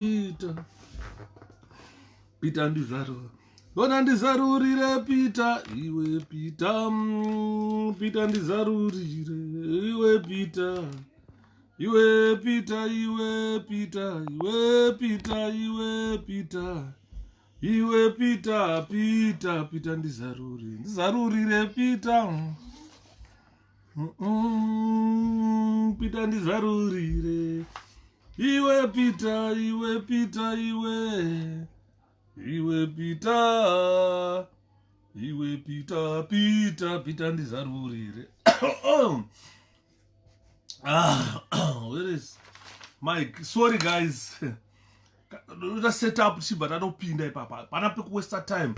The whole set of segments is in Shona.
Peter ndizarurire. Ona ndizarurire Peter, iwe Peter. Peter ndizarurire, iwe Peter. Iwe Peter, iwe Peter, iwe Peter, iwe Peter. Iwe Peter, Peter, Peter ndizarurire. Ndizarurire Peter. Peter ndizarurire. Iwe Peter, iwe Peter, iwe. Iwe Peter. Iwe Peter, Peter, Peter ndizarurire. Where is Mike? Sorry guys. Let's set up but I don't pin papa. Pana pe waste time.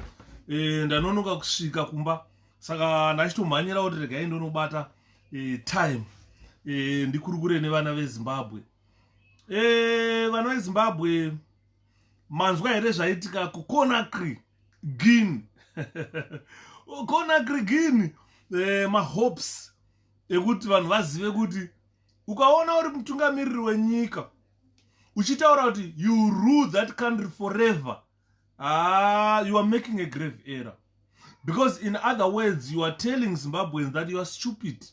Ndanonoka kusvika kumba. Saka ndachitomhanyira kuti regai ndonobata time. Ndikurukure nevana veZimbabwe. Vana veZimbabwe manzwa here zvaitika kuConakry, Guinea. Conakry, Guinea. Mahopes ekuti vanhu vazive kuti ukaona uri mutungamiriri wenyika uchitaura kuti you rule that country forever, you are making a grave error. Because in other words, you are telling Zimbabweans that you are stupid.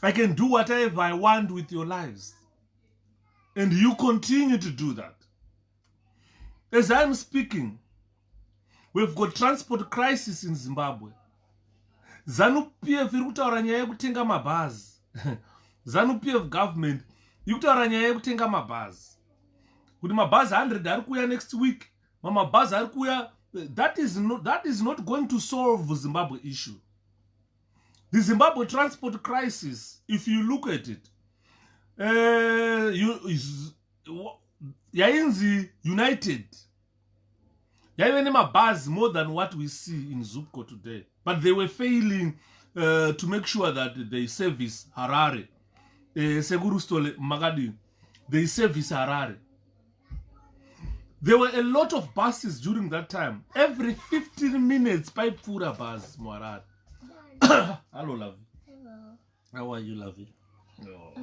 I can do whatever I want with your lives. And you continue to do that. As I'm speaking, we've got transport crisis in Zimbabwe. Zanu PF iri kutaura nyaya yekutenga mabhazi. Zanu PF government iri kutaura nyaya yekutenga mabhazi. Kuti mabhazi 100 ari kuuya next week. Mabhazi ari kuuya. That is not going to solve the Zimbabwe issue. The Zimbabwe transport crisis, if you look at it, yainzi United. Yaive nemabhazi more than what we see in Zupco today. But they were failing to make sure that they service Harare. Segurustole Magadi, they service Harare. There were a lot of buses during that time. Every 15 minutes, pipe pura bus, Moarad. Hello, Lovey. Hello. How are you, Lovey? Oh,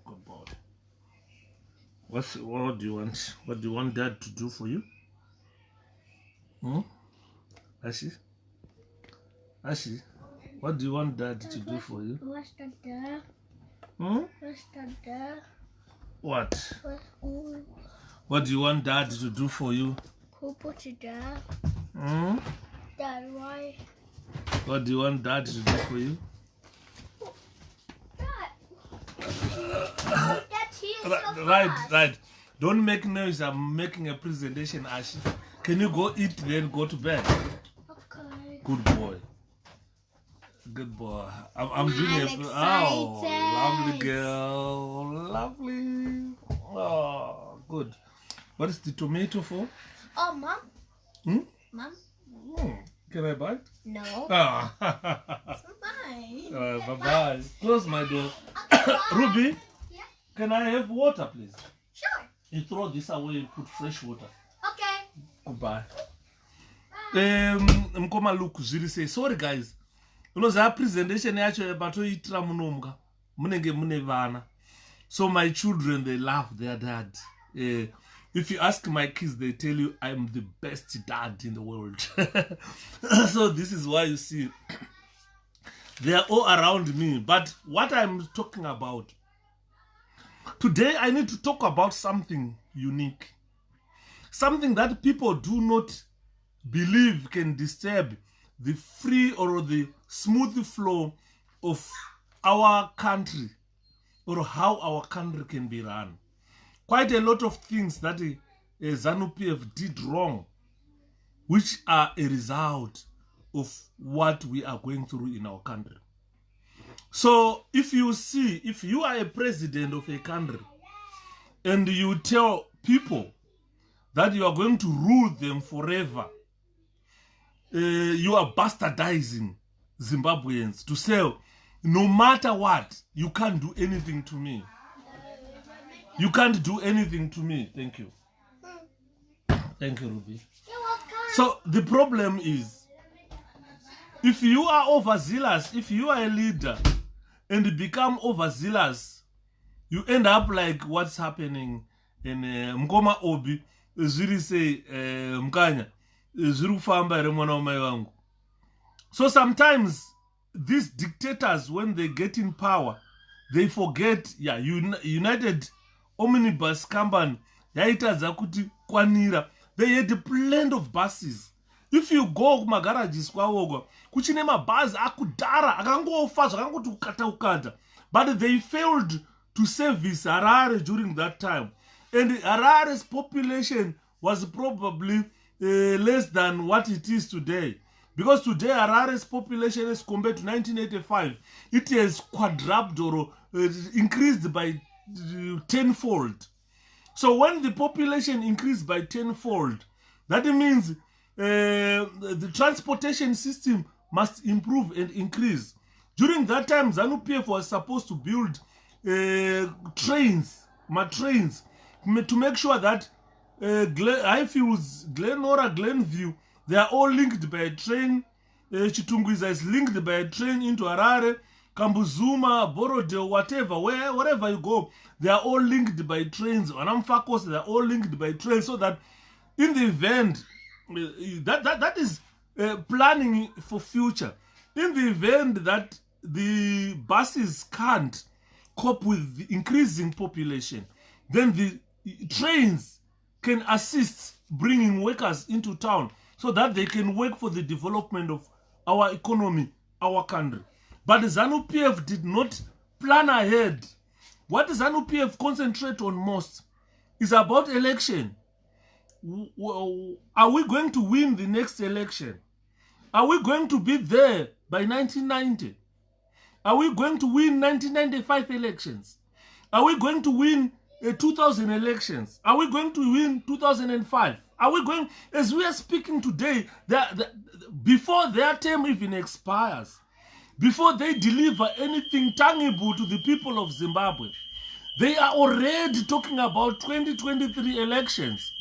good boy. What do you want? What do you want Dad to do for you? Ashi? What do you want Dad to do for you? What's that there? What's that there? What? What do you want Dad to do for you? Who put it there? Dad, why? What do you want Dad to do for you? Dad, that's here so fast. Right. Don't make noise. I'm making a presentation, Ashi. Can you go eat then go to bed? Okay. Good boy. Good boy. I'm doing a... Oh, lovely girl. Lovely. Oh, good. What is the tomato for? Oh, Mom. Mom? Can I bite? No. Ah. It's mine. Bye-bye. Close my door. Okay, Ruby, yeah? can I have water, please? Sure. You throw this away and put fresh water. Okay. Goodbye. Mkoma look ziri say sorry guys. Unoza presentation yacho batoitira munomga. Munenge mune vana. So my children, they love their dad. If you ask my kids, they tell you I'm the best dad in the world. So this is why you see they are all around me. But what I'm talking about today, I need to talk about something unique. Something that people do not believe can disturb the free or the smooth flow of our country or how our country can be run. Quite a lot of things that Zanu PF did wrong, which are a result of what we are going through in our country. So if you are a president of a country and you tell people that you are going to rule them forever, you are bastardizing Zimbabweans to say, no matter what, you can't do anything to me. You can't do anything to me. Thank you. Thank you, Ruby. You're welcome. So the problem is, if you are overzealous, if you are a leader and become overzealous, you end up like what's happening in Mkoma Obi. zviri sei mukanya zviri kufamba here mwana wamai vangu. So sometimes these dictators, when they get in power, they forget, yeah, United Omnibus Company yaitadza kuti kwanira. They had a plenty of buses. If you go kumagarages kwawoko kuchine mabhazi akudhara akangofa zvakangoti ukata ukata, but they failed to service Harare during that time, and Harare's population was probably less than what it is today, because today Harare's population, as compared to 1985, it has quadrupled or increased by tenfold. So when the population increased by tenfold, that means the transportation system must improve and increase. During that time, Zanu PF was supposed to build trains to make sure that Highfields, Glenora, Glenview, they are all linked by a train. Chitungwiza is linked by a train into Harare, Kambuzuma, Borodeo, whatever, wherever you go, they are all linked by trains. Anamfakos, they are all linked by trains, so that in the event, that is planning for future. In the event that the buses can't cope with the increasing population, then the trains can assist bringing workers into town so that they can work for the development of our economy, our country. But Zanu PF did not plan ahead. What Zanu PF concentrate on most is about election. Are we going to win the next election? Are we going to be there by 1990? Are we going to win 1995 elections? Are we going to win 2000 elections? Are we going to win 2005? Are we going, as we are speaking today, before their term even expires, before they deliver anything tangible to the people of Zimbabwe, they are already talking about 2023 elections.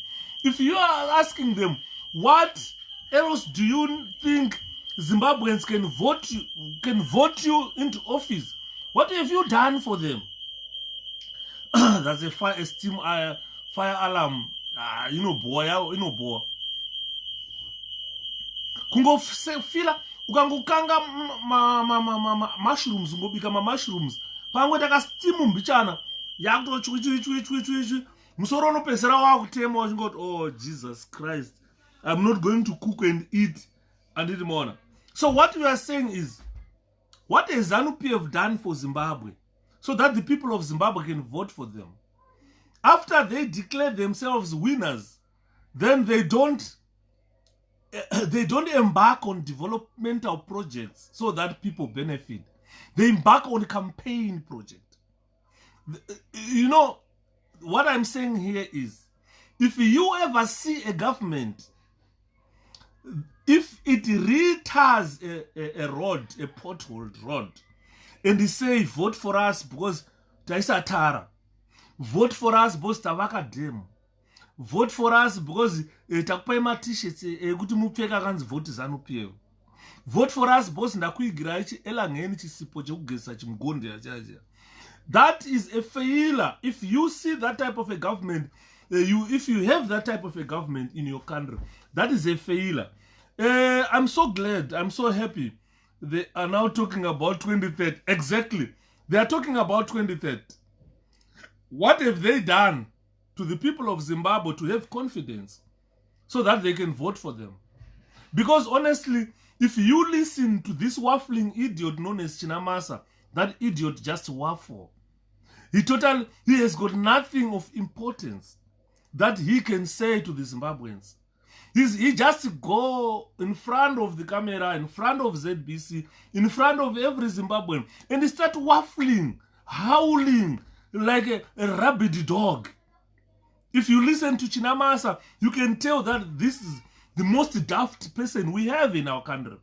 If you are asking them, what else do you think Zimbabweans can vote you into office? What have you done for them? That's a fire alarm. Boy. Kungofila ukangokanga mushrooms, ungobika mushrooms. Pangwe takastimu mbichana yakuto chwi. Musoro unopesera wakutema wachingoti, oh Jesus Christ, I'm not going to cook and eat anditi. So what we are saying is, what has Zanu PF done for Zimbabwe so that the people of Zimbabwe can vote for them? After they declare themselves winners, then they don't embark on developmental projects so that people benefit. They embark on a campaign project. You know, what I'm saying here is, if you ever see a government, if it retars a road, a potholed road, and they say, vote for us because taisa tara, vote for us because tavaka demo, vote for us because takupaima t-shirts kuti mupfeka kanzi vote Zanu PF, vote for us because ndakuigira ichi elangeni chisipo chekugesa chimugondi yachacha. That is a failure. If you see that type of a government, if you have that type of a government in your country, that is a failure. I'm so glad, I'm so happy. They are now talking about 2030. Exactly. They are talking about 2030. What have they done to the people of Zimbabwe to have confidence so that they can vote for them? Because honestly, if you listen to this waffling idiot known as Chinamasa, that idiot just waffle. He has got nothing of importance that he can say to the Zimbabweans. He just go in front of the camera, in front of ZBC, in front of every Zimbabwean, and he start waffling, howling like a rabid dog. If you listen to Chinamasa, you can tell that this is the most daft person we have in our country.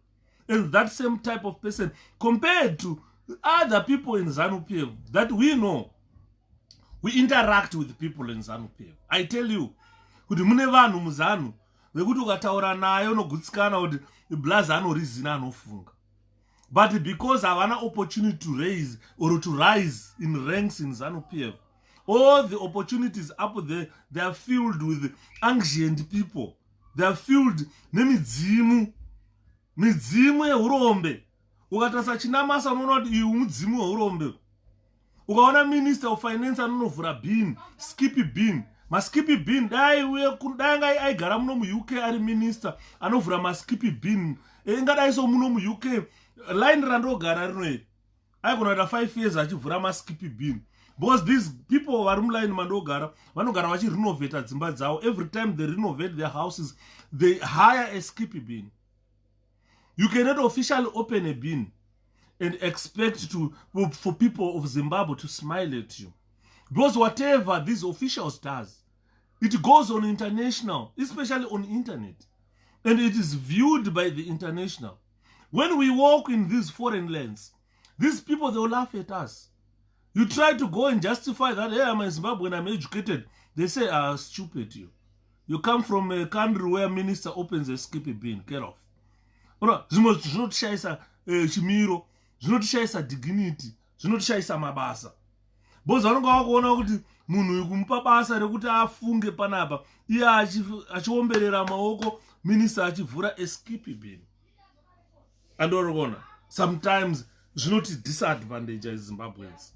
And that same type of person compared to other people in Zanu PF that we know. We interact with people in Zanu PF. I tell you, kuti mune vanhu muzanu vekuti ukataura naye unogutsikana kuti blaza anorizina anofunga. But because havana opportunity to raise or to rise in ranks in Zanu PF, All the opportunities up there, they are filled with ancient people. They are filled nemidzimu. Midzimu yeurombe. Ukatasa chinamasa unoona kuti iyu mudzimu weurombe. Ukaona minister of finance anonovhura bin, skippy bin. Skippy bin, dai ngai aigara muno mu UK ari minister anovhura skippy bin. Ingadai so muno mu UK line randogara rinoe. Aigona kuita 5 years achivhura skippy bin. Because these people vari muline mandogara vanogara vachirenovata dzimba dzavo. Every time they renovate their houses, they hire a skippy bin. You cannot officially open a bin and expect for people of Zimbabwe to smile at you. Because whatever these officials does, it goes on international, especially on internet. And it is viewed by the international. When we walk in these foreign lands, these people, they will laugh at us. You try to go and justify that, hey, I'm a Zimbabwean, I'm educated. They say, stupid you. You come from a country where minister opens a skippy bin. Get off. Zvinotishaisa chimiro, zvinotishaisa dignity, zvinotishaisa mabasa. Bozi vanonga vakuona kuti munhu kumupa basa rekuti afunge panapa, iye achiomberera maoko, minister achivhura a skippy bin. And sometimes zvinoti disadvantage as Zimbabweans.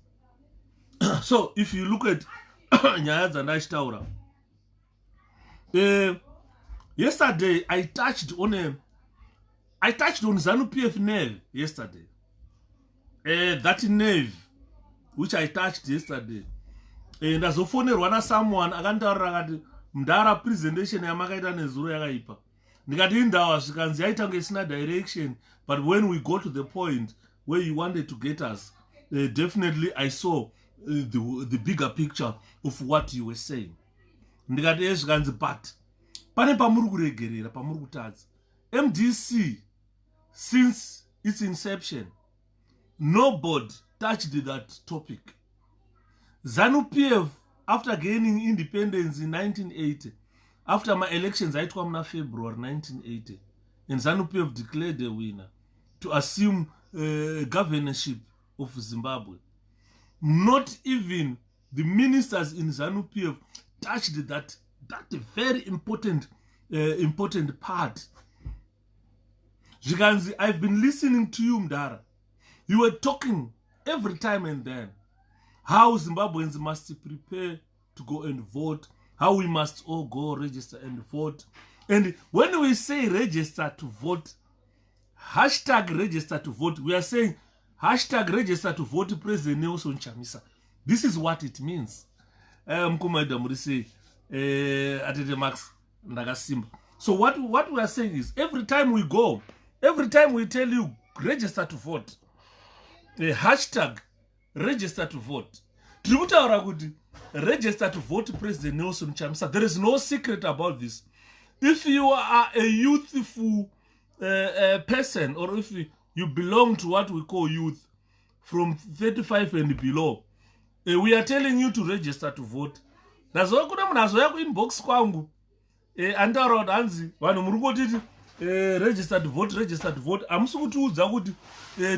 So if you look at nyaya dzandachitaura, yesterday I touched on Zanu PF 𝗪𝗿 yesterday. That 𝗪𝗿 which I touched yesterday. Ndazofonerwa nasomeone akantaurira akati mndara presentation yamakaita nezuro yakaipa. Ndikati indawa zvikanzi yaita kunge isina direction, but when we go to the point where you wanted to get us, definitely I saw the bigger picture of what you were saying. Ndikati zvikanzi but pane pamuri kuregerera, pamuri kutadza. MDC, since its inception, nobody touched that topic. Zanu PF, after gaining independence in 1980, after my elections, I took in February 1980, and Zanu PF declared a winner to assume governorship of Zimbabwe. Not even the ministers in Zanu PF touched that very important part. Ziganzi, I've been listening to you, Mdara. You were talking every time and then how Zimbabweans must prepare to go and vote, how we must all go register and vote. And when we say register to vote, hashtag register to vote, we are saying hashtag register to vote President Nelson Chamisa. This is what it means. So what we are saying is every time we go, every time we tell you register to vote, hashtag register to vote, register to vote President Nelson Chamisa. There is no secret about this. If you are a youthful person, or if you belong to what we call youth from 35 and below, we are telling you to register to vote. That's why kuna munazoya ku inbox kwangu antaura hanzi vanhu muri kutiti register to vote amusi kutiudza kuti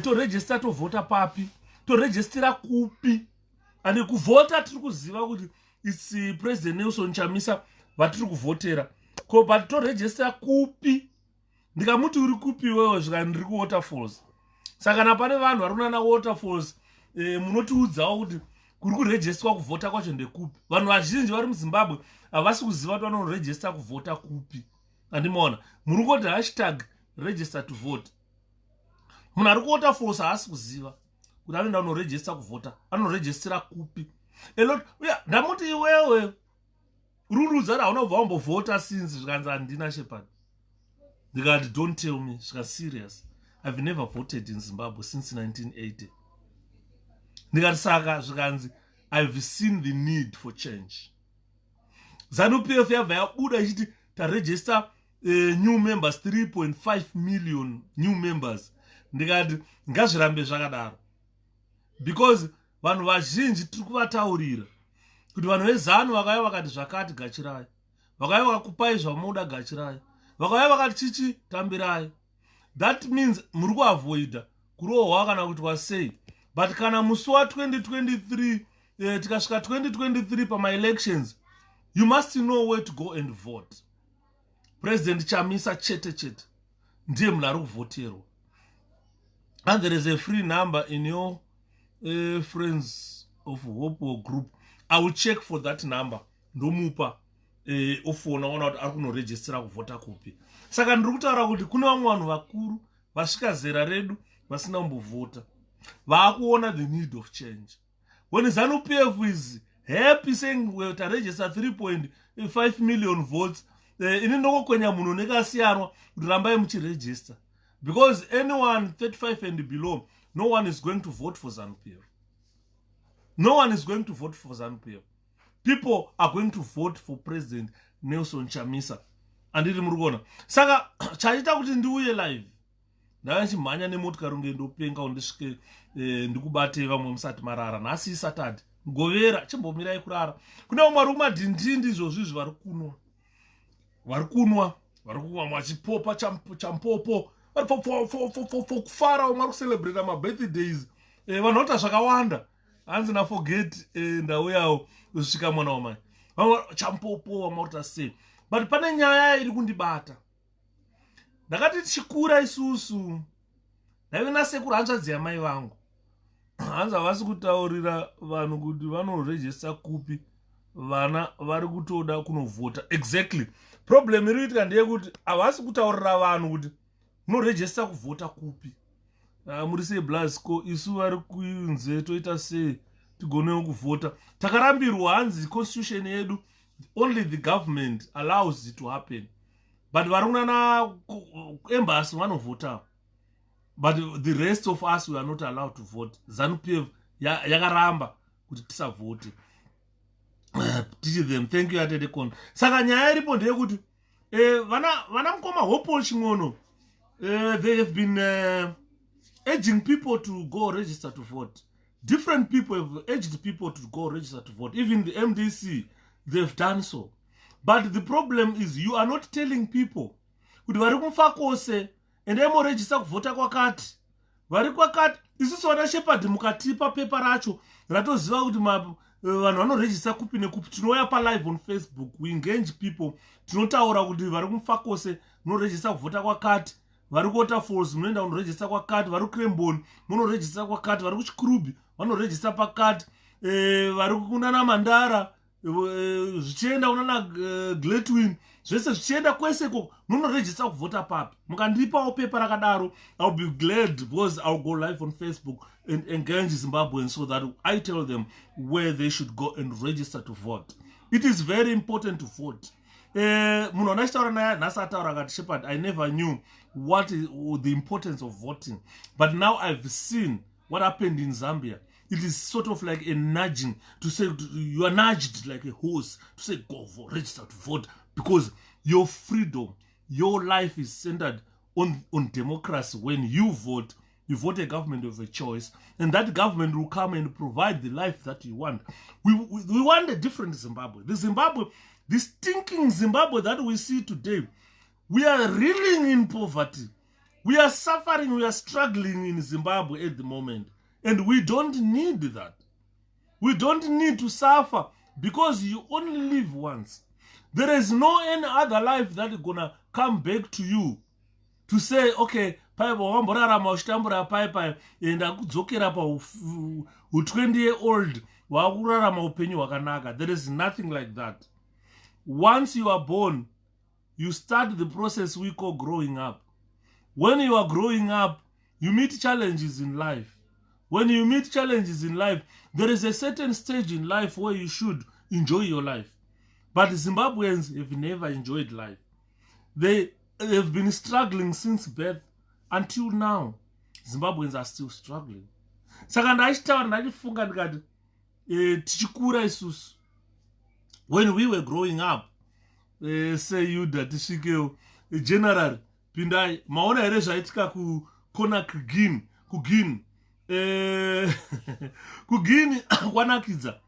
to register to vote papi, to register kupi, and kuvota tiri kuziva kuti it's President Nelson Chamisa vatiri kuvotera, but to register kupi. Ndikamuti uri kupi wewe zvika ndiri ku Waterfalls. Saka na pane vanhu vari kunana Waterfalls munotiudzawo kuti kuri kuregisterwa kuvota kwacho ndekupi. Vanhu vazhinji vari muZimbabwe havasi kuziva kuti vanoregister kuvota kupi. Andimaona muri kuti hashtag register to vote. Munhu ari ku Waterfalls haasi kuziva kuti anoenda kunoregister kuvota, anoregistera kupi. Ndamuti iwewe urunudza kuti haunobva wambovhota since zvikanzi handina Shepherd. Ndikati don't tell me, zvika serious. I've never voted in Zimbabwe since 1980. Ndikati saka zvikanzi I've seen the need for change. Zanu PF yabva yabuda ichiti taregister new members, 3.5 million new members. Ndikati ngazvirambe zvakadaro, because vanhu vazhinji tiri kuvataurira kuti vanhu vezanu vakauya vakati zvakati gachirai, vakauya vakakupai zvamunoda gachirai, vakauya vakati chichi tambirai. That means muri kuavoida kurohwa kana kuti wasei. But kana musi wa 2023 tikasvika 2023 pama-elections, you must know where to go and vote. President Chamisa chete ndiye munhu ari kuvhoterwa. And there is a free number in your friends of hope or group. I will check for that number. Ndomupa ofona ona kuti ari kunoregistera kuvhota kupi. Saka ndiri kutaura kuti kune vamwe vanhu vakuru vasvika zera redu vasina kumbovhota. Vaakuona the need of change. When Zanu PF is happy saying we will register 3.5 million votes, ini ndokokwenya munhu nekasiyanwa kuti rambai muchiregister. Because anyone 35 and below, no one is going to vote for Zanu PF. No one is going to vote for Zanu PF. People are going to vote for President Nelson Chamisa. And it murugona. Saka chachita kuti ndiuye live. Ndachimhanya nemotikari ngendopenga undisvike ndikubate vamwe musati marara. Nhasi Saturday. Govera chimbomirai kurara. Kuna vamwe vari kumadhindindi izvozvizvi vari kunwa. Vari kunwa machipopa champopo. Kufara umari kucelebrate ma-birthdays. Vanota zvakawanda. Hanzi na forget ndauyawo kusvika mwana wamai. Champopo wamaruta sei. But pane nyaya iri kundibata. Ndakati tichikura isusu. Ndaive nasekuru hanzvadzi yamai vangu. Hanzi havasi kutaurira vanhu kuti vanoregista kupi. Vana vari kutoda kunovhota. Exactly. Problem iri kuitika ndeyekuti havasi kutaurira vanhu kuti munoregista kuvhota kupi. Muri sei Blasco isu vari kunze toita sei tigonewo kuvhota. Takarambirwa hanzi constitution yedu only the government allows it to happen. But vari kunana embassy vanovhota. But the rest of us we are not allowed to vote. Zanu PF yakaramba kuti tisavote. Teach them thank you atete kono. Saka nyaya iripo ndeyekuti vana mukoma 𝗕𝗵 𝗩𝗂 they have been urging people to go register to vote. Different people have urged people to go register to vote. Even the MDC, they've done so. But the problem is you are not telling people kuti vari kumfa kose ende register kuvhota kwakati. Vari kwakati isusu vana shepherd mukatipa pepa racho ratoziva kuti vanhu vanoregister kupi nekupi. Tinouya live on Facebook, we engage people. Tinotaura kuti vari kumfa kose munoregister kuvhota kwakati. Vari kuota falls munoenda kunoregister kwakati. Vari kuRembown munoregister kwakati. Vari kuChikurubi vanoregister pakati. Vari kunana Mandara zvichienda kunana Gletwin zvese zvichienda kweseko munoregister kuvhota papi. Mukandipawo pepa rakadaro, I'll be glad because I'll go live on Facebook and engage Zimbabweans so that I tell them where they should go and register to vote. It is very important to vote. Munhu anachitaura naye nhasi ataura akati shepherd, I never knew what is the importance of voting, but now I've seen what happened in Zambia. It is sort of like a nudging to say you are nudged like a horse to say go vote, register to vote, because your freedom, your life is centered on democracy. When you vote a government of a choice, and that government will come and provide the life that you want. We want a different Zimbabwe. The stinking Zimbabwe that we see today, we are reeling in poverty. We are suffering, we are struggling in Zimbabwe at the moment. And we don't need that. We don't need to suffer because you only live once. There is no any other life that is gonna come back to you to say, okay, pai wamborarama uchitambura pai enda kudzokera pa 20-year-old wakurarama upenyu hwakanaka. There is nothing like that. Once you are born, you start the process we call growing up. When you are growing up, you meet challenges in life. When you meet challenges in life, there is a certain stage in life where you should enjoy your life. But Zimbabweans have never enjoyed life. They have been struggling since birth until now. Zimbabweans are still struggling. Saka ndachitaura ndachifunga ndikati tichikura isusu. When we were growing up, say you tisvikewo general pindai maona here zvaitika kukona kugini kugini kwanakidza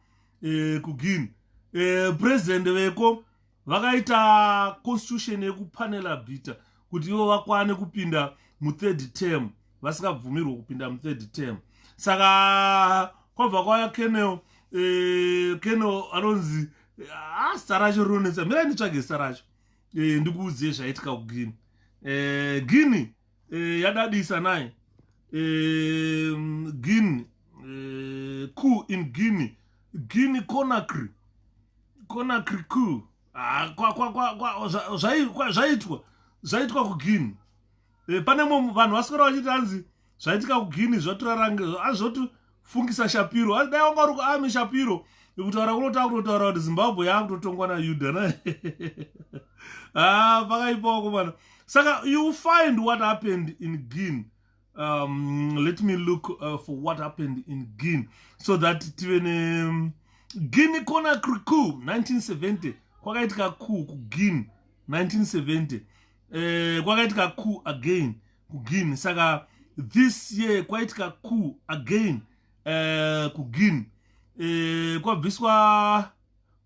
kugini president veko vakaita constitution yekupanela bita kuti ivo vakwane kupinda mu3rd term vasikabvumirwa kupinda mu3rd term. Saka kwabva kwaya Keneo Keno anonzi zita racho rinonetsa. Mira nditsvage zita racho ndikuudze zvaitika kuGuinea. Guinea yadadisa naye. Guinea coup in Guinea. Guinea Conakry coup. Zvaitwa kuGuinea. Pane vanhu vaswera vachiti hanzi zvaitika kuGuinea zvaturarange azvotofungisa Shapiro. Dai wanga uri kuarmy Shapiro kutaura kunotaura kuti Zimbabwe yakutotongwa naYuda na. Pakaipawo kumana. Saka you find what happened in Guinea. Let me look for what happened in Guinea so that even Guinea Conakry coup 1970 kwakaitika coup kuGuinea 1970 kwakaitika coup again kuGuinea. Saka this year kwaitika coup again kuGuinea. Kwabviswa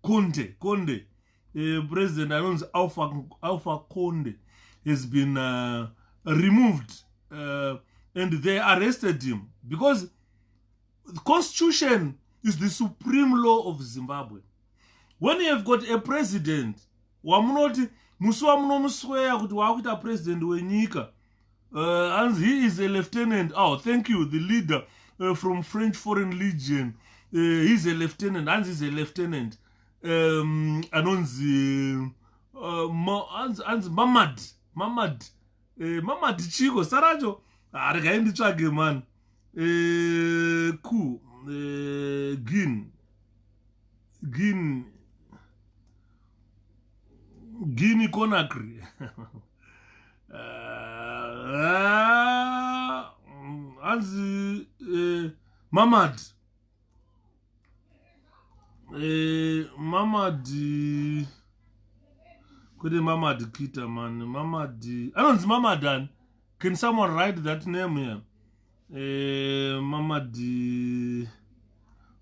Conde president anonzi 𝗕𝗂𝗺 has been removed and they arrested him because the constitution is the supreme law of Zimbabwe. When you have got a president wamunoti musi wamunomusweya kuti wakuita president wenyika, and he is a lieutenant. Oh, thank you, the leader from French Foreign Legion. He's a lieutenant, and he's a lieutenant. Anonzi Mamad Chiko Sarajo. Nditsvage man. Coup Guinea Conakry. Anzi Mamad Kode Mamad Kita man. Anonzi Mamadan. Can someone write that name here? Mamadi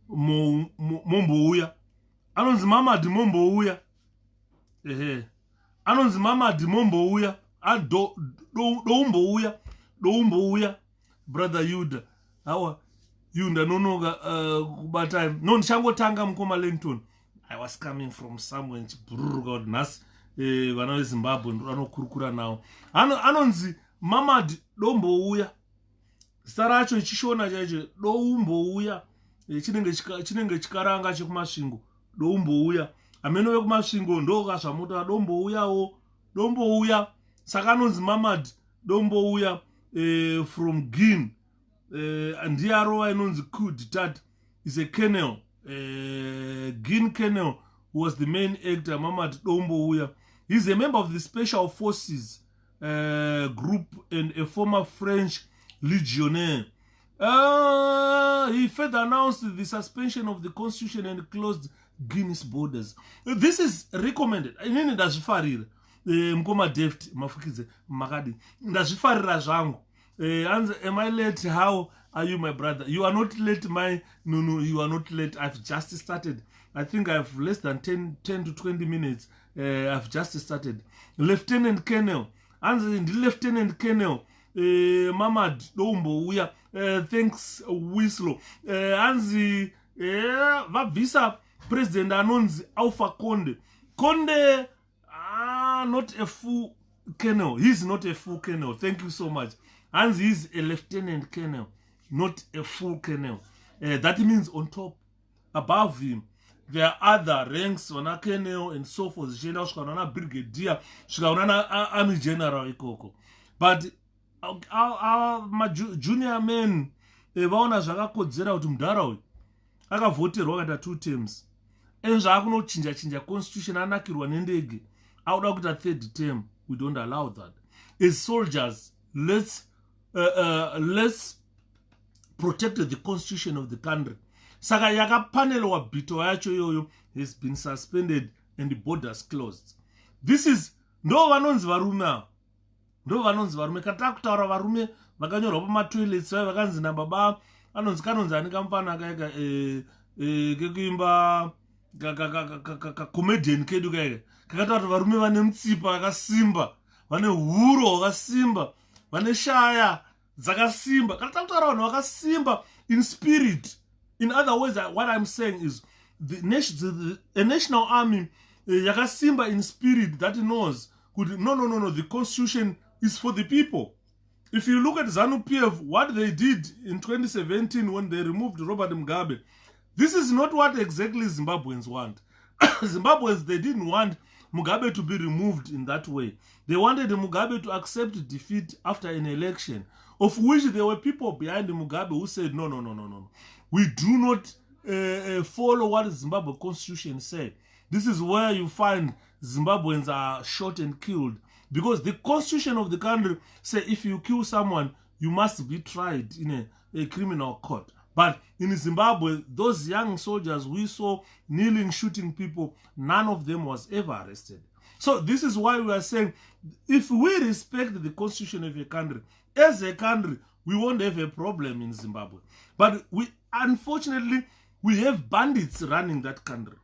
Mombouya. Anonzi Mamadi Mombouya. Anonzi Mamadi Mombouya. Doumbouya. Brother Yuda. How Yunda nonoga kubata. Non shango tanga mkoma Lenton. I was coming from somewhere. God nas. Vana Zimbabwe ano kurukura now. Anonzi Mamadi Dombouya. Saracho chishona chacho Dombouya. Chinenge chikaranga chekumasvingo. Dombouya. Ameno vekumasvingo ndo kasvamuta Dombouya. Saka anonzi Mamadi Dombouya from Guinea. And Diaro anonzi coup d'etat is a colonel. Guinea colonel was the main actor, Mamadi Dombouya. He's a member of the Special Forces group and a former French legionnaire. He further announced the suspension of the constitution and closed Guinea's borders. This is recommended. Inini ndazvifarira. Mkoma deft mafukize makadi. Ndazvifarira zvangu. Am I late? How are you, my brother? You are not late, No, you are not late. I've just started. I think I have less than 10 to 20 minutes. I've just started. Lieutenant Colonel. And the Lieutenant Colonel Mamad Dombouya. Thanks, Wislow. And the Visa President anonzi 𝗕𝗂𝗺. Conde, not a full colonel. He's not a full colonel. Thank you so much. And he's a lieutenant colonel, not a full colonel. That means on top, above him, there are other ranks, on a colonel and so forth. General, brigadier, army general. But our junior men, vaona zvakakodzera kuti mudhara uyu akavhoterwa kata 2 terms. Chinja constitution anakirwa nendege. Auda kuita 3rd term. We don't allow that. As soldiers, let's protect the constitution of the country. Saka yakapanelwa bito yacho yoyo has been suspended and the borders closed. This is ndo vanonzi varume. Kata kutaura varume vakanyorwa pamatoilets vakanzi nababa kanonzi anikamupana kaika kekuimba comedian kedu kaika kakataura varume vane mutsipa akasimba, vane huro wakasimba, vane shaya dzakasimba. Kata kutaura vanhu vakasimba in spirit. In other words, what I'm saying is a national army yakasimba in spirit that knows no, the constitution is for the people. If you look at Zanu PF, what they did in 2017 when they removed Robert Mugabe, this is not what exactly Zimbabweans want. Zimbabweans, they didn't want Mugabe to be removed in that way. They wanted Mugabe to accept defeat after an election, of which there were people behind Mugabe who said, no. We do not follow what the Zimbabwe constitution said. This is where you find Zimbabweans are shot and killed. Because the constitution of the country says if you kill someone, you must be tried in a criminal court. But in Zimbabwe, those young soldiers we saw kneeling, shooting people, none of them was ever arrested. So this is why we are saying, if we respect the constitution of a country, as a country, we won't have a problem in Zimbabwe. But unfortunately, we have bandits running that country.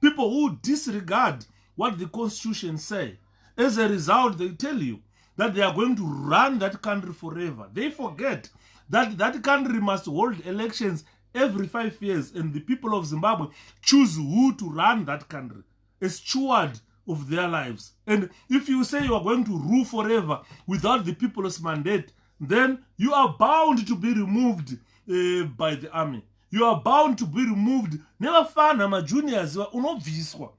People who disregard what the constitution says. As a result, they tell you that they are going to run that country forever. They forget that that country must hold elections every 5 years, and the people of Zimbabwe choose who to run that country, a steward of their lives. And if you say you are going to rule forever without the people's mandate, then you are bound to be removed by the army. You are bound to be removed. Never find my juniors unobviswa.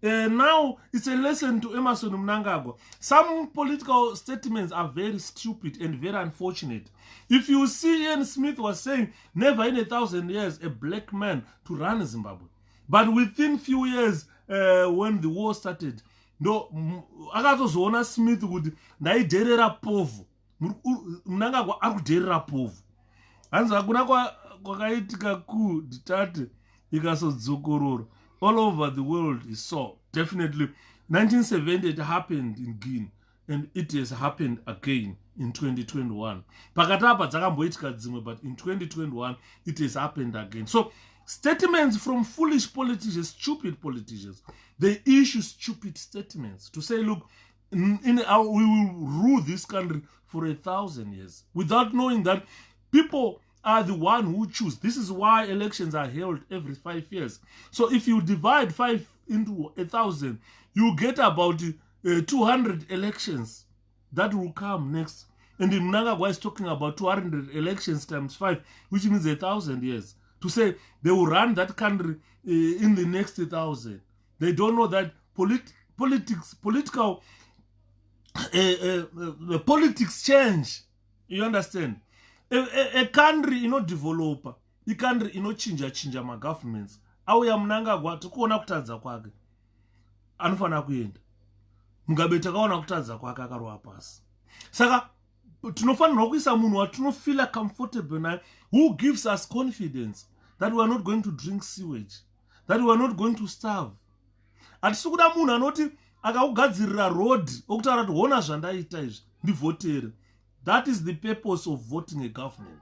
Now it's a lesson to Emmerson Mnangagwa. Some political statements are very stupid and very unfortunate. If you see Ian Smith was saying, never in 1,000 years a black man to run Zimbabwe. But within few years, when the war started, no, akatozona Smith would ndaiderera povu. Mnangagwa akuderera povu. Hanza kuna kwakaitika ku ditate ikasodzokorora. All over the world is so. Definitely, 1970 it happened in Guinea, and it has happened again in 2021. Pakatapa dzakamboitika dzimwe, but in 2021 it has happened again. So statements from foolish politicians, stupid politicians, they issue stupid statements to say, look, we will rule this country for 1,000 years, without knowing that people are the one who choose. This is why elections are held every 5 years. So if you divide 5 into 1,000, you get about 200 elections that will come next. And the Mnangagwa is talking about 200 elections times 5, which means 1,000 years. To say they will run that country in the next 1,000. They don't know that politics change. You understand? A country developer, a country chinja ma governments. Auya Mnangagwa tikuona kutadza kwake. Anofana kuenda. Mugabe takaona kutadza kwake akarwa pasi. Saka tinofanirwa kuisa munhu watinofeel comfortable naye, who gives us confidence that we are not going to drink sewage, that we are not going to starve. Atisi kuda munhu anoti akakugadzirira road okutaura kuti hona zvandaita izvi ndivotere. That is the purpose of voting a government.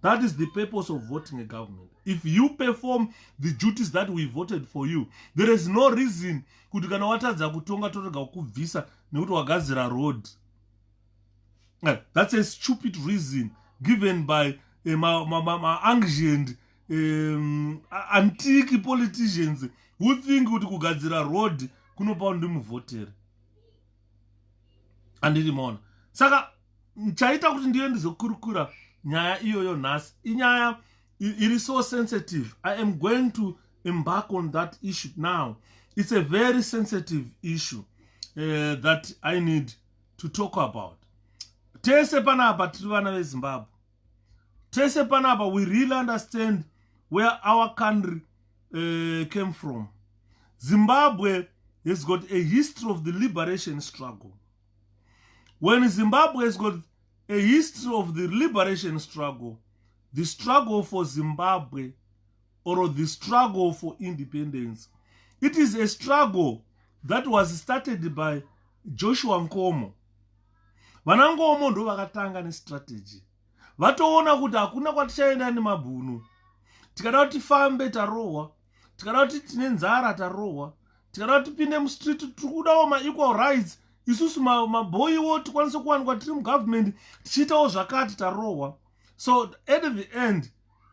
That is the purpose of voting a government. If you perform the duties that we voted for you, there is no reason kuti kana watadza kutonga torega kukubvisa nekuti wagadzira road. That's a stupid reason given by ancient antique politicians who think kuti kugadzira road kunopa ndimuvotere. Andirimona. Saka chaita kuti ndiyo ndizokurukura nyaya iyoyo nhasi. Inyaya it is so sensitive. I am going to embark on that issue now. It's a very sensitive issue that I need to talk about. Tese panapa tiri vana veZimbabwe. Tese panapa we really understand where our country came from. Zimbabwe has got a history of the liberation struggle. When Zimbabwe has got a history of the liberation struggle, the struggle for Zimbabwe or the struggle for independence, it is a struggle that was started by Joshua Nkomo. Vanangomo ndo vakatanga ne strategy. Vatoona kuti hakuna kwatichaenda nemabhunu. Tikada kuti tifambe tarohwa, tikada kuti tine nzara tarohwa, tikada kuti tipinde mustreet tikudawo ma equal rights. Isusu mabhoyiwo tikwanise kuwanikwa tiri mugovernment tichiitawo zvakati tarohwa. So at the end,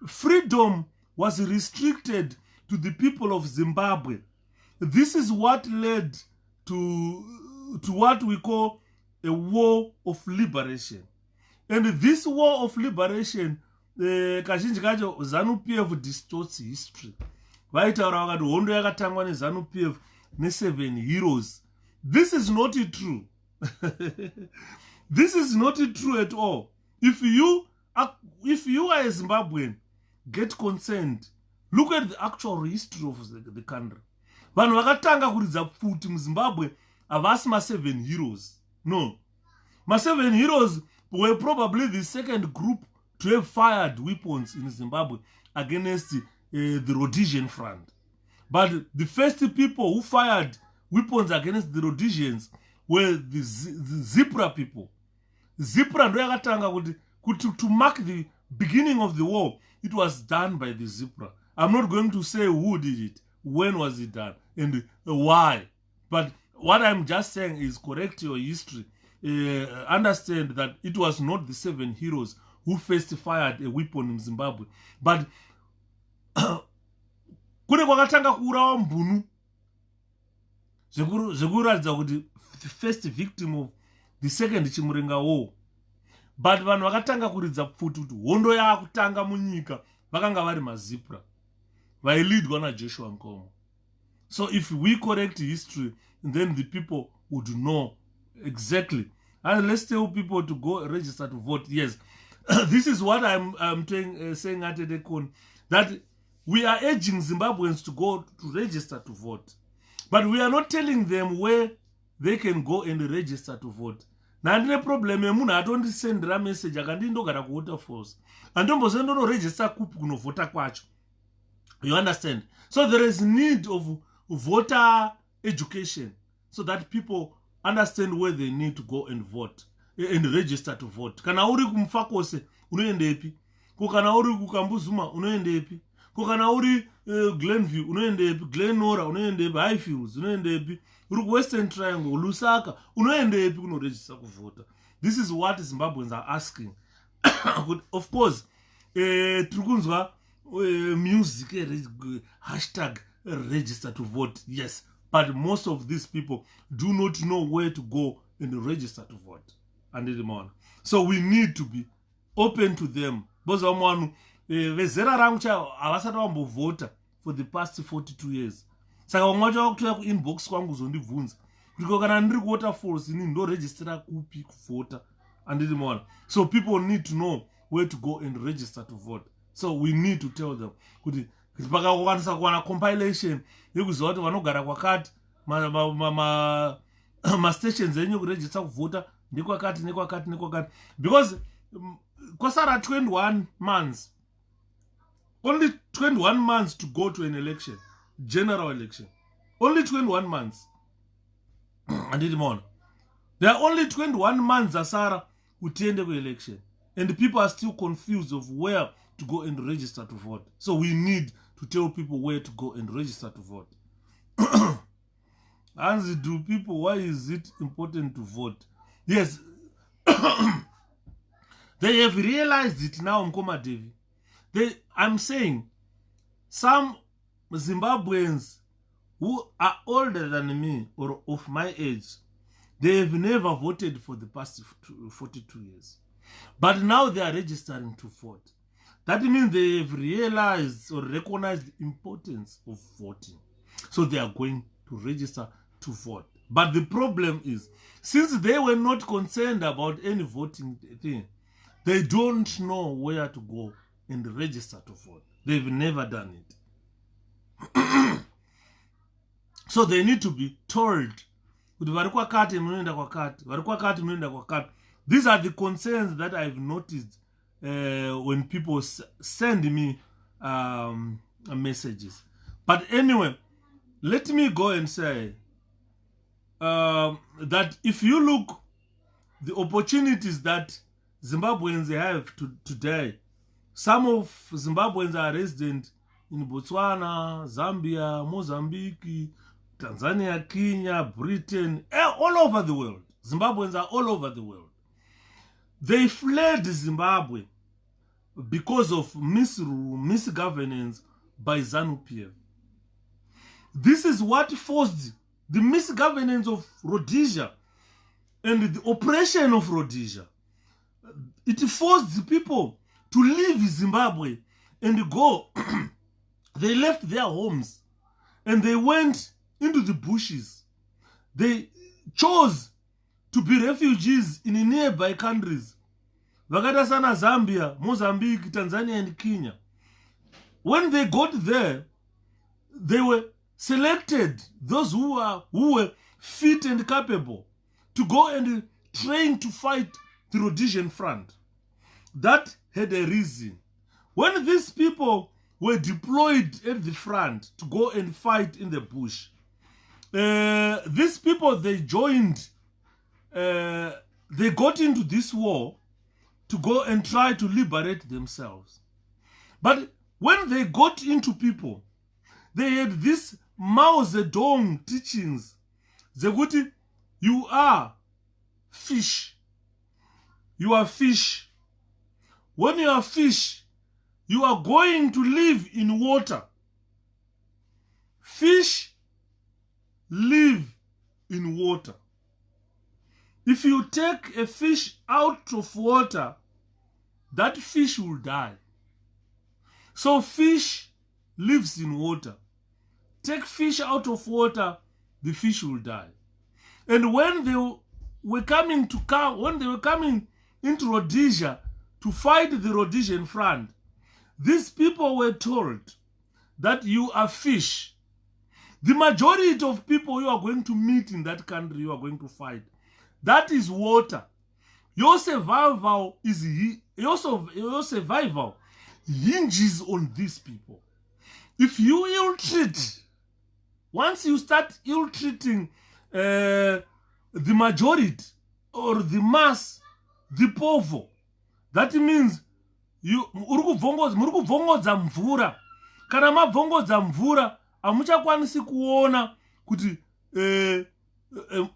freedom was restricted to the people of Zimbabwe. This is what led to what we call a war of liberation. And this war of liberation, kazhinji kacho Zanu PF distorts history. Vaitaura vakati hondo yakatangwa neZanu PF ne7 heroes. This is not true. This is not true at all. If you are a Zimbabwean, get concerned. Look at the actual history of the country. Vanhu vakatanga kuridza pfuti muZimbabwe havasi ma7 heroes. No. Ma7 heroes were probably the second group to have fired weapons in Zimbabwe against the Rhodesian front. But the first people who fired weapons against the Rhodesians were the Zebra people. Zebra ndo yakatanga kuti to mark the beginning of the war, it was done by the Zebra. I'm not going to say who did it, when was it done, and why. But what I'm just saying is correct your history. Understand that it was not the 7 heroes who first fired a weapon in Zimbabwe. But kune kwakatanga kuurawa mbunu zvekuratidza kuti the first victim of the second chimurenga war. But vanhu vakatanga kuridza pfuti kuti hondo yaakutanga munyika vakanga vari mazipra vailidwa naJoshua Nkomo. So if we correct history, then the people would know exactly. And let's tell people to go register to vote. Yes, this is what I'm saying at the con, that we are urging Zimbabweans to go to register to vote. But we are not telling them where they can go and register to vote. Nandine problem yemunhu atondisendera message akandindogara kuwater force andombozondono register kupi kunovhota kwacho. You understand? So there is need of voter education so that people understand where they need to go and vote and register to vote. Kana uri kumfakose unoendepi? Kana uri kukambuzuma unoendepi? Kana uri Glenview unoendepi? Glenora unoendepi? Highfields unoendepi? Uri Western Triangle, Lusaka unoendepi kuno register kuvota? This is what Zimbabweans are asking. Of course, tirikunzwa music hashtag register to vote. Yes, but most of these people do not know where to go and register to vote. So we need to be open to them. Vezera rangu chaivo havasati vambovhota for the past 42 years. Saka vamwe vacho vakutoya kuinbox kwangu kuzondibvunza kuti kana ndiri kuwater falls ini ndoregistera kupi kuvhota. So people need to know where to go and register to vote. So we need to tell them kuti pakakwanisa kuwana compilation yekuziva kuti vanogara kwakati ma-stations enyu kuregister kuvhota ndekwakati nekwakati nekwakati, because kwasara 21 months, only 21 months to go to an election, general election. Only 21 months. There are only 21 months asara utiende ku election, and people are still confused of where to go and register to vote. So we need to tell people where to go and register to vote. And do people, why is it important to vote? Yes, they have realized it now, Mkoma Devi. I'm saying some Zimbabweans who are older than me or of my age, they have never voted for the past 42 years. But now they are registering to vote. That means they have realized or recognized the importance of voting. So they are going to register to vote. But the problem is, since they were not concerned about any voting thing, they don't know where to go and register to vote. They've never done it. So they need to be told. These are the concerns that I've noticed when people send me messages. But anyway, let me go and say that if you look the opportunities that Zimbabweans have today, some of Zimbabweans are resident in Botswana, Zambia, Mozambique, Tanzania, Kenya, Britain, all over the world. Zimbabweans are all over the world. They fled Zimbabwe because of misrule, misgovernance by Zanu PF. This is what forced the misgovernance of Rhodesia and the oppression of Rhodesia. It forced the people to leave Zimbabwe and go. They left their homes and they went into the bushes. They chose to be refugees in nearby countries. Vakaita sana Zambia, Mozambique, Tanzania, and Kenya. When they got there, they were selected, those who were fit and capable, to go and train to fight the Rhodesian front. That had a reason. When these people were deployed at the front to go and fight in the bush, these people, they joined, they got into this war to go and try to liberate themselves. But when they got into people, they had this Mao Zedong teachings. Zeguti, you are fish. You are fish. When you are fish, you are going to live in water. Fish live in water. If you take a fish out of water, that fish will die. So fish lives in water. Take fish out of water, the fish will die. And when they were coming into Rhodesia to fight the Rhodesian front, these people were told that you are fish. The majority of people you are going to meet in that country, you are going to fight, that is water. Your survival hinges on these people. If you ill-treat, once you start ill-treating the majority or the mass, the povo, that means murikubvongodza mvura. Kana mabvongodza mvura, hamuchakwanisi kuona kuti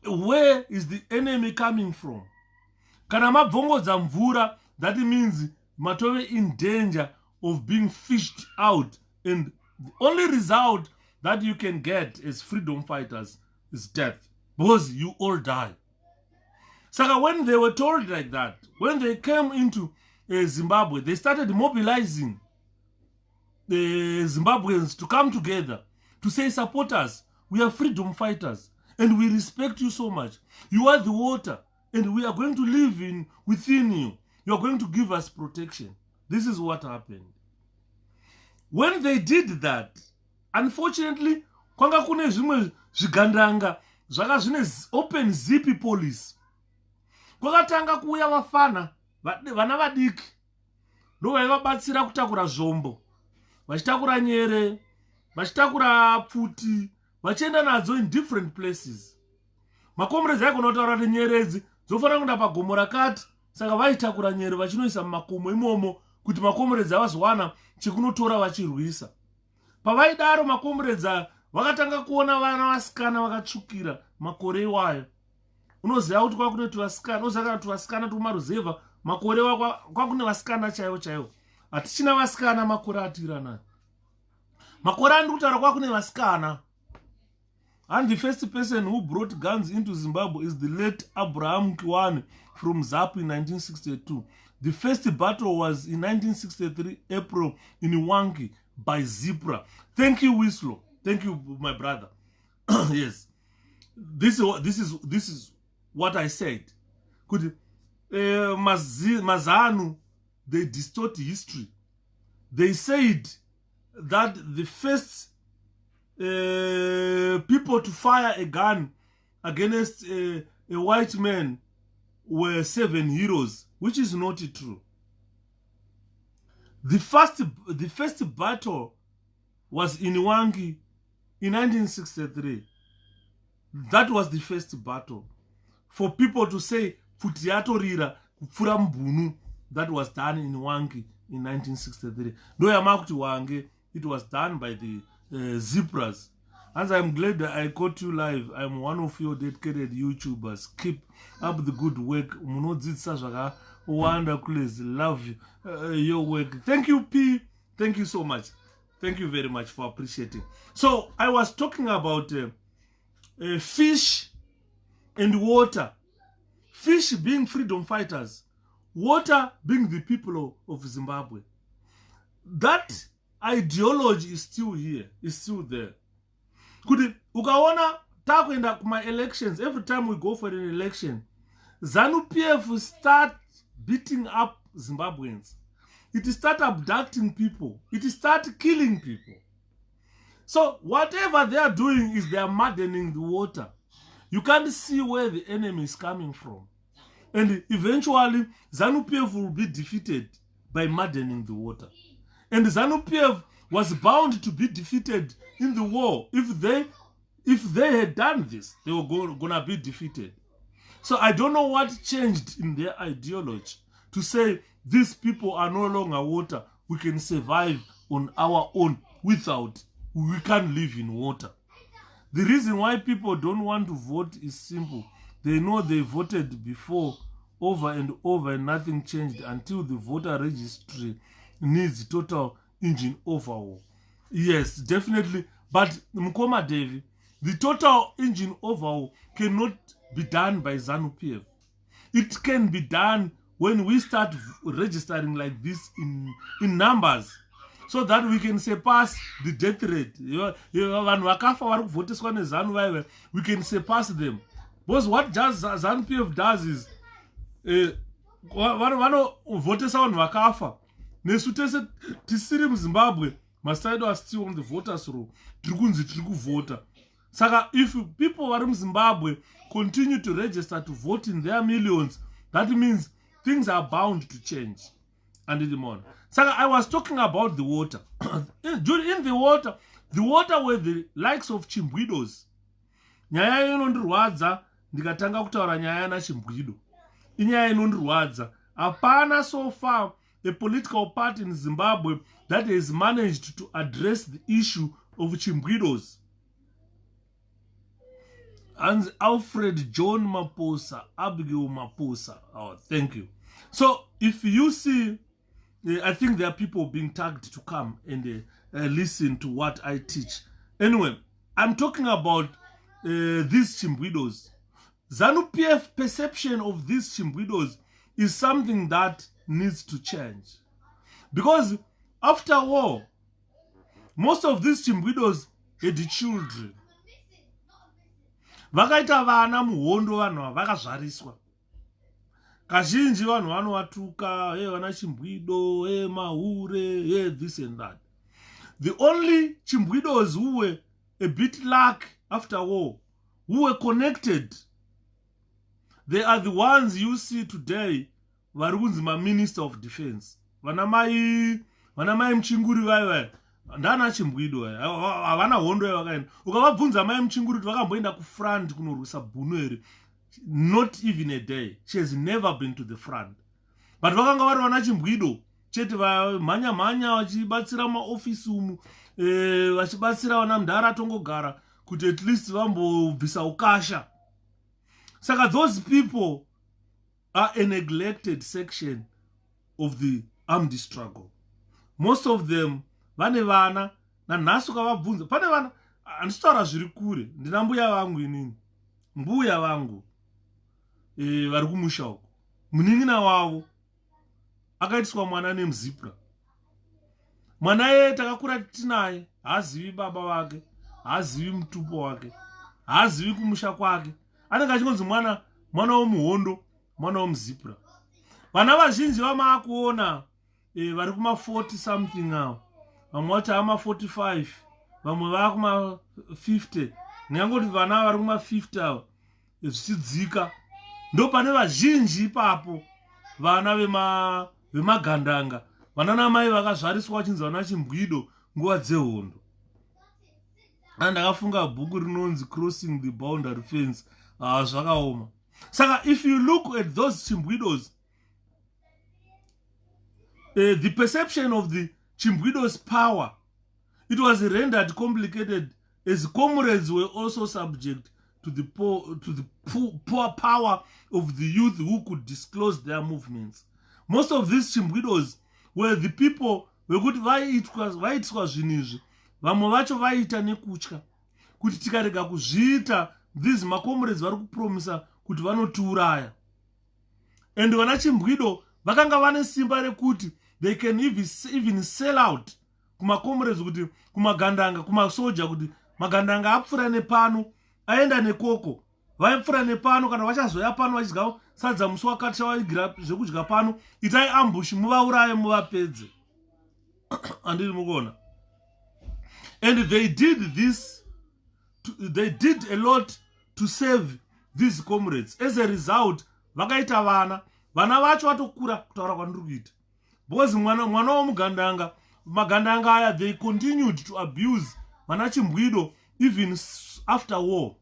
where is the enemy coming from. Kana mabvongodza mvura, that means matove in danger of being fished out, and the only result that you can get as freedom fighters is death, because you all die. So when they were told like that, when they came into Zimbabwe, they started mobilizing the Zimbabweans to come together to say, support us, we are freedom fighters and we respect you so much. You are the water and we are going to live within you. You are going to give us protection. This is what happened. When they did that, unfortunately, kwanga kune zvimwe zvigandanga zvaka zvine open zippy police. Kwakatanga kuuya vafana vana vadiki ndovaivabatsira kutakura zvombo, vachitakura nyere, vachitakura pfuti, vachienda nadzo in different places. Makomrezi aigona kutaura kuti nyeredzi dzofanira kuenda pagomo rakati, saka vaitakura nyere vachinoisa mumakomo imomo kuti makomrezi avazowana chekunotora vachirwisa. Pavaidaro makomrezi vakatanga kuona vana vasikana vakatsvukira makore iwayo. Unoziva kuti kwakune tuvasikana, unoziva kana tuvasikana tumaruzevha makore kwakune vasikana chaivo chaivo. Hatichina vasikana makore atirana. Makore andiri kutaura kwakune vasikana. And the first person who brought guns into Zimbabwe is the late 𝗪𝗿 𝗪𝗲𝗁 from ZAPU in 1962. The first battle was in 1963 April in Hijacking by Zebra. Thank you, Wislow. Thank you, my brother. Yes, this is what I said. Could Mazanu, they distort history. They said that the first people to fire a gun against a white man were 7 heroes, which is not true. The first battle was in Hijacking in 1963. That was the first battle. For people to say Futiatorira kupfura mbunu, that was done in Hijacking in 1963. It was done by the zebras. And I'm glad that I caught you live. I'm one of your dedicated YouTubers. Keep up the good work. Wonder, please. Love your work. Thank you, P. Thank you so much. Thank you very much for appreciating. So I was talking about fish and water. Fish being freedom fighters. Water being the people of Zimbabwe. That ideology is still here. Is still there. Kuti ukaona takuenda kuma elections, every time we go for an election, Zanu PF start beating up Zimbabweans. It start abducting people. It start killing people. So whatever they are doing is they are maddening the water. You can't see where the enemy is coming from. And eventually, Zanu PF will be defeated by maddening the water. And Zanu PF was bound to be defeated in the war. If they had done this, they were gonna be defeated. So I don't know what changed in their ideology to say these people are no longer water. We can survive on our own without. We can't live in water. The reason why people don't want to vote is simple. They know they voted before over and over and nothing changed until the voter registry needs total engine overhaul. Yes, definitely. But Mkoma Devi, the total engine overhaul cannot be done by Zanu PF. It can be done when we start registering like this in numbers, so that we can surpass the death rate. We can surpass them. Because what Zanu PF does is voters on wakafa. Nesutese tisiri Zimbabwe, Masaido are still on the voters roll. Trigu voter. Saka, if people are in Zimbabwe continue to register to vote in their millions, that means things are bound to change. And in the morning. Saka, I was talking about the water. In the water were the likes of chimbwidos. Nyaya inondirwadza ndikatanga kutaura nyaya na chimbwido. Inyaya inondirwadza. Apana so far a political party in Zimbabwe that has managed to address the issue of chimbwidos. And Alfred John Maposa, Abigail Maposa. Oh, thank you. So, if you see, I think there are people being tagged to come and listen to what I teach. Anyway, I'm talking about these chimbwidos. Zanu PF perception of these chimbwidos is something that needs to change. Because after war, most of these chimbwidos had children. Vakaita vana muhondo vanhu vakazvariswa. Kazhinji vanhu vanovatuka, vana chimbwido, mahure, this and that. The only chimbwidos who were a bit lucky after war, who were connected, they are the ones you see today, Varunzima Minister of Defense. Vanamai mchinguri vaiva. Ndana chimbwido havana hondo yavakaenda. Ukavabvunza mai mchinguri kuti vakamboenda kufront kunorwisa bhunu here. Not even a day. She has never been to the front. But vakanga vari vana chimbwido. Chete mhanya vachibatsira maofisi umu. Vachibatsira vana mudhara tongogara. Kuti at least vambobvisa ukasha. Saka those people are a neglected section of the armed struggle. Most of them vane vana nanhasi ukavabvunza pane vana handitaura zviri kure ndina mbuya vangu inini mbuya vangu vari kumusha uko munin'ina wavo akaitiswa mwana nemuZipra. Mwana yeye takakura tinaye haazivi baba vake haazivi mutupo wake haazivi kumusha kwake anenge achingonzi mwana womuhondo mwana womuZipra. Vana vazhinji vamaakuona vari kuma 40 something avo. Vamwe vati ama 45, vamwe vakuma 50. Nyangoti vana vari kuma 50 ava zvichidzika. Ndo pane vazhinji ipapo vana vemagandanga. Vana namai vakazvariswa vachinzi vana chimbwido nguva dzehondo. Ndakafunga bhuku rinonzi Crossing the Boundary Fence. Zvakaoma. Saka if you look at those chimbwidos, the perception of the chimbwido's power, it was rendered complicated as comrades were also subject to the poor power of the youth who could disclose their movements. Most of these chimbwidos were the people wekuti vaitwa zvinhu izvi vamwe vacho vaita nekutya kuti tikarega kuzviita these macomrades vari kupromisa kuti vanotiuraya. And vana chimbwido vakanga vane simba rekuti they can even sell out kumacomrades, kuti kumagandanga, kumasoja, kuti magandanga apfura nepano aenda nekoko, vaipfura nepano, kana vachazoya pano vachidya sadza musi wakati chavaigira zvekudya pano, itai ambush muvauraye muvapedze. Andiri mukuona. And they did this, they did a lot to save these comrades. As a result, vakaita vana vacho vatokura kutaura kwandiri kuita. Because mwana womugandanga, magandanga aya, they continued to abuse vana chimbwido even after war.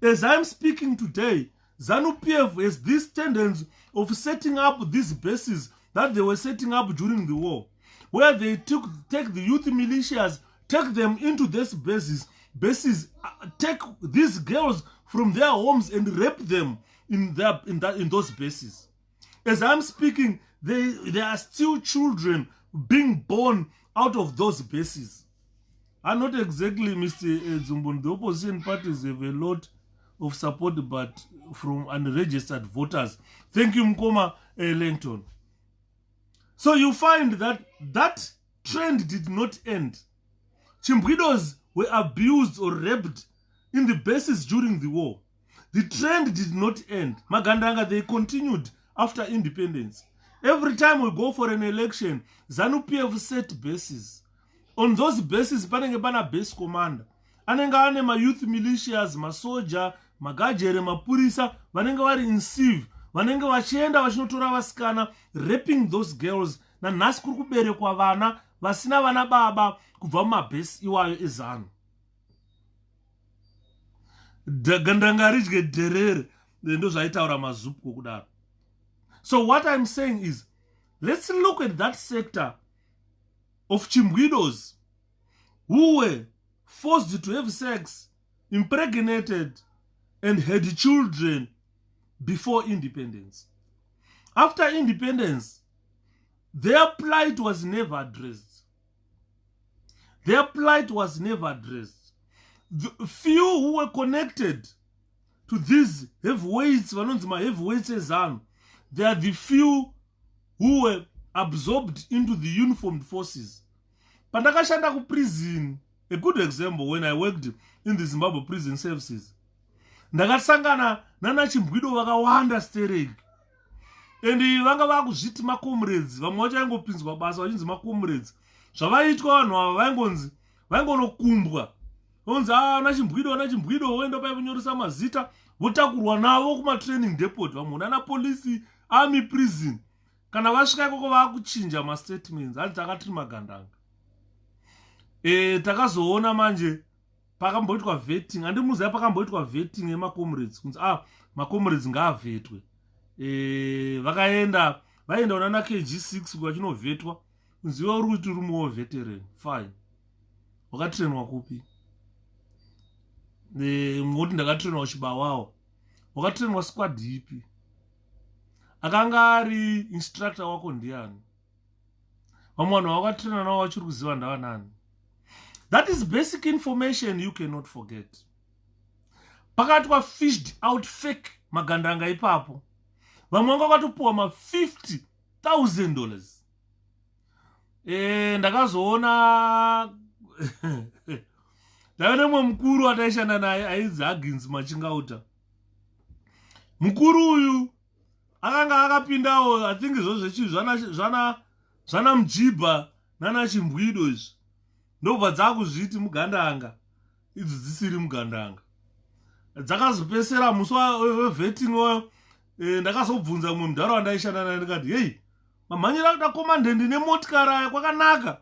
As I'm speaking today, Zanu PF has this tendency of setting up these bases that they were setting up during the war, where they take the youth militias, take them into these bases, take these girls from their homes and rape them in those bases. As I'm speaking, there are still children being born out of those bases. And not exactly, Mr. Zumbun, the opposition parties have a lot of support, but from unregistered voters. Thank you, Mkoma Langton. So you find that that trend did not end. Chimbwidos were abused or raped in the bases during the war. The trend did not end. Magandanga, they continued after independence. Every time we go for an election, Zanu PF set bases. On those bases, panenge pana base commander. Anenge ane ma youth militias, masoja, magajere, mapurisa, vanenge vari in sieve, vanenge vachienda vachinotora vasikana, raping those girls, na nhasi kuri kuberekwa vana vasina vana baba kubva mumabhesi iwayo ezanu. Gandanga ridye dherere, ndo zvaitaura mazupko kudaro. So what I'm saying is, let's look at that sector of chimbwidos who were forced to have sex, impregnated, and had children before independence. After independence, their plight was never addressed. Their plight was never addressed. The few who were connected to these heavyweights, they are the few who were absorbed into the uniformed forces. Pandakashanda ku prison, a good example, when I worked in the Zimbabwe prison services, ndakasangana nana chimbwido vakawanda stereki. And vanga vakuzviti macomrades, vamwe vacho vaingopinzwa basa vachinzi macomrades. Zvavaitwa vanhu ava vaingonokumbwa. Vonzi ana chimbwido voenda paivonyoresa mazita, votakurwa navo kuma-training depot, vamwe nana polisi, army, prison. Kana vasvika ikoko vakuchinja ma-statements, hati takatiri magandanga. Takazoona manje pakamboitwa vetting, handimuziva pakamboitwa vetting yemacomrades, kunzi macomrades ngaavhetwe. Vaenda unana KG6 kwachinovetwa, kunzi iwe uri kuti uri muwo veteran, fine. Wakatrainwa kupi? Mungoti ndakatrainwa 𝗕𝗶𝗺𝗏. Wakatrainwa squad ipi? Akanga ari instructor wako ndiani? Vamwe vanhu wakatraina navo vachiri kuziva ndavanani? That is basic information you cannot forget. Pakati fished out fake magandanga ipapo, vamwe vanga vakatopuwa $50,000. Ndakazoona ndave nemwe mukuru ataishanda naye ainzi Hagins Machingauta. Mukuru uyu akanga akapindawo, I think izvozvo zvana mujibha nana chimbwido izvi, ndobva dzakuzviti mugandanga idzi dzisiri mugandanga. Dzakazopesera musi wevetting wayo. Ndakazobvunza mumwe muntaraunda aishanda naye ndikati, hey, mamhanyira akuda komandhendi nemotikari aya kwakanaka.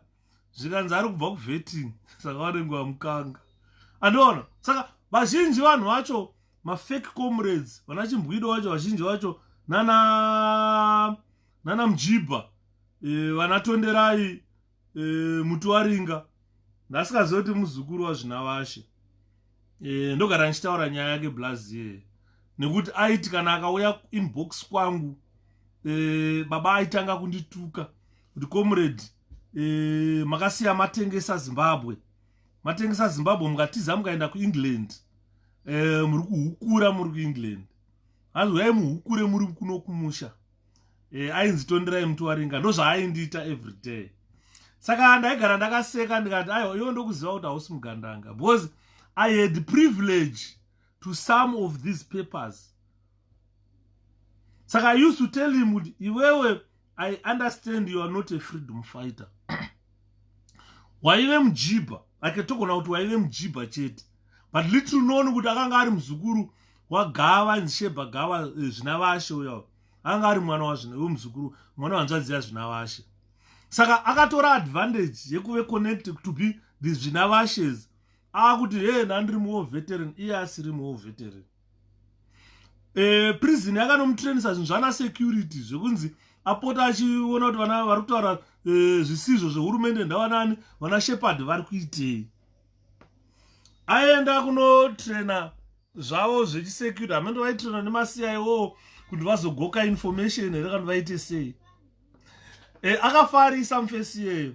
Zvikanzi ari kubva kuvetting, saka vanenguva mukanga. Andiona, saka vazhinji vanhu vacho mafake comrades, vana chimbwido vacho vazhinji vacho nana mujibha, vana tonderai, mutuwaringa, ndasikazoti muzukuru wazvinavashe. ndogara nchitaura nyaya yake blazie nekuti aiti kana akauya inbox kwangu baba aitanga kundituka kuti comrade makasiya matengesa Zimbabwe mukatiza mukaenda kuEngland muri kuhukura muri kuEngland azuyai muhukure muri kuno kumusha ainzi tonderai Mutwaringa ndozvaaindiita every day. Saka ndaigara ndakaseka ndikati aiwa iwo ndokuziva kuti hausi mugandanga because I had the privilege to some of these papers. Saka I used to tell him iwewe I understand you are not a freedom fighter. Waive mjiba aketokona kuti waive mjiba chete but little known kuti akanga ari muzukuru waGava 𝗪𝗵𝗂 zvinavashe uyo akanga ari mwana wamuzukuru mwana wanzvadzi yazvinavashe. Saka akatora advantage yekuve connected to be these zvinavashes akuti ndandiri muWar veteran iye asiri muWar veteran. Prison yakanomutrenisa zvinhu zvana security zvekunzi apota achiona kuti vana vari kutaura zvisizvo zvehurumende ndavanani vana 𝗕𝗵𝗺𝗍 vari kuitei. Aenda kunotrena zvavo zvechisecurity hamendo vaitrena neCIO kuti vazogoka information here kana vaite sei. Akafarisa mufesi iyeyo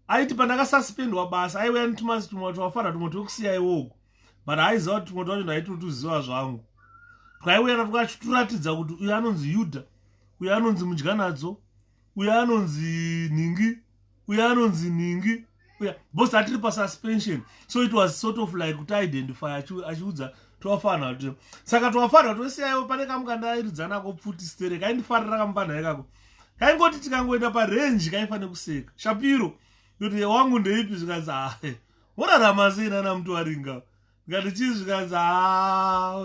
aiti pandakasuspendwa basa aiuya netumwa twafana tumwe twekuCIO but haiziva kuti tumwe twacho ndaitotuziva zvangu twaiuya twakaturatidza kuti uyu anonzi Yuda, uyu anonzi Mudyanadzo, uyu anonzi Ningi, uyu anonzi Ningi, both atiri pasuspension. So it was sort of like kuti identify achiudza twafana kuti saka twafana twesiyayo pane kamukanda airidzana kopfuti sterek aindifarira kamupana ikako kaingoti tikangoenda parenji kaifane kuseka Shapiro kuti wangu ndeipi zvikanzi morarama sei nana Mutwaringa ngati chii zvikanzi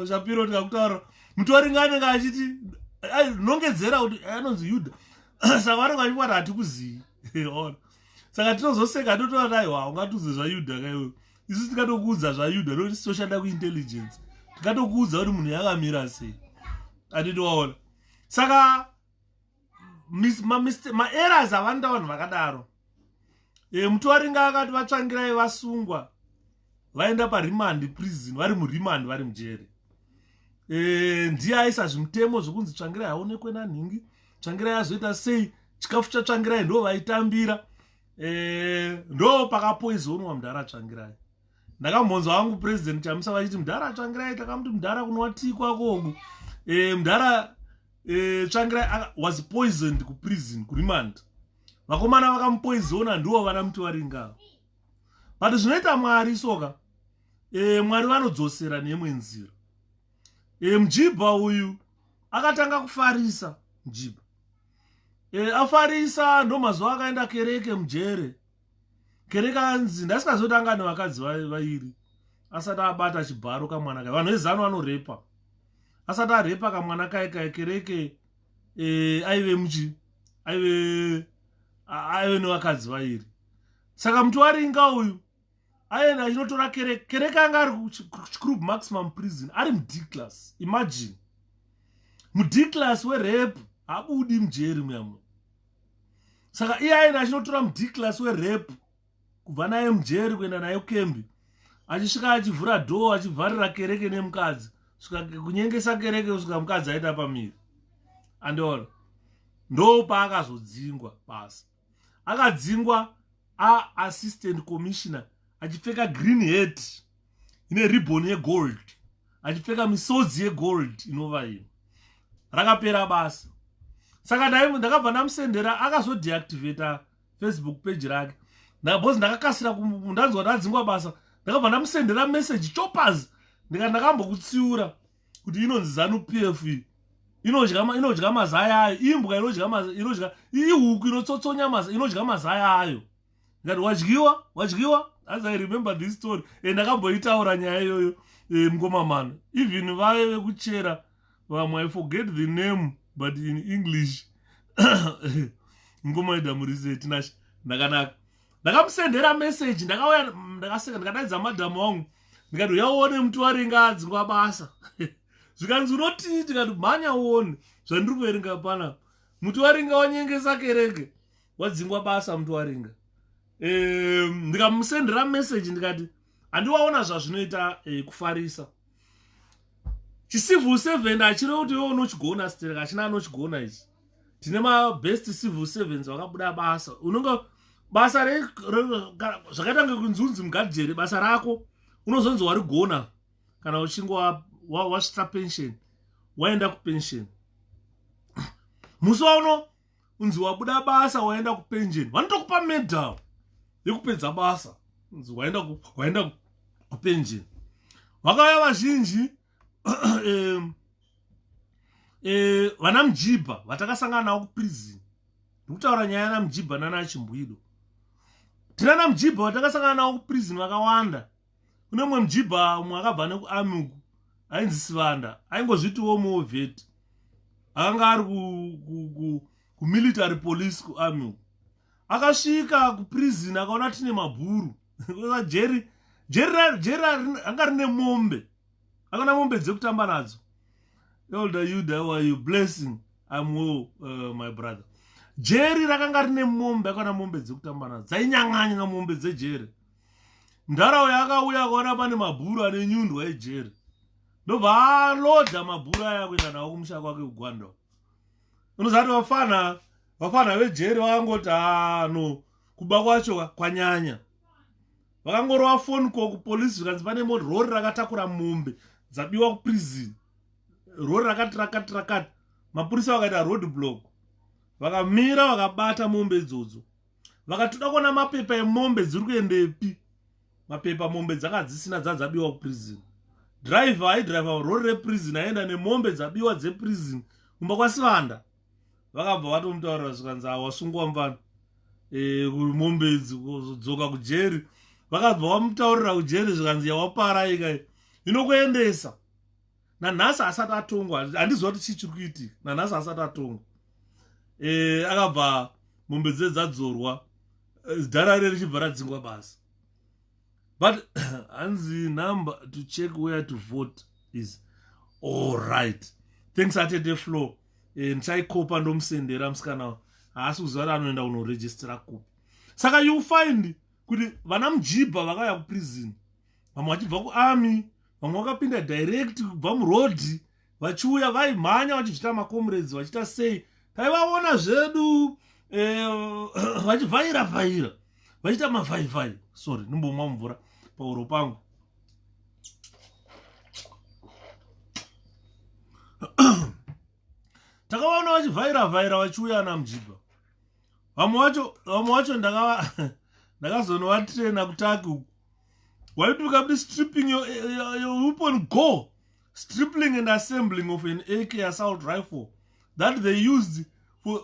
Shapiro tikakutaura Mutwaringa anenge achiti nongedzera kuti anonzi Yuda saka vanenge vachingwati hatikuzivi. Saka tinozoseka totoati aiwa ungatiudze zvaYuda kaiwe isu tikatokuudza zvaYuda noti toshanda kuintelligence tikatokuudza kuti munhu yakamira sei atitowaona. Saka maerrors avanoita vanhu vakadaro. Mutwaringa akati vatsvangirai vasungwa vaenda paRemand prison vari muRemand vari mujere. Ndiye aisa zvimutemo zvokunzi tsvangirai haonekwe naNhingi, tsvangirai azoita sei, chikafu chatsvangirai ndo vaitambira. Ndo pakapoisonwa Mudhara atsvangirai. Ndakambonzwa wangu president chamisa vachiti Mudhara atsvangirai takamuti Mudhara kunowatikwa koku. Mudhara tsvangirai was poisoned kuprison kuRemand. Vakomana vakamupoisona ndiwo vana Mutwaringa. But zvinoita Mwari soka Mwari vanodzosera nemwe nzira. Mjibha uyu akatanga kufarisa Mjibha. Afarisa ndo mazuva akaenda kereke mujere. Kereke anzi ndasikazotanga nevakadzi vairi asati abata chibharo kamwana kai. Vanhu vezano vanorepa asati arepa kamwana kai kereke aive nevakadzi vairi. Saka Mutwaringa uyu aenda achinotora kereke anga ari kuchikrubu maximum prison ari mud class. Imagine mud class werape habudi mujeri muyamwe. Saka iye aenda achinotora mud class werape kubva naye mujeri kuenda naye kukembi achisvika achivhura dhoo achivharira kereke nemukadzi kunyengesa kereke kusvika mukadzi aita pamiri. Andiona ndo paakazodzingwa basa. Akadzingwa assistant commissioner achipfeka green hat ine ribbon yegold achipfeka misodzi yegold inova ino. Rakapera basa. Saka ndakabva ndamusendera akazodeactivata Facebook page rake. Ndakabva ndakakasira ndanzwa ndadzingwa basa ndakabva ndamusendera message choppers ndakambokutsiura kuti inonzi Zanu PF inodya mazaya ayo, imbwa inodya ihuku inotsotsonya inodya mazaya ayo. Ngati wadyiwa as I remember this story. Ndakamboitaura nyaya iyoyo mngomamano. Even vave vekuchera vamwe I forget the name but in English ngoma idamuriseti nashi ndakanaka. Ndakamusendera message ndakauya ndakaseka ndikadaidza madhamu wangu ndikati uyaone Mutwaringa adzingwa basa. Zvikanzi unoti tikati mhanya uone zvandiri kuverenga pana. Mutwaringa wanyengesa kereke wadzingwa basa Mutwaringa. Ndikamusendera message ndikati handiwaona zvazvinoita kufarisa. Civil servant hachiri kuti iwe unochigona stereka, hachina anochigona ichi. Tine mabest civil servants vakabuda basa. Unonga basa zvakaita kunzunzi mugadhijeri, basa rako unozonzi warigona kana uchinge wasvika pension, waenda kupension. Musi wauno unzi wabuda basa waenda kupension, vanotokupa medal yekupedza basa. Unzi waenda kupension. Vakauya vazhinji vana mujibha vatakasangana navo kuprison. Ndikutaura nyaya yana mujibha nana chimbwido. Tina mujibha vatakasangana navo kuprison vakawanda. Kune mumwe mujibha umwe akabva nekuarmy ainzi Sivanda, aingozvitiwo muvet. Akanga ari kumilitary police kuarmy. Akasvika kuprison akaona tine mabhuru. Jeri anga rine mombe. Akana mombe dzekutamba nadzo. Elder Yuda, how are you? Blessing. I'm well, my brother. Jeri rakanga rine mombe, akana mombe dzekutamba nadzo. Dzainyang'anya mombe dzejeri. Ndaraunda yakauya akaona pane mabhuru ane nyundwa ejeri. Ndobva aloda mabhuru aya kuenda nawo kumusha kwake kuGwanda. Unozati vafana vejeri vakangoti no kuba kwacho kwanyanya. Vakangorova phone call kupolisi zvikanzi pane rori rakatakura mombe dzabiwa kuprison. Rori rakati mapurisa vakaita roadblock. Vakamira vakabata mombe idzodzo. Vakatoda kuona mapepa emombe dziri kuendepi. Mapepa mombe dzakadzisina dzabiwa kuprison. Driver aidriver rori reprison aenda nemombe dzabiwa dzeprison kumba kwaSivanda. Vakabva vatomutaurira zvikanzi wasungwa mvana. Mombe dzoka kujeri. Vakabva vamutaurira kujeri zvikanzi yawapara ika inokuendesa. Nanhasi asati atongwa, handiziva kuti chii chiri kuitika. Nanhasi asati atongwa. Akabva mombe dze dzadzorwa. Dhara richibva radzingwa basi. But hanzi number to check where to vote is all right. Thanks atete flow. Ndichaikopa ndomusendera musikana haasi kuziva kuti anoenda kunoregistera kupi. Saka you find kuti vana mujibha vakauya kuprison. Vamwe vachibva kuarmy, vamwe vakapinda direct kubva murodhi, vachiuya vaimhanya vachizvita macomrades vachiita sei. Taivaona zvedu vachivhaira vachiita mavhaivhai. Sorry, ndimbomwa mvura pauro pangu. Takaona vachivhaira vachiuya na mujibha. Vamwe vacho ndakazonovatrena kutaki uku. Waituka kuti stripping your weapon go. Stripping and assembling of an AK assault rifle that they used for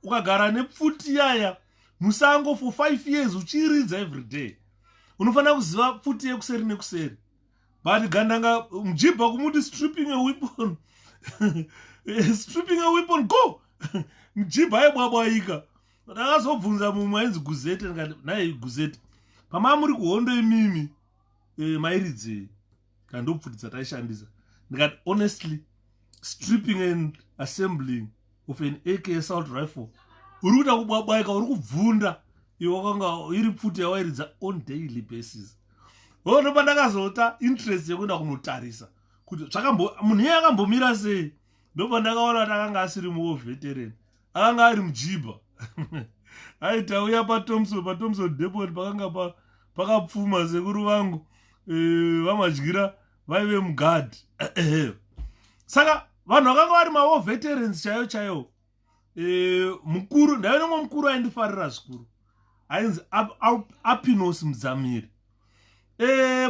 ukagara nepfuti yaya musango for 5 years uchiridza every day. Unofana kuziva pfuti yekuseri nekuseri. But gandanga mujibha kumuti stripping a weapon. Stripping a weapon go. Mujibha aibwabwaika. Ndakazobvunza mumwe ainzi Guzete ndikati naye Guzete. Pama muri kuhondo imimi mairidzei. Kandopfutidza taishandisa. Ndikati honestly stripping and assembling of an AK assault rifle. Uri kuda kubwabwaika, uri kubvunda. Iwe wakanga iri pfuti yawairidza on daily basis. Ndopa ndakazota interest yekuenda kunotarisa kuti munhu iye akambomira sei. Ndopa ndakaona kuti akanga asiri War Veteran. Akanga ari mujibha. Aitauya paThompson depot pakanga pakapfuma sekuru vangu vamadyira vaive mugadhi. Saka vanhu vakanga vari War Veterans chaivo. Mukuru ndainomwe mukuru aindifarira zvikuru. Ainzi Apinos Mudzamiri.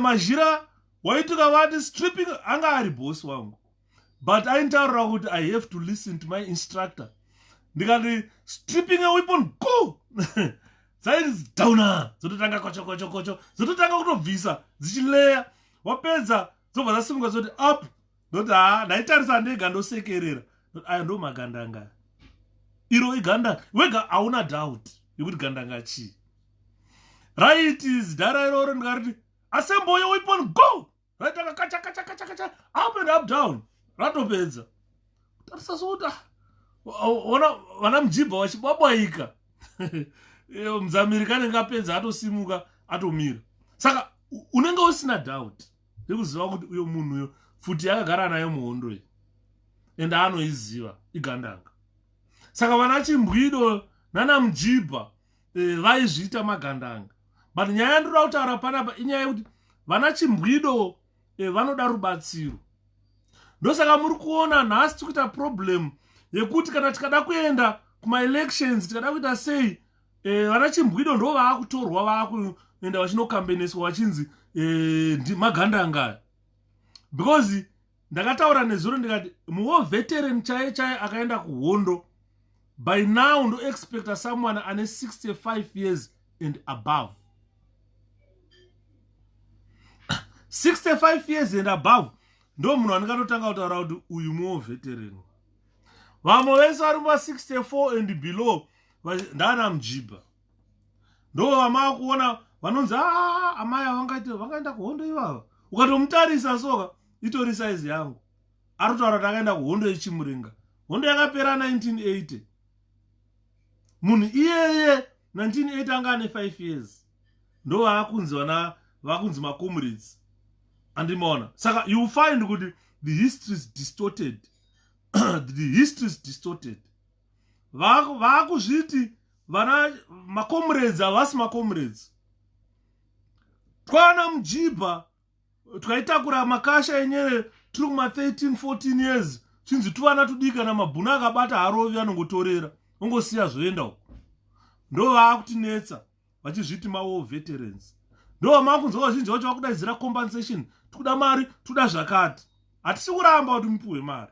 Mazhira waitika vati stripping anga ari boss wangu. But aintaurira kuti I have to listen to my instructor. Ndikati stripping a weapon go. Zairi downer dzototanga kocho dzototanga kutobvisa dzichileya wapedza dzobva dzasimuka zoti up ndoti ndaitarisa ndega ndosekerera aya ndo magandanga iro iganda wega hauna doubt yekuti gandanga chii right is dhara iroro ndikariti assemble your weapon go raitanga kacha up and up down ratopedza tarisa zoti vana mujibha vachibwabwaika. Mudzamiri kanenge apedza atosimuka atomira. Saka unenge usina doubt yekuziva kuti uyo munhu uyo futi yakagara nayo muhondo iyi ende anoiziva igandanga. Saka vana Chimbwido nana Mjibha vaizviita magandanga. But nyaya ndinoda kutaura panapa inyaya yekuti vana Chimbwido vanoda rubatsiro. Ndosaka muri kuona nhasi tikuita problem yekuti kana tikada kuenda kuma elections tikada kuita sei vana Chimbwido ndo vaakutorwa vaakuenda vachinokambeneswa vachinzi magandanga. Because ndakataura nezuro ndikati muwo veteran chaiye akaenda kuhondo by now ndo expecta someone ane 65 years and above. 65 years and above ndo munhu anokatotanga kutaura kuti uyu muwo veteran. Vamwe vese vari pa 64 and below ndana Mjibha. Ndo vamakuona vanonzi amaya vangaenda kuhondo ivava. Ukatomutarisa soka itori size yangu. Aritaura kuti akaenda kuhondo yeChimurenga. Hondo yakapera 1980. Munhu iyeye 1980 anga ane 5 years. Ndo vakunzi macomrades. Andimaona. Saka you find kuti the history is distorted. The history is distorted. Vakuzviti vana macomrades havasi macomrades. Twana Mjibha tukaitakura makasha enyere turi kuma 13-14 years chinzi tuvana tudika namabhunu akabata harovi anongotorera ongosiya zvoenda uko. Ndo vaakutinetsa vachizviti mawo veterans. Ndo vamakunzwa vazhinji vacho vakudaidzira compensation, tikuda mari, tuda zvakati. Hatisi kuramba kuti mupiwe mari.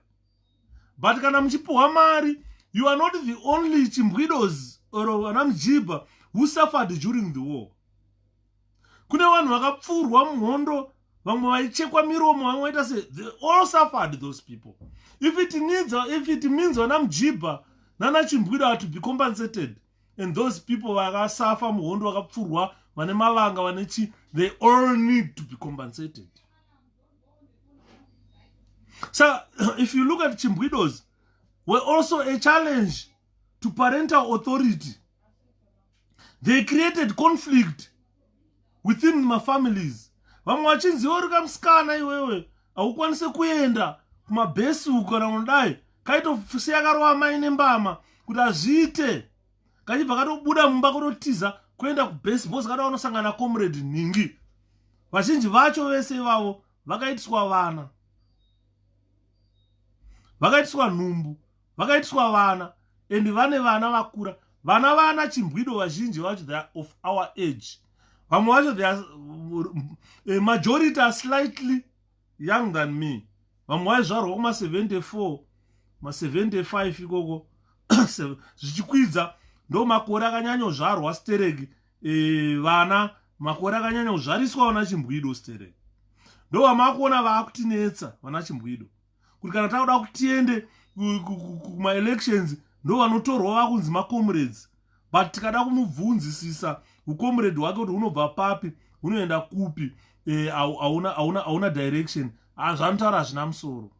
But kana muchipiwa mari, you are not the only Chimbwidos or vana Mjibha who suffered during the war. Kune vanhu vakapfurwa muhondo, vamwe vaichekwa miromo, vamwe vaita se, they all suffered, those people. If it means vana Mjibha nana Chimbwido are to be compensated, and those people vakasuffer muhondo vakapfurwa vane mavanga vane chi, they all need to be compensated. So if you look at Chimbwidos, were also a challenge to parental authority. They created conflict within my families. Vamwe vachinziva uri kamusikana iwewe haukwanise kuenda kumabhesu kana unodai kaitosiya karova mai nembama kuti azviite kachibva katobuda mumba kutotiza kuenda kubhesi bhosi kada unosangana comrade ningi. Vazhinji vacho vese ivavo vakaitiswa vana, vakaitiswa nhumbu, vakaitiswa vana, and vane vana vakura. Vana Chimbwido vazhinji vacho they are of our age. Vamwe vacho they are a majority are slightly young than me. Vamwe vaizvarwa kuma 74, ma 75 ikoko zvichikwidza ndo makore akanyanya kuzvarwa stereki vana makore akanyanya kuzvariswa vana Chimbwido stereki. Ndo vamakuona vaakutinetsa vana Chimbwido kuti kana takuda kuti tiende kuma elections ndo vanotorwa vakunzi macomrades. But tikada kumubvunzisisa ucomrade hwake kuti unobva papi unoenda kupi, hauna direction, zvanotaura hazvina musoro.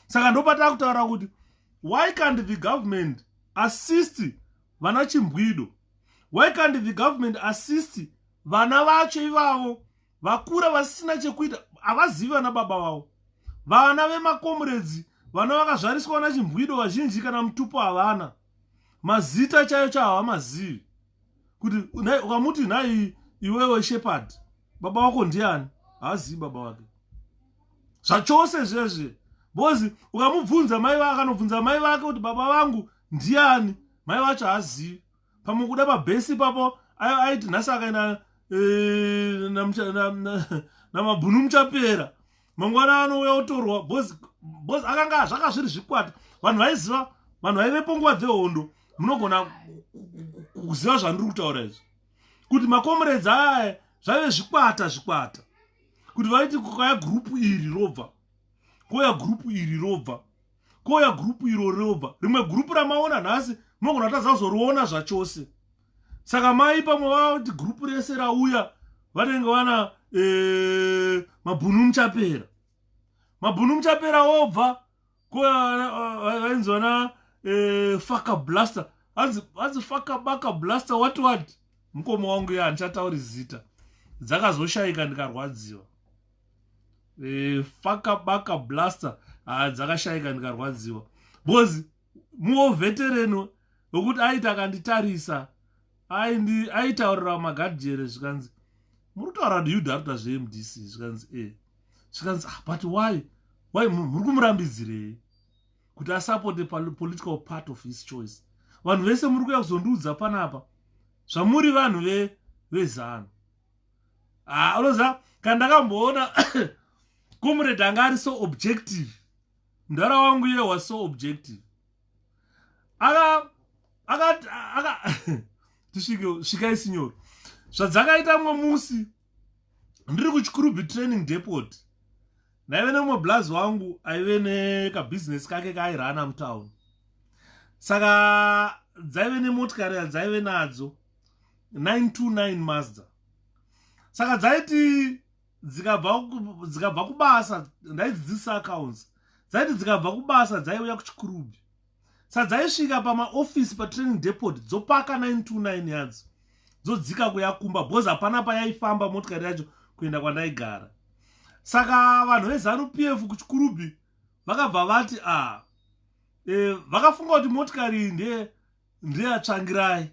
Saka ndopata kutaura kuti why can't the government assist vana Chimbwido? Why can't the government assist vana vacho ivavo vakura vasina chekuita, havazivi vana baba vavo, vana vemacomrades, vana vakazvariswa vana Chimbwido vazhinji kana mutupo havana, mazita chaiyo havamazivi. Kuti ukamuti nhai iwewe shepherd, baba wako ndiani? Haazivi baba wake zvachose zvezve. Bozi ukamubvunza mai vake, akanobvunza mai vake kuti baba vangu ndiani, mai vacho haazivi. Pamwe kuda pabhesi papo aiti nhasi akaenda namabhunu muchapera, mangwana anouya otorwa. Bozi akanga zvaka zviri zvikwata. Vanhu vaiziva, vanhu vaivepo nguva dzehondo. Munogona kuziva zvandiri kutaura izvi kuti macomrades aya zvaive zvikwata kuti vaiti kwaya gurupu iri robva, koya gurupu iri robva, koya gurupu iro robva, rimwe gurupu ramaona nhasi munogona kutazazoriona zvachose. Saka mai pamwe vava kuti gurupu rese rauya vanenge vana mabhunu muchapera, mabhunu muchapera wobva koya vainzi vana faka blaster, hanzi faka baka blaster what mukoma wangu ya handichatauri zita, dzakazoshaika ndikarwadziwa. Faka blaster dzakashaika ndikarwadziwa. Bozi muveteran wekuti aita akanditarisa aitaurira magadjere zvikanzi muri kutaura kuti yudharuta zveMDC zvikanzi zvikanzi but why muri kumurambidzirei kuti asapote political part of his choice. Vanhu vese muri kuya kuzondiudza panapa zvamuri vanhu vezano. Unoziva kana ndakamboona comrade anga ari so objective, mudhara wangu iye was so objective, svikai sinyoro zvadzakaita mwe musi ndiri kuchikurubi training depot, ndaive nemwe blazi wangu aive nekabusiness kake kaairana mutown. Saka dzaive nemotikari yadzaive nadzo 929 Mazda. Saka dzaiti dzikabva kubasa, ndaidzidzisa accounts, dzaiti dzikabva kubasa dzaiuya kuchikurubi. Saka dzaisvika pamaofisi patraining depot dzopaka 929 yadzo dzodzika kuyakumba, bhozi hapana payaifamba motikari yacho kuenda kwandaigara. Saka vanhu veZanu PF kuchikurubi vakabva vati vakafunga kuti motikari ndeyatsvangirai,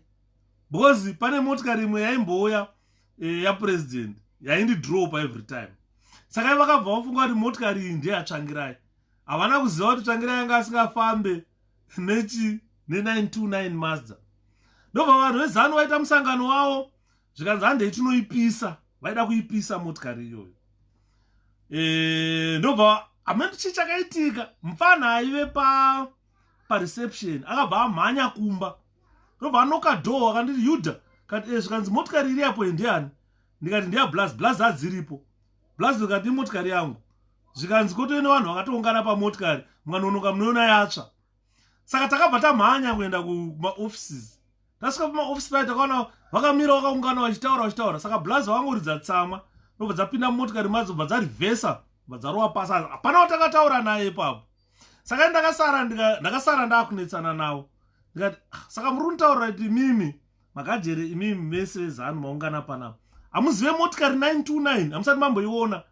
bhozi pane motikari imwe yaimbouya yapresident yaindidropa every time. Saka vakabva vafunga kuti motikari iyi ndeyatsvangirai. Havana kuziva kuti tsvangirai yanga asingafambe ne929 Mazda. Ndobva vanhu veZanu vaita musangano wavo zvikanzi handei tinoipisa, vaida kuipisa motikari iyoyo. Ndobva hamene chichakaitika, mufana aive pareception akabva amhanya kumba. Ndobva anoka door akanditi Yuda kati zvikanzi motikari iri yapo ndiani? Ndikati ndiya Blazi hadziripo. Blazi ndikati motikari yangu. Zvikanzi kotoine vanhu vakatoungana pamotikari, mukanonoka munoona yatsva. Saka takabva tamhanya kuenda kumaoffices. Tasvika pamaoffice paya takaona vakamira vakaungana vachitaura. Saka Blazi vangoridza tsama, ndobva dzapinda mumotikari madzo bva dzarivhesa, bva dzarowa pasi. Hapana watakataura naye ipapo. Saka ndakasara ndakunetsana navo. Ndikati saka muri kuntaurira kuti imimi makajere imimi mese veZanu maungana panapa hamuzive motikari 929 hamusati mamboiona.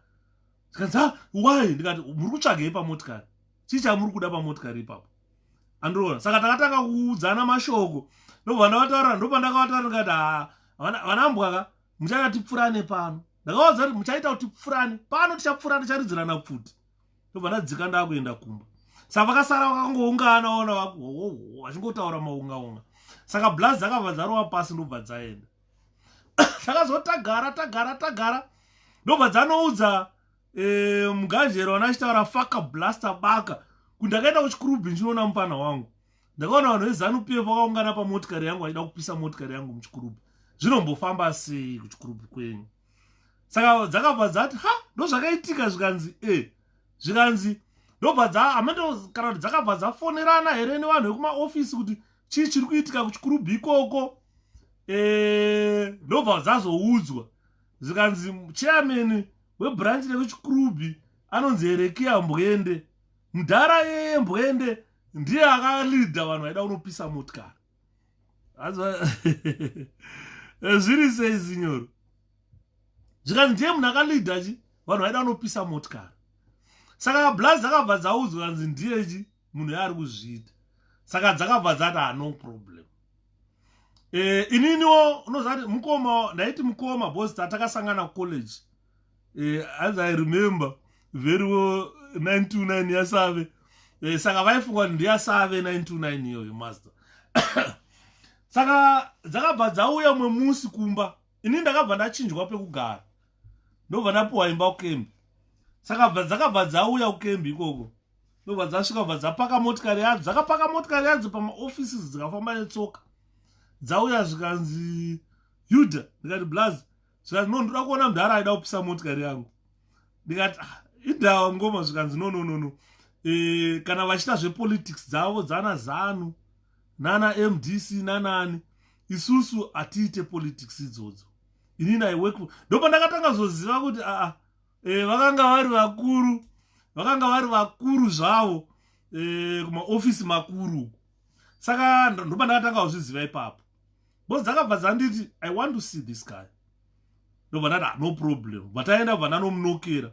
Ndikanzi why? Ndikati muri kutsvagei pamotikari? Chii chamuri kuda pamotikari ipapo? Androona. Saka takatanga kuudzana mashoko. Ndobva ndakavataura ndikati vanambwaka muchaita tipfurane pano. Ndakaudza kuti muchaita kuti tipfurane pano, tichapfurana ticharidzirana pfuti. Ndobva ndadzika ndakuenda kumba. Saka vakasara vakangoungana ona vachingotaura maungaunga. Saka Blazi dzakabva dzarowa pasi ndobva dzaenda. Takazotagara ndobva dzanoudza mugajero wanachitaura faka blaster baka kuti ndakaenda kuchikurubi ndinoona mupana wangu. Ndakaona vanhu veZanu PF vakaungana pamotikari yangu vaida kupisa motikari yangu muchikurubi. Zvinombofamba sei kuchikurubi kwenyu? Saka dzakabva dzati ndozvakaitika zvikanzi zvikanzi ndobva hamendo kana kuti dzakabva dzafonerana here nevanhu vekumaofisi kuti chii chiri kuitika kuchikurubi ikoko. Ndobva dzazoudzwa zvikanzi chairman webranch rekuchikurubi anonzi 𝗕𝗂𝗪𝗪𝗀. Mudhara yeMbwende ndiye akalidha vanhu vaida kunopisa motikari. Zviri sei sinyoro? Zvikanzi ndiye munhu akalidha vanhu vaida kunopisa motikari. Saka Blazi dzakabva dzaudzwa kanzi ndiye munhu yaari kuzviita. Saka dzakabva dzati no problem. Ininiwo unozati mukoma, ndaiti mukoma boss tatakasangana college. As I remember very well 929 yasave. Saka vaifunga kuti ndiyasave 929 iyoyo Mazda. Saka dzakabva dzauya mwe musi kumba. Ini ndakabva ndachinjwa pekugara. Ndobva ndapuwa imba kuKembi. Saka dzakabva dzauya kuKembi ikoko. Ndobva dzasvika bva dzapaka motikari yadzo. Dzakapaka motikari yadzo pamaoffices dzikafamba netsoka. Dzauya zvikanzi Yuda, ndikati Blazi, zvikanzi ndoda kuona mudhara aida kupisa motikari yangu. Ndikati idhawa ngoma zvikanzi no. Kana vachita zvepolitics dzavo dzana Zanu nana MDC nanani, isusu atiite politics idzodzo. Inini I work. Ndobva ndakatanga zoziva kuti vakanga vari vakuru zvavo kumaofisi makuru. Saka ndobva ndakatanga kuzviziva ipapo. Boss dzakabva dzanditi I want to see this guy. ndobva ndati no problem vataenda vananomnokera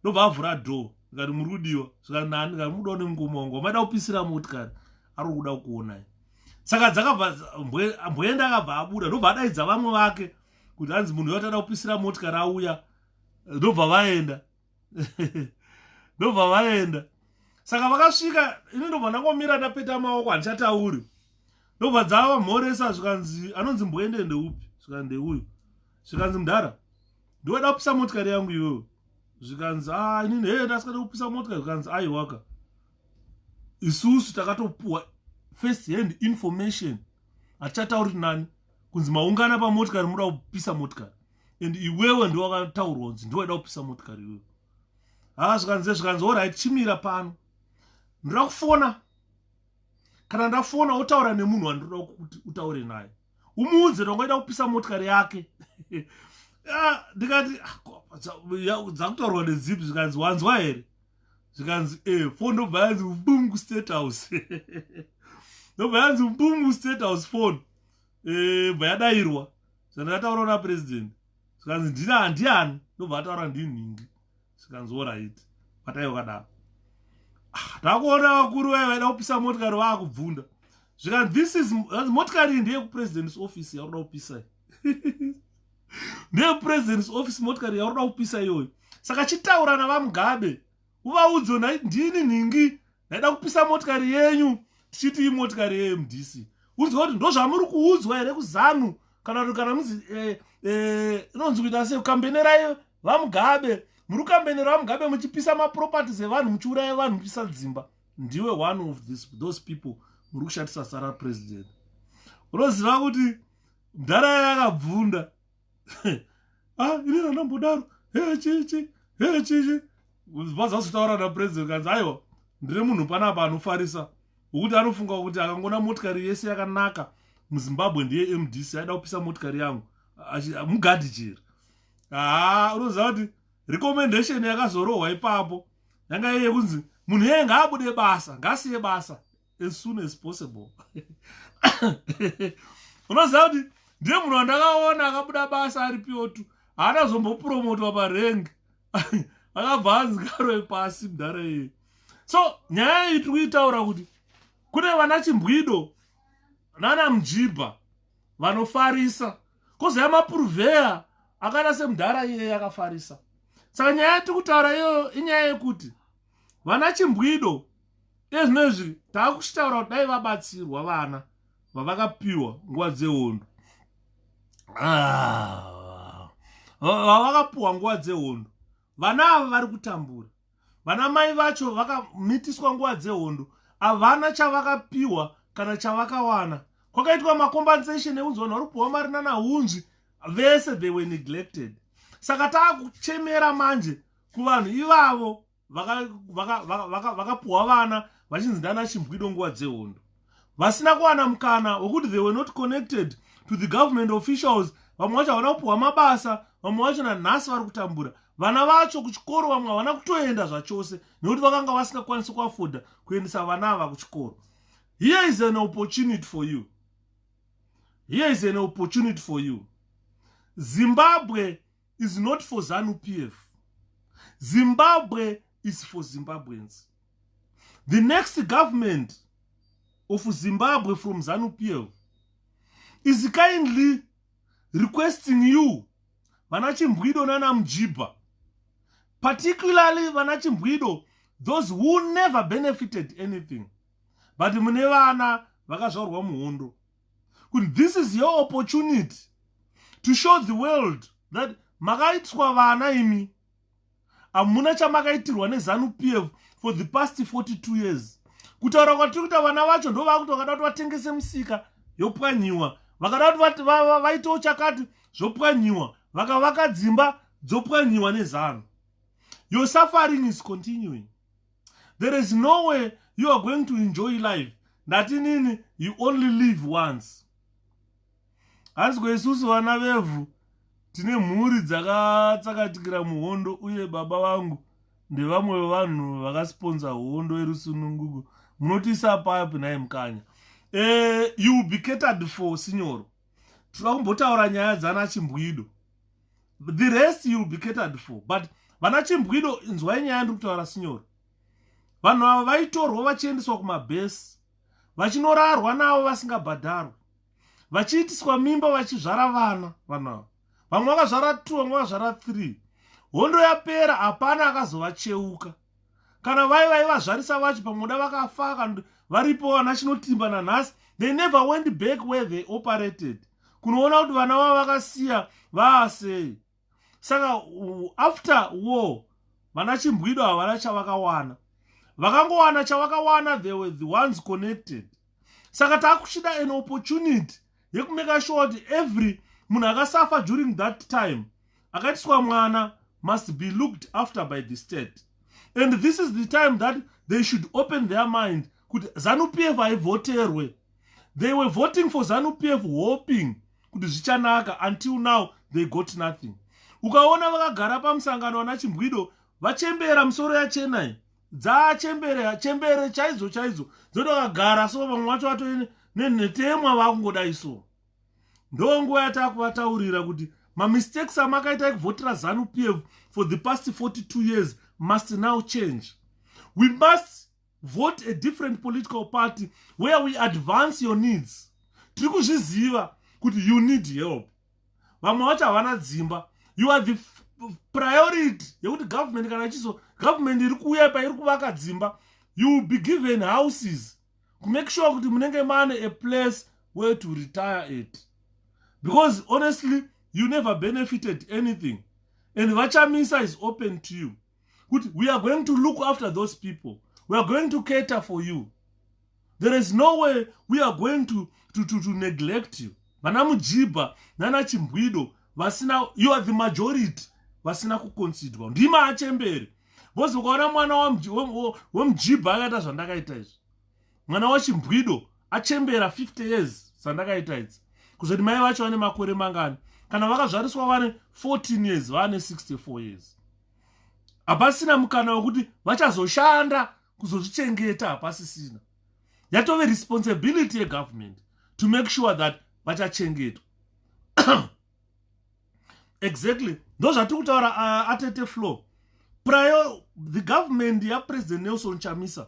ndobva avhura door ngati muri kudiwa zvika nani ngati muda nemukomongo maida kupisira motikari ari kuda kuonai saka dzakabva mboenda akabva abuda ndobva adaidza vamwe vake kuti hanzi munhu yotada kupisira motikari auya ndobva vaenda ndobva vaenda saka vakasvika ini ndobva ndangomira ndapeta maoko handichatauri ndobva dzava mhoresa zvikanzi anonzi mboende ndeupi zvika ndeuyu zvikanzi mudhara ndoda kupisa motikari yangu iyoyo zvikanzi inini ndasikada kupisa motikari zvikanzi aiwaka isusu takatopuwa first hand information hatichatauri nani kunzi maungana pamotikari muda kupisa motikari and iwewe ndiwakataurwa kunzi ndiwada kupisa motikari iyoyo zvikanzi orit chimira pano ndoda kufona kana ndafona otaura nemunhu wandoda kuti utaure naye umuudze ndoida kupisa motikari yake ndikati dzakutaurwa nezipi zvikanzi wanzwa here zvikanzi phone ndobva yanzi ubungu state house ndobva yanzi ubungu state house phone bva yadairwa zvandakataura napresident zvikanzi ndina handiani ndobva ataura ndinhingi zvikanzi orit pataiyokadaro ndakuona vakuru vai vaida kupisa motikari vaakubvunda zvikanzi this is motikari iyi ndeyekupresident's office yakuda kupisa ndeyekupresident's office motikari yakuda kupisa iyoyo saka chitaura navamugabe uvaudzo ndini nhingi ndaida kupisa motikari yenyu tichiti imotikari yeMDC unzwa kuti ndozvamuri kuudzwa here kuzanu kana muzi inonzi kuita sei kukambenera vamugabe muri kukambenera vamugabe muchipisa maproperties evanhu muchiuraya vanhu muchipisa dzimba ndiwe one of those people muri kushatisa sara president unoziva kuti mudhara yakabvunda inini ndambodaro chichi vazazvitaura napresident kanzi aiwa ndine munhu panapa anofarisa ukuti anofunga kuti akangona motikari yese yakanaka muzimbabwe ndiye MDC aida kupisa motikari yangu mugadhi chiri unoziva kuti recommendation yakazorohwa ipapo yanga iye kunzi munhu yeye ngaabude basa ngasiye basa as soon as possible unoziva kuti ndiye munhu wandakaona akabuda basa ari piyotu haana zombopromotwa parengi akabva hanzi ngaroe pasi mudhara yeye so nyaya iyi tiri kuitaura kuti kune vana chimbwido nana mujibha vanofarisa kozaya mapuruvheya akaita semudhara iyeye akafarisa saka nyaya yatiri kutaura iyoyo inyaya yekuti vana chimbwido ezvinezvi taakuchitaura kuti dai vabatsirwa vana vavakapiwa nguva dzehondo vavakapiwa nguva dzehondo vana ava vari kutambura vana mai vacho vakamitiswa nguva dzehondo havana chavakapiwa kana chavakawana kwakaitwa macompensation eunzwa vari kupiwa marina naunzvi vese they were neglected saka taakuchemera manje kuvanhu ivavo vakapiwa vana vachinzi ndana chimbwido nguva dzehondo vasina kuwana mukana wekuti they were not connected to the government officials vamwe vacho havana kupiwa mabasa vamwe vacho nanhasi vari kutambura vana vacho kuchikoro vamwe havana kutoenda zvachose nekuti vakanga vasingakwanisi kuafodha kuendesa vana ava kuchikoro. Here is an opportunity for you. Here is an opportunity for you. Zimbabwe is not for Zanu PF. Zimbabwe is for Zimbabweans. The next government of Zimbabwe from Zanu PF is kindly requesting you, Vanachimbwido Nana Mjiba, particularly Vanachimbwido, those who never benefited anything, but Munevana Vakazorwa Muhondo. This is your opportunity to show the world that Magaitwa Vana imi amuna chamagaitirwa neZanu PF for the past 42 years. Kutaura kwatiri kuti vana vacho ndo vakuti vakada kuti vatengese musika yopwanyiwa, vakada kuti vaitewo chakati zvopwanyiwa, vakavaka dzimba dzopwanyiwa neZanu. Your suffering is continuing. There is no way you are going to enjoy life. Natinini, you only live once. Hanzwe isusu vana vevu tine mhuri dzakatsakatikira muhondo, uye baba vangu ndevamwe vanhu vakasponsa hondo yerusununguko. Munotisa papi naye mukanya. You will be catered for, signor. Tinokumbotaura nyaya dzana Chimbwido. The rest you will be catered for. But vana chimbwido inzwai nyaya ndiri kutaura sinyori. Vanhu ava vaitorwa vachiendeswa kumabhesi, vachinorarwa navo vasingabhadharwa, vachiitiswa mimba vachizvara vana. Vanhu ava vamwe vakazvara 2, vamwe vakazvara 3. Hondo yapera hapana akazovacheuka. Kana vaivazvarisa vacho pamoda vakafa kana varipo vana chinotimba nanhasi, they never went back where they operated. Kunoona kuti vana vavo vakasiya vaasei. Saka after war vana chimbwido havana chavakawana. Vakangowana chavakawana, they were the ones connected. Saka takushida an opportunity yekumeka sure kuti every munhu akasafa during that time akaitiswa mwana must be looked after by the state. And this is the time that they should open their mind. Kuti Zanu PF haivoterwe. They were voting for Zanu PF hoping kuti zvichanaka. Until now they got nothing. Ukaona vakagara pamusangano wana chimbwido vachembera musoro yachenai. Chembere chaizo dzoda vakagara so vamwe vacho vato netemwa vakungoda iso. Ndonguva yatakuvataurira kuti mistakes amakaita ekuvhotera Zanu PF for the past 42 years must now change. We must vote a different political party where we advance your needs. Tiri kuzviziva kuti you need help. Vamwe vacho havana dzimba. You are the priority yekuti government kana chiso government iri kuuya pairi kuvaka dzimba, you will be given houses to make sure kuti munenge mane a place where to retire at. Because honestly you never benefited anything, and Vachamisa is open to you. We are going to look after those people. We are going to cater for you. There is no way we are going to neglect you. Vana mujiba nana chimbwido vasina, you are the majority. Vasina kuconsiderwa ndima achembere. Bosi ukaona mwana wamjiba akaita zvandakaita izvi, mwana wachimbwido achembera 50 years zvandakaita idzi, kuzoti mai vacho vane makore mangani. Kana vakazvariswa vane 14 years vane 64 years. Hapasina mukana wekuti vachazoshanda kuzozvichengeta, hapasisina. Yatove responsibility yegovernment to make sure that vachachengetwa. Exactly. Those are tukutaura atete flow. The government ya President Nelson Chamisa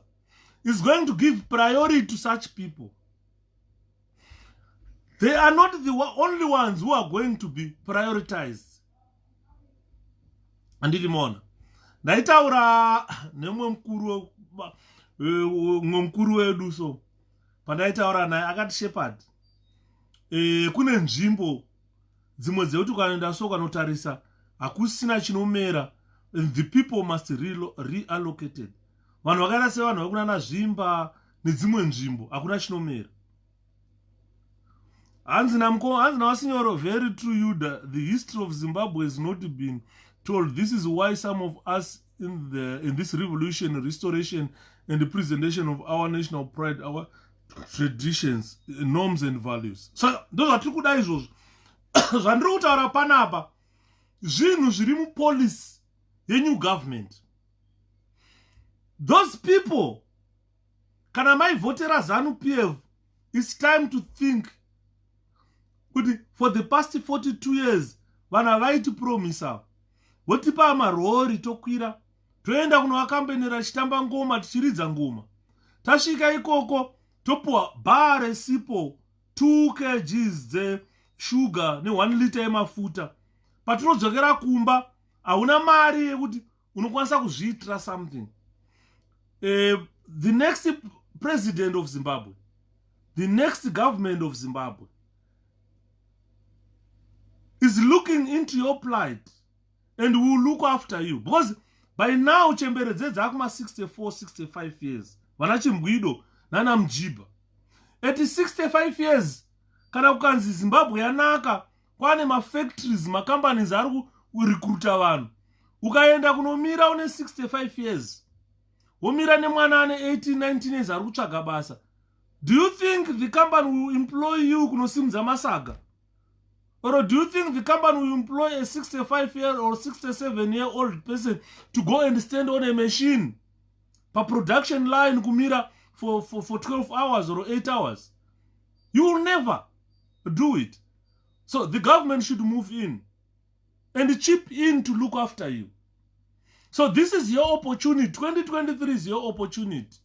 is going to give priority to such people. They are not the only ones who are going to be prioritized. Andili mona. Ndaitaura nemwe mkuru wedu so. Pandaitaura naye akati shepherd. Kune nzvimbo dzimwe dzekuti ukaenda so kanotarisa hakusina chinomera, and the people must reallocated. Vanhu vakaita sevanhu vekunana zvimba nedzimwe nzvimbo hakuna chinomera. Hanzi navasinyoro, very true, Yuda. The history of Zimbabwe has not been told. This is why some of us in this revolution, restoration, and the presentation of our national pride, our traditions, norms, and values. So those are true izvozvo. Zvandiri kutaura panapa zvinhu zviri mupolicy yenew government. Those people, kana maivhotera Zanu PF, it's time to think. For the past 42 years, vana vaiti promisa. Votipa marori tokwira, toenda kunovakambenera chitamba ngoma tichiridza ngoma. Tasvika ikoko topuwa bar resipo 2 kg sugar ne 1 liter yemafuta. Patinodzokera kumba hauna mari yekuti unokwanisa kuzviitira something. The next president of Zimbabwe, the next government of Zimbabwe is looking into your plight and will look after you. Because by now chembere dzakuma 64, 65 years. Vana chimbwido nana mjiba. At 65 years, kana kukanzi Zimbabwe yanaka, kwane factories, companies ari kurecruita vanhu. Ukaenda kunomira une 65 years. Womira nemwana ane 18, 19 years ari kutsvaga basa. Do you think the company will employ you kunosimudza masaga? Or do you think the company will employ a 65-year or 67-year-old person to go and stand on a machine per production line kumira for 12 hours or 8 hours? You will never do it. So the government should move in and chip in to look after you. So this is your opportunity. 2023 is your opportunity.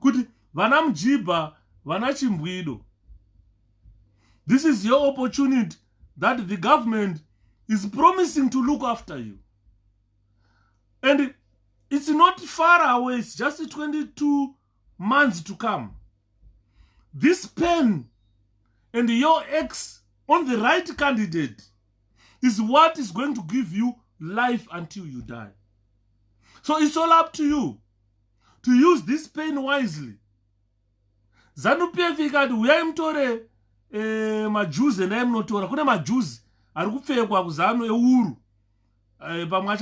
Kuti vana mjibha, vana chimbwido. This is your opportunity that the government is promising to look after you. And it's not far away. It's just 22 months to come. This pen and your X on the right candidate is what is going to give you life until you die. So it's all up to you to use this pen wisely. Zanu PF ikati uyai mtore majuzi endaimunotora. Kune majuzi ari kupfekwa kuzanu euru.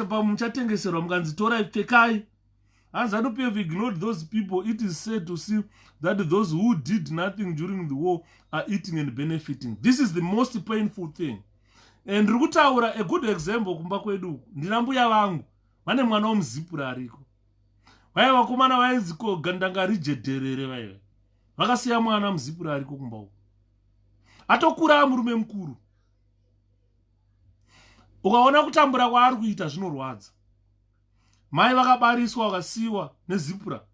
Pamuchatengeserwa mukanzitora pfekai. And Zanu PF ignored those people. It is said to see that those who did nothing during the war are eating and benefiting. This is the most painful thing. And rukutaura a good example kumba kwedu. Ndina mbuya vangu vane mwana womuzipura ariko. Vaya vakomana vainziko gandanga rijedherere vaya. Vakasiya mwana muzipura ariko kumba uko. Atokura murume mukuru. Ukaona kutambura kwaari kuita zvinorwadza. Mai vakabariswa vakasiyiwa nezipura.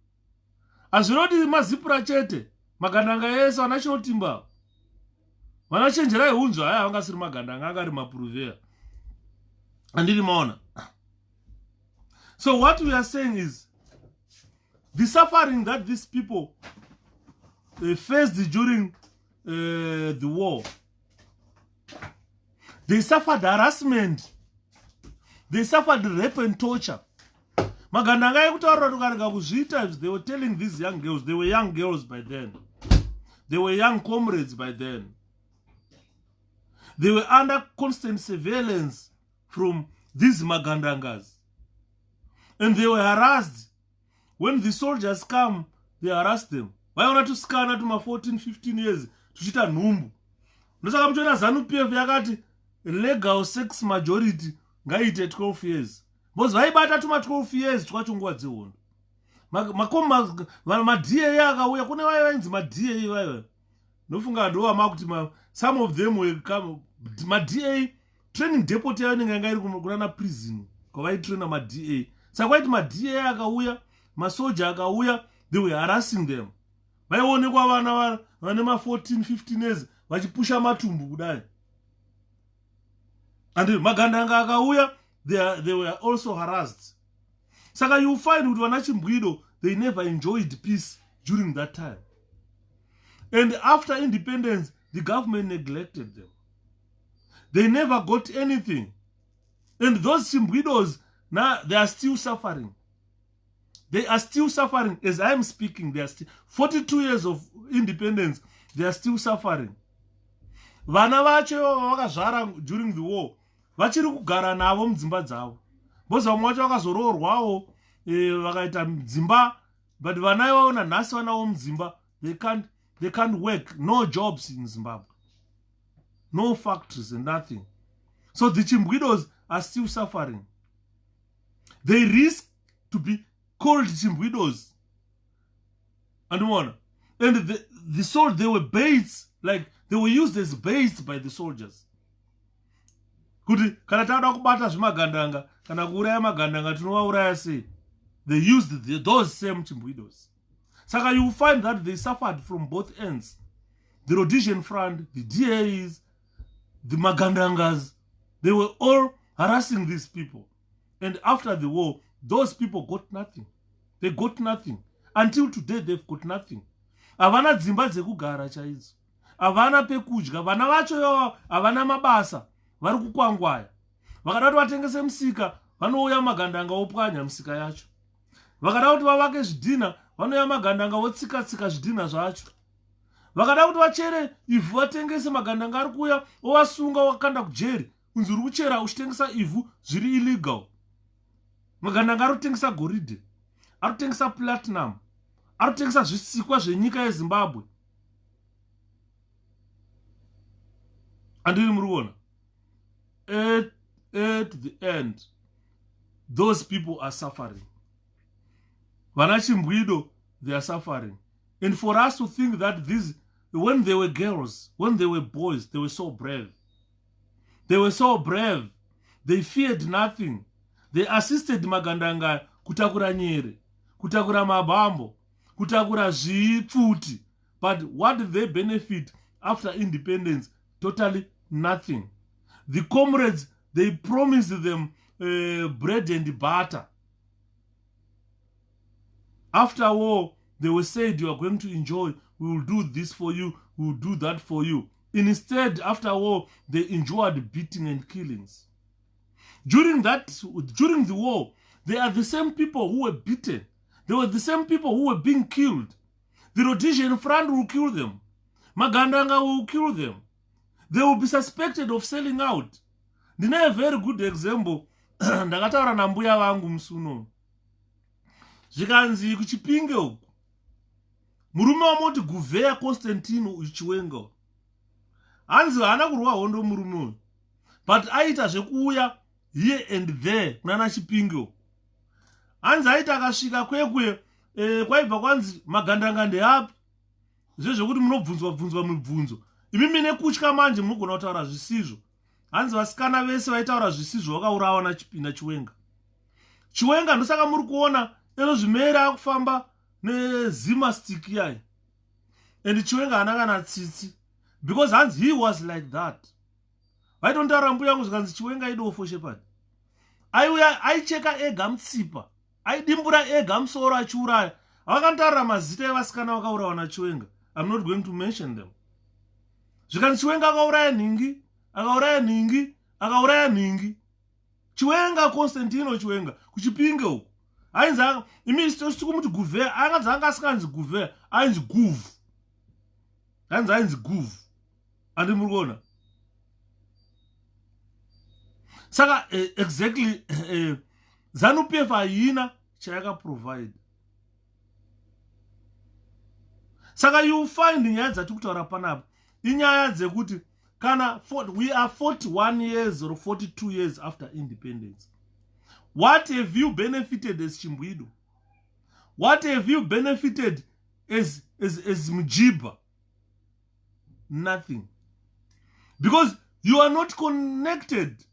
Hazvinoti mazipura chete, magandanga ese vanachinotimba. Vanachenjerai hunzva haya vangasiri magandanga angari mapuruvera. Andiri maona. So what we are saying is the suffering that these people faced during the war. They suffered harassment. They suffered rape and torture. Magandanga ekutaura tukarega kuzviita, they were telling these young girls, they were young girls by then. They were young comrades by then. They were under constant surveillance from these Magandangas. And they were harassed. When the soldiers come, they harass them. Why want to scan at my 14, 15 years? Tuchita numbu. Ndosaka mchona Zanu PF yakati legal sex majority ngaite 12 years. Because vaibata tuma 12 years twachungwa dzihondo. Ma DA yakauya kune vainzi ma DA vaiva. Nofunga ndo makuti some of them will come ma DA training deputy yanenge ngairi kuna prison. Kwa vai trainer ma DA. Saka kwaiti ma DA akauya, ma soldier akauya, they were harassing them. Vaionekwa vana vane ma 14, 15 years vachipusha matumbu kudai. And magandanga akauya, they were also harassed. Saka you find with Vanachimbwido, they never enjoyed peace during that time. And after independence, the government neglected them. They never got anything. And those Chimbwidos, now they are still suffering. They are still suffering. As I am speaking, they are still 42 years of independence, they are still suffering. Vana vacho vakazvara during the war. Vachiri kugara navo mudzimba dzavo. Boza vamwe vacho vakazoroorwawo vakaita dzimba, but vana ivavo nanhasi vanavo mudzimba, they can't work. No jobs in Zimbabwe. No factories and nothing. So the Chimbwidos are still suffering. They risk to be called Chimbwidos. And the soldiers, they were baits, like they were used as baits by the soldiers. Kuti kana tauda kubata zvimagandanga kana kuuraya magandanga tinovauraya sei. They used those same Chimbwidos. Saka you find that they suffered from both ends. The Rhodesian Front, the DAs, the Magandangas, they were all harassing these people. And after the war, those people got nothing. They got nothing. Until today, they've got nothing. Havana dzimba dzekugara chaidzo. Havana pekudya. Vana vacho havana mabasa. Vari kukwangwaya. Vakada kuti vatengese musika, vanouya magandanga opwanya musika yacho. Vakada kuti vavake zvidhina, vanouya magandanga votsika-tsika zvidhina zvacho. Vakada kuti vachere ivhu vatengese, magandanga ari kuuya ovasunga wakanda kujeri. Kunzi uri kuchera uchitengesa ivhu zviri illegal. Magandanga ari kutengesa goridhe, ari kutengesa platinum, ari kutengesa zvisikwa zvenyika yeZimbabwe. Andiri muri kuona. At the end, those people are suffering. Vanachimbwido, they are suffering. And for us to think that when they were girls, when they were boys, they were so brave. They were so brave. They feared nothing. They assisted Magandanga kutakura nyere, kutakura mabambo, kutakura zvipfuti. But what did they benefit after independence? Totally nothing. The comrades, they promised them bread and butter. After war, they were said, you are going to enjoy, we will do this for you, we will do that for you. Instead, after war, they enjoyed beating and killings. During the war, they are the same people who were beaten. They were the same people who were being killed. The Rhodesian Front will kill them. Magandanga will kill them. They will be suspected of selling out. Ndine a very good example. Ndakataura na mbuya vangu musuno. Zvikanzi kuChipinge uku. Murume wamoti 𝗕𝗲𝗁 𝗪𝗂𝗁𝗂𝗁𝐴𝑘𝑒𝑛. Hanzi haana kurwa hondo murume. But aita zvekuuya here and there kunana Chipinge. Hanzi aita akasvika kwekwe kwaibva kwanzi Magandanga ndeapi. Zvezvokuti munobvunzwa mibvunzo. Imi nekutya manje munogona kutaura zvisizvo. Hanzi vasikana vese vaitaura zvisizvo vakaurawa naChiwenga. Chiwenga ndosaka muri kuona ero zvimere akufamba nezima stick yayi. And Chiwenga haana kana tsitsi. Because hanzi he was like that. Vaitontaura mbuya yangu zvikanzi Chiwenga idofo shepherd. Aicheka ega mutsipa. Aidimbura ega musoro achiuraya. Vakantaura mazita evasikana vakaurawa naChiwenga. I'm not going to mention them. Zvikanzi Chiwenga akauraya nhingi, akauraya nhingi, akauraya nhingi. Chiwenga Constantino Chiwenga kuChipinge uku. Ainzi imi sikumuti 𝗕𝗲𝗁, anganzi anga asikanzi 𝗕𝗲𝗁, ainzi 𝗕𝗲𝗁. Ainzi 𝗕𝗲𝗁. Andi muri kuona. Saka exactly Zanu PF haina chayaka provide. Saka you find nyaya dzati kutaura panapa inyaya dzekuti kana we are 41 years or 42 years after independence. What have you benefited as Chimbwido? What have you benefited as Mjiba? Nothing. Because you are not connected.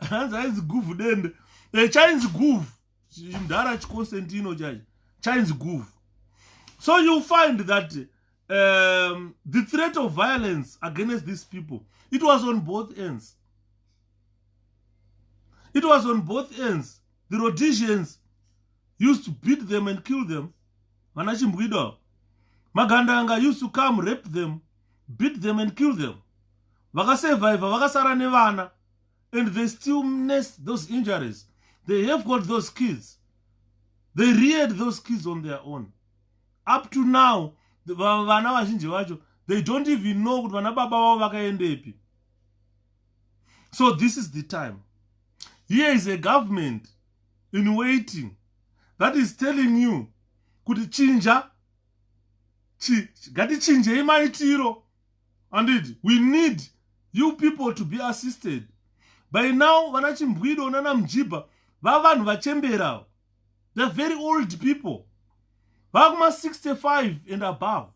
Hanzi 𝗕𝗲𝗁 chainzi 𝗕𝗲𝗁 mdara Constantino jaji chainzi 𝗕𝗲𝗁. So you find that the threat of violence against these people, it was on both ends. It was on both ends. The Rhodesians used to beat them and kill them. Vanachimbwido. Magandanga used to come, rape them, beat them and kill them. Vakasurvive, vakasara nevana. And they still nest those injuries. They have got those kids. They reared those kids on their own. Up to now, vana vazhinji vacho, they don't even know kuti vana baba vavo vakaendepi. So this is the time. Here is a government in waiting that is telling you kuti chinja ngatichinjei maitiro. And we need you people to be assisted. By now, vanachimbwido nana Mjiba vavanhu vachembera. They're very old people. Vakuma 65 and above.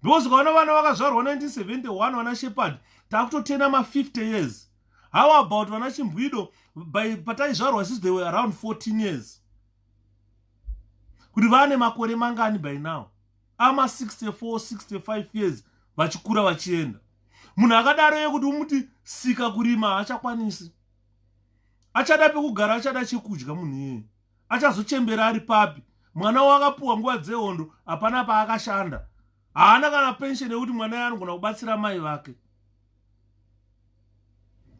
Because vana vakazvarwa 1971 vana Shepherd takutotena ma 50 years. How about vanachimbwido by pataizvarwa since they were around 14 years? Kuti vane makore mangani by now? Ama 64, 65 years vachikura vachienda. Munhu akadaro yekuti umuti sika kurima achakwanisi. Achada pekugara, achada chekudya munhu iyeye. Achazochembera ari papi. Mwana wakapuwa nguva dzehondo hapana paakashanda. Haana kana pension yekuti mwana yake anogona kubatsira mai vake.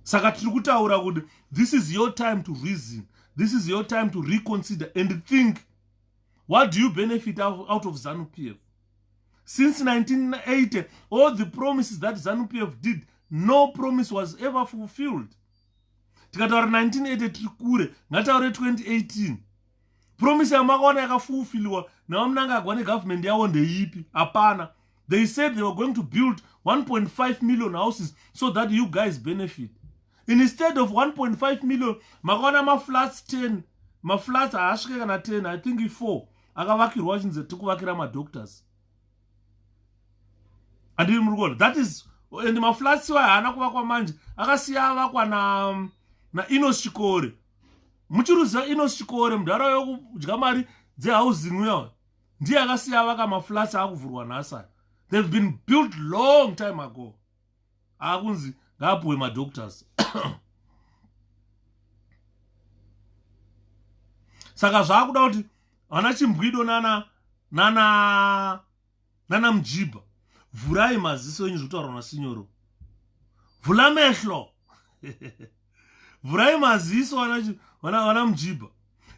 Saka tiri kutaura kuti this is your time to reason. This is your time to reconsider and think, what do you benefit out of Zanu PF? Since 1980, all the promises that Zanu PF did, no promise was ever fulfilled. Tikataura 1980 tikure, ngataure 2018. Promise yamakaona yakafulfillwa na mnanga agwane government yawo ndeipi? Hapana. They said they were going to build 1.5 million houses so that you guys benefit. Instead of 1.5 million, makaona ma-flats 10, ma-flats haasvike kana 10, I think 4. Akavakirwa chinze tikuvakira ma-doctors. And that is and maflats wa haana kuvakwa manje akasiya avakwa na 𝗕𝗏𝗁𝗂. Muchiruziva 𝗕𝗏𝗁𝗂 mudhara yokudya mari dzehousing uya ndiye akasiya avaka maflats akuvhurwa nhasi. They've been built long time ago. Akunzi ngapuwe madoctors. Saka zvakuda kuti vana Chimbwido nana Mujibha vhurai maziso enyu zvokutaura naSinyoro. Vhura mehlo. Vhurai maziso vana Mujibha.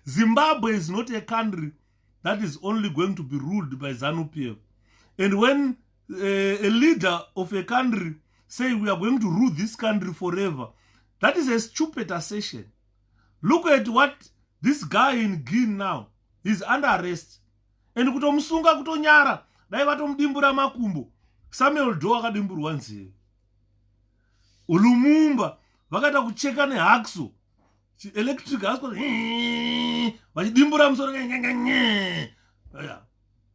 Zimbabwe is not a country that is only going to be ruled by Zanu PF. And when a leader of a country say we are going to rule this country forever, that is a stupid assertion. Look at what this guy in Guinea now is under arrest. And kutomusunga kutonyara dai vatomudimbura makumbo. Samuel Doe akadimburwa nzeve. Lumumba vakaita kucheka neHakso. Electric hasko vachidimbura musoro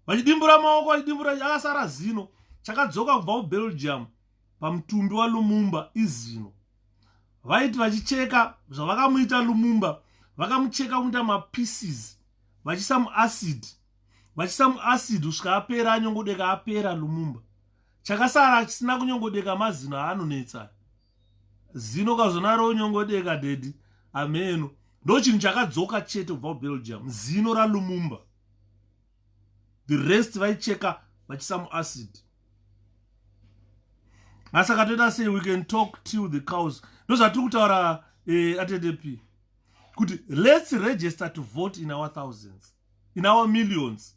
vachidimbura maoko vachidimbura akasara zino. Chakadzoka kubva kuBelgium pamutumbi waLumumba izino. Vaiti vachicheka zvavakamuita Lumumba vakamucheka kuita mapieces vachisa muacid kusvika apera anyongodeka apera Lumumba. Chakasara chisina kunyongodeka mazino aanonetsa. Zino kazonaro nyongodeka dedi ameno. Ndo chinhu chakadzoka chete kubva kuBelgium zino raLumumba. The rest vaicheka vachisa muacid. Asaka toita sei we can talk till the cows. Ndo zvatiri kutaura atdp kuti let's register to vote in our thousands, in our millions.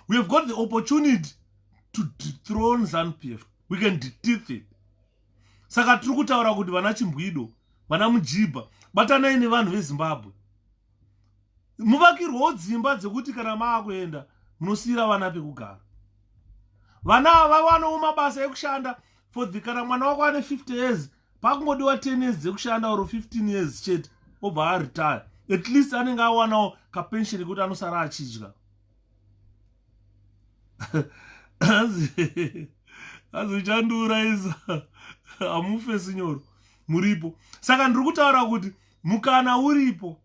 We have got the opportunity to dethrone Zanu PF. We can detect it. Saka tiri kutaura kuti vana Chimbwido, vana Mujibha, batanai nevanhu veZimbabwe. Muvakirwewo dzimba dzekuti kana maakuenda munosiyira vana pekugara. Vana ava vanowo mabasa ekushanda for the kana mwana wako ane 50 years pakungodiwa 10 years dzekushanda or 15 years chete obva aretire. At least anenge awanawo kapensheni kuti anosara achidya. Azochandura iza amufe Sinyoro muripo. Saka ndiri kutaura kuti mukana uripo.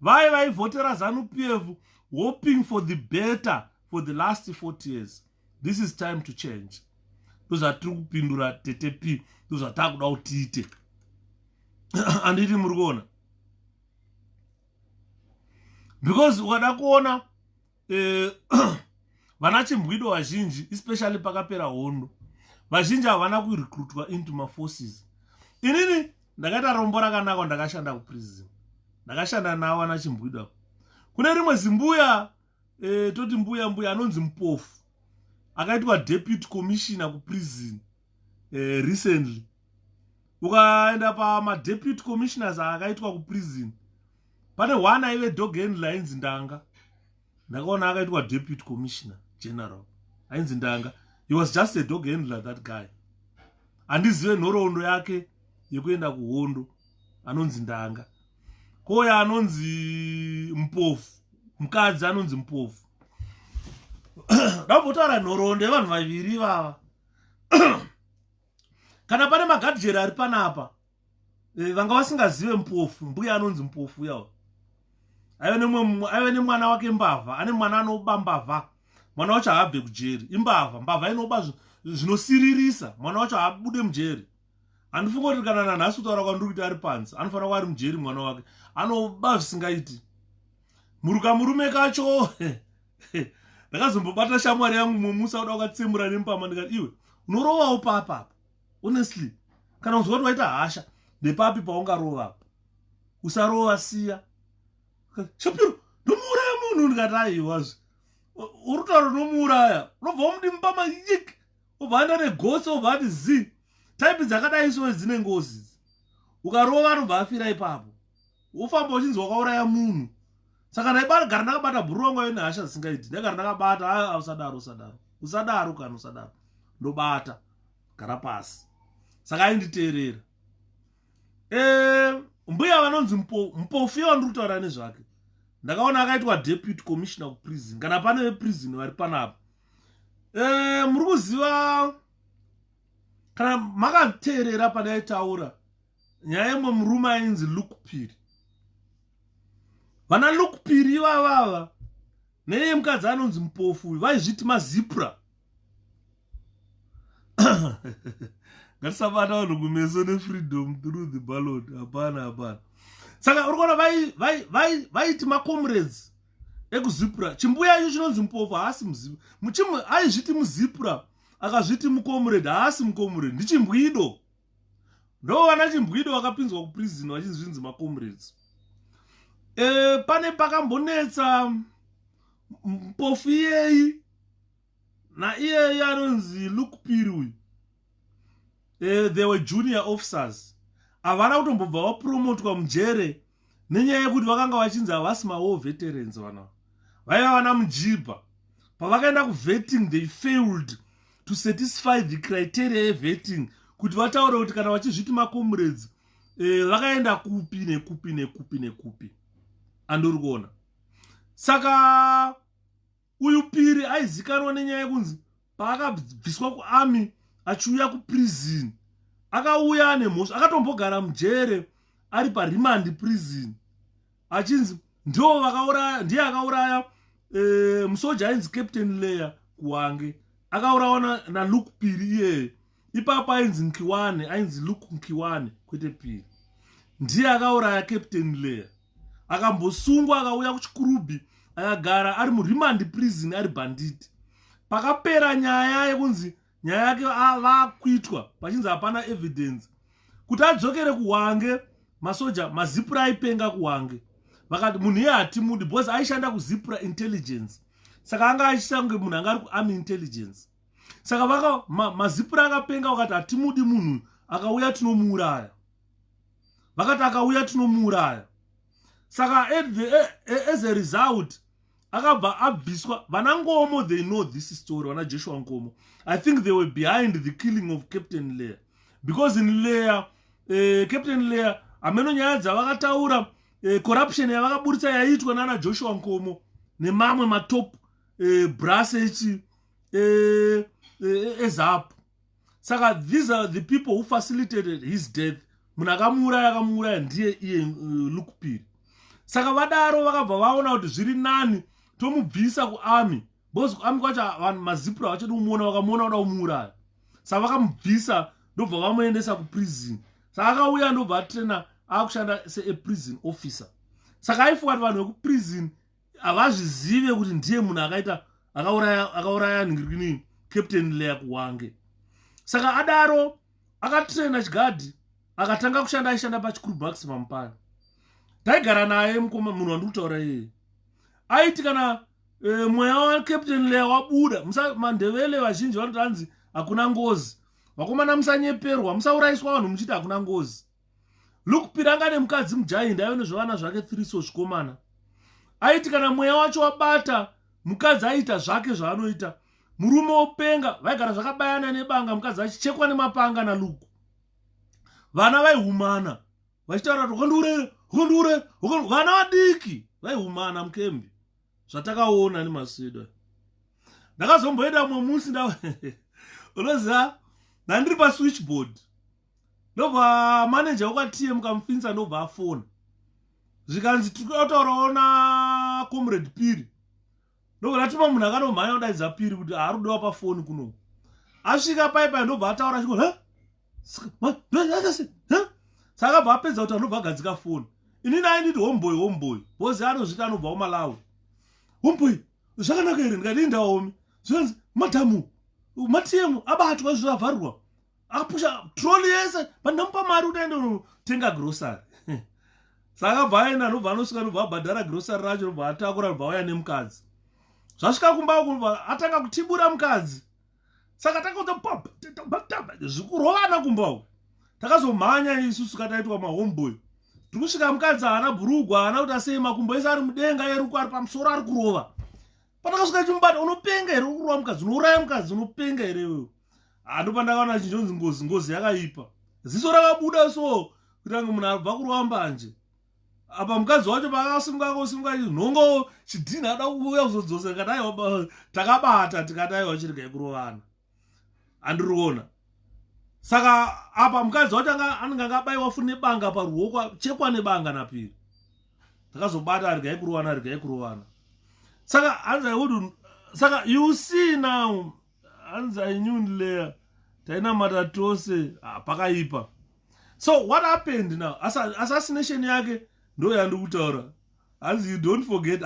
Vaivotera Zanu PF hoping for the better for the last 40 years. This is time to change. Ndozvatiri kupindura TTP, ndozvatakuda kuti tiite. Anditi muri kuona. Because ukada kuona vana Chimbwido vazhinji, especially pakapera hondo, vazhinji havana kurecruitwa into maforces. Inini ndakaita rombo rakanaka ndakashanda kuprison. Ndakashanda navo vana Chimbwido. Kune rimwe zimbuya toti mbuya anonzi Mupofu akaitwa deputy commissioner kuprison recently. Ukaenda pamadeputy commissioners akaitwa kuprison, pane one aive dog handler ainzi Ndanga. Ndakaona akaitwa deputy commissioner general ainzi Ndanga. He was just a dog handler, that guy. Handizive nhoroondo yake yekuenda kuhondo anonzi Ndanga. Koya anonzi Mupofu, mukadzi anonzi Mupofu. Ndambotaura nhoroondo yevanhu vaviri vava. Kana pane magadhijeri ari panapa vanga vasingazive Mupofu, mbuya anonzi Mupofu yawo. Aive nemwana wake mbavha, ane mwana anoba mbavha. Mwana wacho haabve kujeri, imbavha. Mbavha inoba zvinosiririsa, mwana wacho haabude mujeri. Handifunga kuti kana nanhasi kutaura kwandiri kuti ari panzi, anofanira kuva ari mujeri mwana wake. Anoba zvisingaiti. Murume kacho ndakazombobata shamwari yangu mumusa kuda kukatsemura nemupama ndikati iwe unorovawo papapa. Honestly, kana uzwa kuti waita hasha ndepapi paungarovapo. Usarova siya. Shapiro, ndomuuraya munhu ndikati aiwazve. Urutauro nomuuraya. Unobva umudi mupama yik. Ubva anda negotsi ubva ati zi. Type dzakadai iso dzine ngozi. Ukarova anobva afira ipapo. Ufamba uchinzi wakauraya munhu. Saka ndaigara ndakabata bhuru wangu aive nehasha dzisingaiti. Ndagara ndakabata usadaro kana usadaro. Ndobata. Gara pasi. Saka ainditeerera. Mbuya vanonzi Mupofu iye wandiri kutaura nezvake. Ndakaona akaitwa deputy commissioner kuprison. Kana pane veprison vari panapa. Muri kuziva kana makateerera padaitaura nyaya yemwe murume ainzi 𝗪𝗶𝗺. Vana 𝗪𝗶𝗺 ivavava neye mukadzi anonzi mupofu vaizviti mazipra. Ngatisabata vanhu kumeso nefreedom through the ballot. Hapana. Saka uri kuona vaiti macomrades ekuzipra. Chimbuya icho chinonzi mupofu haasi muzipra. Aizviti muzipra akazviti mucomrade haasi mucomrade. Ndichimbwido. Ndo vana chimbwido vakapinzwa kuprison vachizvinzi macomrades. Pane pakambonetsa mupofu iyeyi na iyeyi anonzi 𝗪𝗶𝗺. They were junior officers. Havana kutombobva vapromotwa mujere nenyaya yekuti vakanga vachinzi havasi War Veterans vana. Vaiva vana mujibha. Pavakaenda kuvetting they failed to satisfy the criteria yevetting kuti vataure kuti kana vachizviti macomrades vakaenda kupi nekupi. Andori kuona. Saka uyu Piri aizikanwa nenyaya yekunzi paakabviswa kuarmy achiuya kuprison akauya nemhosva akatombogara mujere ari paremand prison achinzi ndiye akauraya musoja ainzi Captain Leah kuwange akaurawa na 𝗪𝗶𝗺 iyeye. Ipapo ainzi 𝗪𝗶𝗺 kwete Piri. Ndiye akauraya Captain Leah akambosungwa akauya kuchikurubhi akagara ari muremand prison ari bandit. Pakapera nyaya yekunzi nyaya yake vakuitwa pachinzi hapana evidence kuti adzokere kuwange. Masoja mazipra aipenga kuwange vakati munhu iye hatimudi because aishanda kuzipra intelligence. Saka anga achiita kunge munhu anga ari kuarmy intelligence. Saka mazipra akapenga vakati hatimudi munhu akauya tinomuuraya. Vakati akauya tinomuuraya. Saka as a result akabva abviswa. Vana Ngomo they know this story. Vana Joshua Ngomo I think they were behind the killing of Captain Leah because in Leah Captain Leah ameno nyaya dzavakataura corruption yavakaburitsa yaitwa nana Joshua Ngomo nemamwe matop brass eZAP. Saka these are the people who facilitated his death. Munhu akamuuraya ndiye iye 𝗪𝗶𝗺. Saka vadaro vakabva vaona kuti zviri nani tomubvisa kuarmy because kuarmy kwacho vanhu mazipra vachadi kumuona vakamuona vada kumuuraya. Saka vakamubvisa ndobva vamuendesa kuprison. Saka akauya ndobva atrena akushanda seprison officer. Saka aifunga kuti vanhu vekuprison havazvizive kuti ndiye munhu akauraya ningirikini Captain Leah kuwange. Saka adaro akatrena chigadhi akatanga kushanda aishanda pachikurubhakisi paMupana. Taigara naye munhu wandiri kutaura iyeye aiti kana mweya waCaptain Leah wabuda mandevele vazhinji vanoti hanzi hakuna ngozi. Vakomana musanyeperwa musaurayiswa vanhu muchiti hakuna ngozi. 𝗪𝗶𝗺 anga nemukadzi mujaindi aive nezvevana zvake 3 zvikomana. Aiti kana mweya wacho wabata mukadzi aiita zvake zvaanoita. Murume wopenga vaigara zvakabayana nebanga mukadzi achichekwa nemapanga naLuku. Vana vaihumana vachitaura kuti ukondiuraya vana vadiki vaihumana mukembi zvatakaona nemaswida. Ndakazomboenda mumwe musi unoziva ndandiri paswitchboard ndobva manager wakaTM kamufinisa ndobva afona zvikanzi tikautaurawo na comrade Piri. Ndobva ndatuma munhu akanomhanya kudaidza Piri kuti ari kudiwa pafoni kuno. Asvika paipai ndobva ataura chiko saka abva apedza kuti anobva agadzika foni. Inini ainditi homeboy bozi anozvita anobva kuMalawi. Homeboy zvakanaka here ndikati ndaomi zvikanzi madhamu maTM abatwa zviro avharirwa akapusha troli yese pandamupa mari kuti aende kunotenga grocery. Saka abva aenda ndobva anosvika ndobva abhadhara grocery racho ndobva atakura ndobva auya nemukadzi. Zvasvika kumba kubva atanga kutibura mukadzi. Saka takakuti zvikurovana kumba uku. Takazomhanya isusu kataitwa mahomeboy. Tikusvika mukadzi haana bhurugwa haana kuti asei makumbo ese ari mudenga yeruku ari pamusoro ari kurova. Patakasvika chimubata unopenga here urikurowa mukadzi unouraya mukadzi unopenga here wewe. Ndopa ndakaona chinjonzi ngozi yakaipa. Ziso rakabuda so kuti ange munhu abva kurova mbanje. Apa mukadzi wacho paakasimuka nhongo chidhina ada kuuya kuzodzosa tikati takabata tikati aiwa chirega kurovana. Andiriona. Saka apa mukadzi wacho anenge akabayiwa futi nebanga paruoko, chekwa nebanga napiri. Takazobata arigai kurowana. Saka saka you see now, anza inyundle taina matatose pakaipa. So what happened now? Assassination yake ndo yandikutaura. As you don't forget,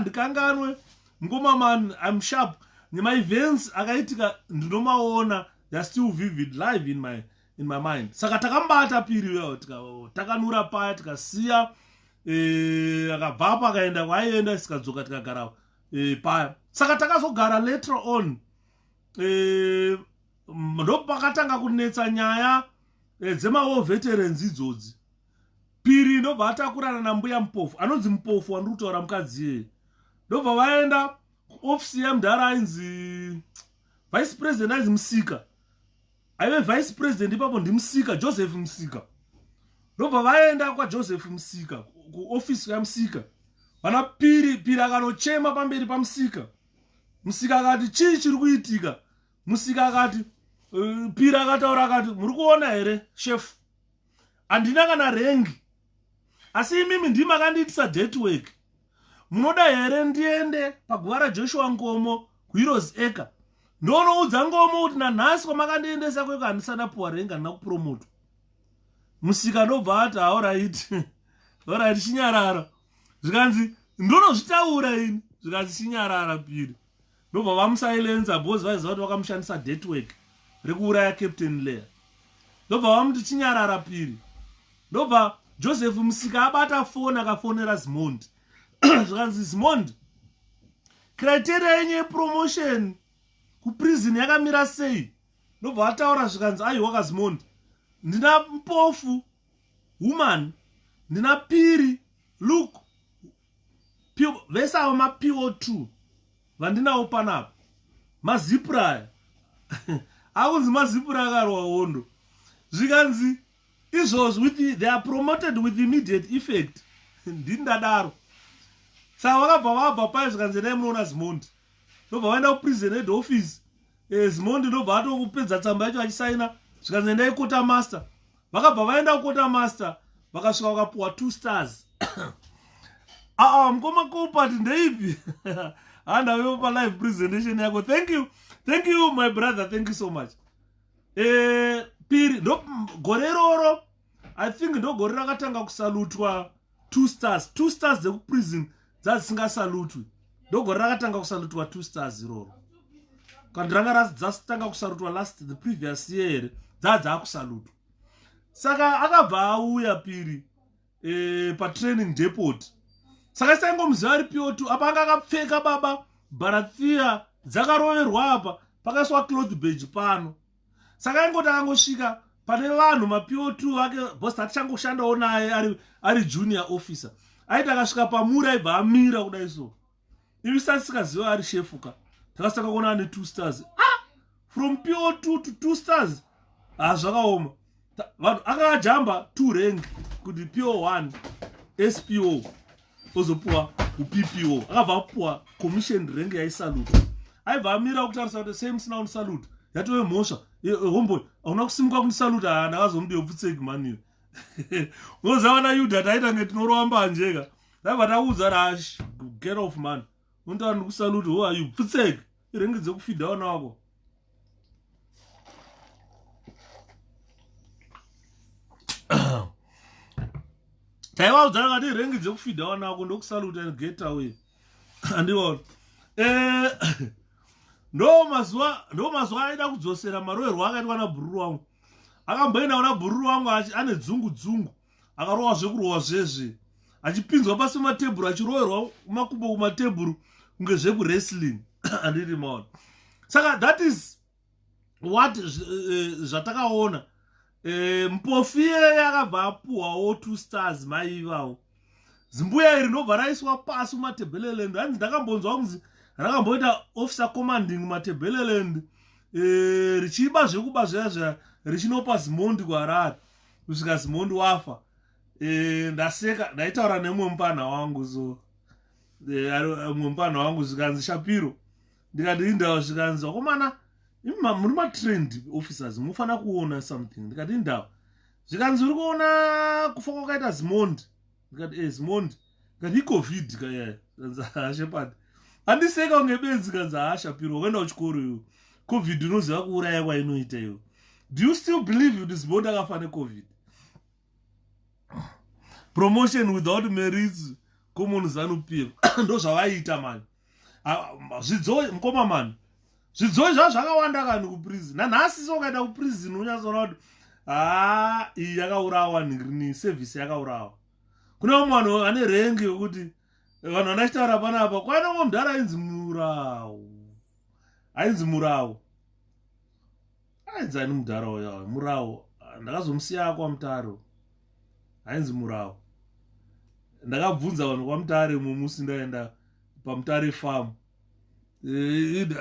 ndikanganwe ngoma man, I'm sharp. My events akaitika ndinomaona, they're still vivid live in my mind. Saka takambata piri yo, takanura paya, tikasiya akabva akaenda kwaenda, sikadzoka tikagara paya. Saka takazogara later on, ndo pakatanga kunetsa nyaya dzema veterans idzodzi. Piri ndobva atakurana nambuya mupofu, anonzi mupofu wandiri kutaura mukadzi. Ndobva vaenda ofisi yamudhara ainzi vice president ainzi Musika. Aive vice president ipapo ndimusika, Joseph Musika. Ndobva vaenda kwaJoseph Musika, kuofisi yaMusika. Vana Piri akanochema pamberi paMusika. Musika akati chii chiri kuitika? Musika akati Piri akataura akati, muri kuona here chef, handina kana rengi, asi imimi ndimi akandiitisa network. Munoda here ndiende paguva raJoshua Ngomo kuHeroes Acre ndonoudza Ngomo kuti nanhasi kwamakandiendesa kweko handisana puwa rengi, handina kupromotwa. Musika ndobva ati alright chinyarara. Zvikanzi ndonozvitaura ini, zvikanzi chinyarara Piri. Ndobva vamusilenza because vaiziva kuti vakamushandisa network rekuuraya Captain Leah. Ndobva vamuti chinyarara Piri. Ndobva Joseph Musika abata foni akafonera Zimondi. Zvikanzi Zimondi, criteria yenye yepromotion kuprison yakamira sei? Ndobva ataura zvikanzi aiwa kaZimondi, ndina mupofu woman, ndina Piri, look, vese ava maPO2 vandinawo panapa, mazipuraya akunzi mazipuraya akarwa hondo. Zvikanzi izvozvi they are promoted with immediate effect. Ndindadaro. Saka vakabva vabva paya zvikanzi dai munoona Zimondi. Ndobva vaenda kuprison head office. Zimondi ndobva atokupedza tsamba yacho achisaina. Zvikanzi endai quarter master. Vakabva vaenda quarter master, vakasvika vakapuwa 2 stars. Mukoma kopati ndeipi? Handavewo pa live presentation yako. Thank you my brother, thank you so much. Piri ndo gore roro, I think ndo gore rakatanga kusalutwa 2 stars. 2 stars dzekuprison dzadzisingasalutwi. Ndo gore rakatanga kusalutwa 2 stars iroro. Kandi ranga dzatanga kusalutwa the previous year dzaakusalutwa. Saka akabva auya Piri pa training depot. Saka saingomuziva ari PO2 apa anga akapfeka baba barathia dzakaroverwa apa pakaiswa cloth badge pano. Saka ingoti akangosvika pane vanhu maPO2 vake boss atichangoshanda naye ari junior officer. Aiti akasvika pamuri aibva amira kudai so. Ivi sasikaziva ari shefuka. Takasaka kuona ane 2 stars. From PO2 to 2 stars. Zvakaoma. Vanhu akajamba 2 rank kuti PO1 SPO ozopuwa uPPO. Akabva apuwa commission rank yaisalute. Aibva amira kutarisa kuti same sina unosalute. Yatove mhosva. Homeboy, hauna kusimuka kunisaluta, ndakazomudi 𝗕𝗲𝗁 maniyo. Unoziva na Yuda taita ngetinorova mbanjeka. Ndabva taudza rash, get off man. Unotava ndikusaluta, who are you? 𝗕𝗲𝗁, irengi dzekufidha wana wako. Taivaudza ngati irengi dzekufidha wana wako ndokusaluta and get away. Andiona. Ndo mazuva aida kudzosera maroverwo akaitwa naBhururu wangu. Akamboenda kuna Bhururu wangu ane dzungu. Akarowa zvekurowa zvezve. Achipinzwa pasi matebhuru achiroverwa makumbo kumatebhuru kunge zvekuwrestling. Andiri maona. Saka that is what zvatakaona. Mupofu iye akabva apuwawo 2 stars mai ivavo. Zimbuya iri ndobva raiswa pasi kumatebheleland. Hanzi ndakambonzwa kunzi rakamboita officer commanding maTebeleland richiba zvekuba zvazva richinopa Zimondi kwaRari kusvika Zimondi wafa. Ndaseka ndaitaura nemwe mupana wangu so mwe mupana wangu zvikanzi Shapiro ndikati indawo zvikanzi wakomana muri matrained officers mufana kuona something ndikati ndau zvikanzi uri kuona kufa kwakaita zimondi ndikati zimondi ndikati iCovid kaya 𝗪𝗏 handiseka kunge benzi kanzi 𝗪𝗏 wakaenda kuchikoro iwe COVID unoziva kuuraya kwainoita iwe. Do you still believe kuti zimondi akafa neCovid? Promotion without merits common Zanu PF ndo zvavaiita mani. Zvidzoi mukoma mani. Zvidzoi zvakawanda kani kuprison. Nanhasi sokaenda kuprison unyazoona kuti iyi yakaurawa ni service yakaurawa. Kuna umwe munhu ane rengi yokuti vanhu vanachitaura panapa kwana umwe mudhara ainzi Murawu. Ainzi Murawu. Ainzi ani mudhara uyo Murawu. Ndakazomusiya kwa Mutare. Ainzi Murawu. Ndakabvunza vanhu kwaMutare mumusi ndaenda paMutare farm.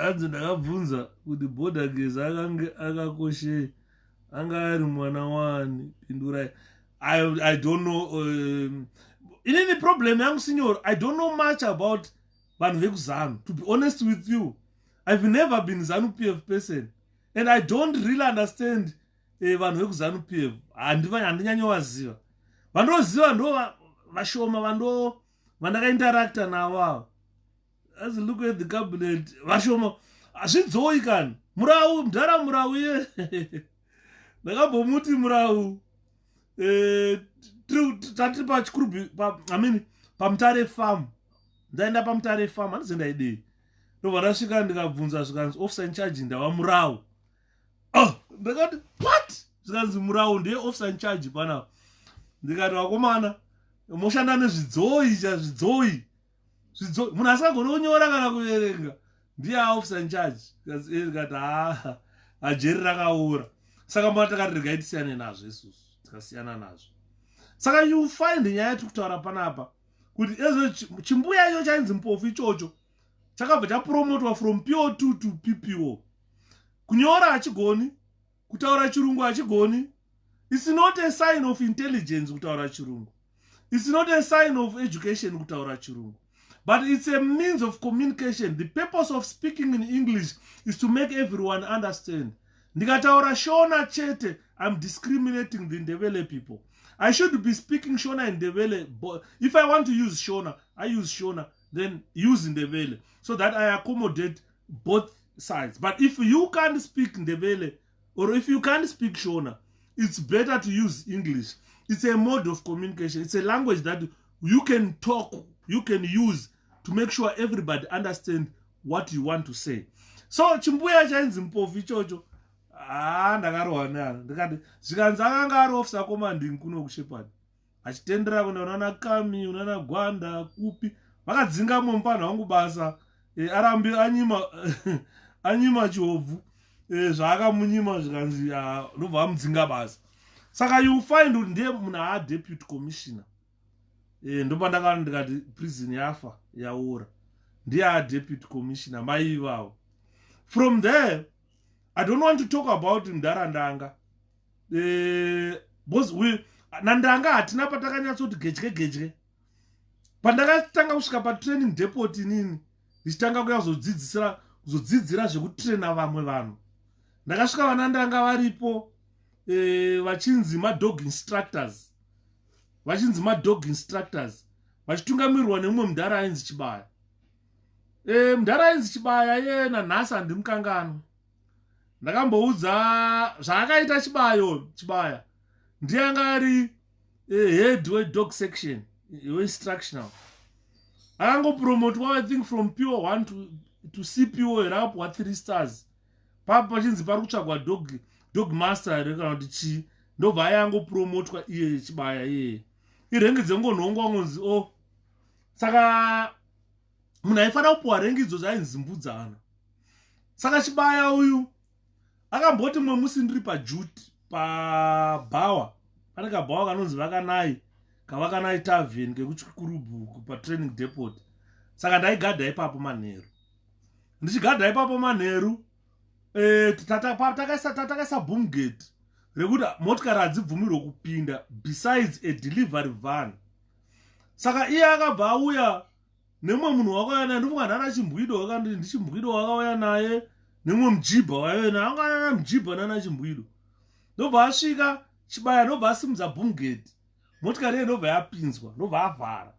Hanzi ndakabvunza kuti bhodhagezi akange akakoshei anga ari mwana wani pindurai. I don't know. Inini problem yangu signor, I don't know much about vanhu vekuzanu. To be honest with you, I've never been Zanu PF person, and I don't really understand vanhu vekuzanu PF. Handinyanyovaziva. Vandoziva ndo vashoma vandakainteracta navo. As you look at the cabinet, vashoma azvidzoi kani. Murawu, mudhara Murawu iye. Ndakabomuti Murawu. Tati pachikurubi paMutare farm. Ndaenda paMutare farm handisi ndaidei. Ndobva ndasvika ndikabvunza zvikanzi officer in charge ndava Murawu. Ndakati what? Zvikanzi Murawu ndiye officer in charge panapa. Ndikati vakomana moshanda nezvidzoi zvidzoi. Munhu asingagoni kunyora kana kuverenga ndiye officer in charge. Ndikati jeri rakaura. Saka matakati regai tisiyane nazvo isusu. Tikasiyana nazvo. Saka you find nyaya yatikutaura panapa kuti ezvo chimbuya icho chainzi Mpofu ichocho chakabva chapromotwa from PO2 to PPO. Kunyora hachigoni, kutaura chirungu hachigoni. It's not a sign of intelligence kutaura chirungu. It's not a sign of education kutaura chirungu. But it's a means of communication. The purpose of speaking in English is to make everyone understand. Ndikataura Shona chete, I'm discriminating the Ndebele people. I should be speaking Shona and Ndebele, but if I want to use Shona, I use Shona, then use Ndebele, so that I accommodate both sides. But if you can't speak Ndebele, or if you can't speak Shona, it's better to use English. It's a mode of communication. It's a language that you can talk, you can use to make sure everybody understands what you want to say. So chimbuya chainzi Mpofu ichocho. Ndakarohwa neana ndikati zvikanzi akanga ari officer commanding kuno kuShepherd achitendera kuna unana Kami unana Gwanda kupi vakadzinga mumupana wangu basa arambi anyima chiobvu zvaakamunyima zvikanzi ndobva amudzinga basa. Saka you find kuti ndiye munhu deputy commissioner. Ndopa ndakati ndikati prison yafa yaora ndiye deputy commissioner mai ivavo. From there I don't want to talk about Ndarandanga. Nandanga hatina patakanyatsoti gedye. Pandakatanga kusvika patraining depot inini, ndichitanga kuya kuzodzidzira zvekutraina vamwe vanhu. Ndakasvika vanandanga varipo vachinzi madog instructors. Vachitungamirirwa nemumwe mudhara ainzi Chibaya. Mudhara ainzi Chibaya iye nanhasi handimukangano. Ndakamboudza zvaakaita Chibaya ndiye anga ari head wedog section instructional. Akangopromotwa I think from PO1 to CPO erapwa 3 stars. Papa pachinzi pari kutsvagwa dog master kana kuti chi ndobva ayangopromotwa iye Chibaya iye. Irengi dzengonhongwa ngonzi saka munhu aifanira kupuwa rengi idzo dzainzi mbudzana. Saka Chibaya uyu akamboti mwe musi ndiri paJuti paBhawa pane kaBhawa kanonzi Vakanai tavern kekuchikurubu patraining depot. Saka ndaigadha ipapo manheru. Ndichigadha ipapo manheru takaisa boom gate rekuti motikari hadzibvumirwe kupinda besides a delivery van. Saka iye akabva auya nemumwe munhu wakauya naye ndofunga ndana Chimbwido wakanditi Chimbwido wakauya naye nemwe mujibha wayona angana mujibha nana chimbwiro ndobva asvika chibaya ndobva asimudza bhumgeti motikari ye ndobva yapinzwa ndobva avhara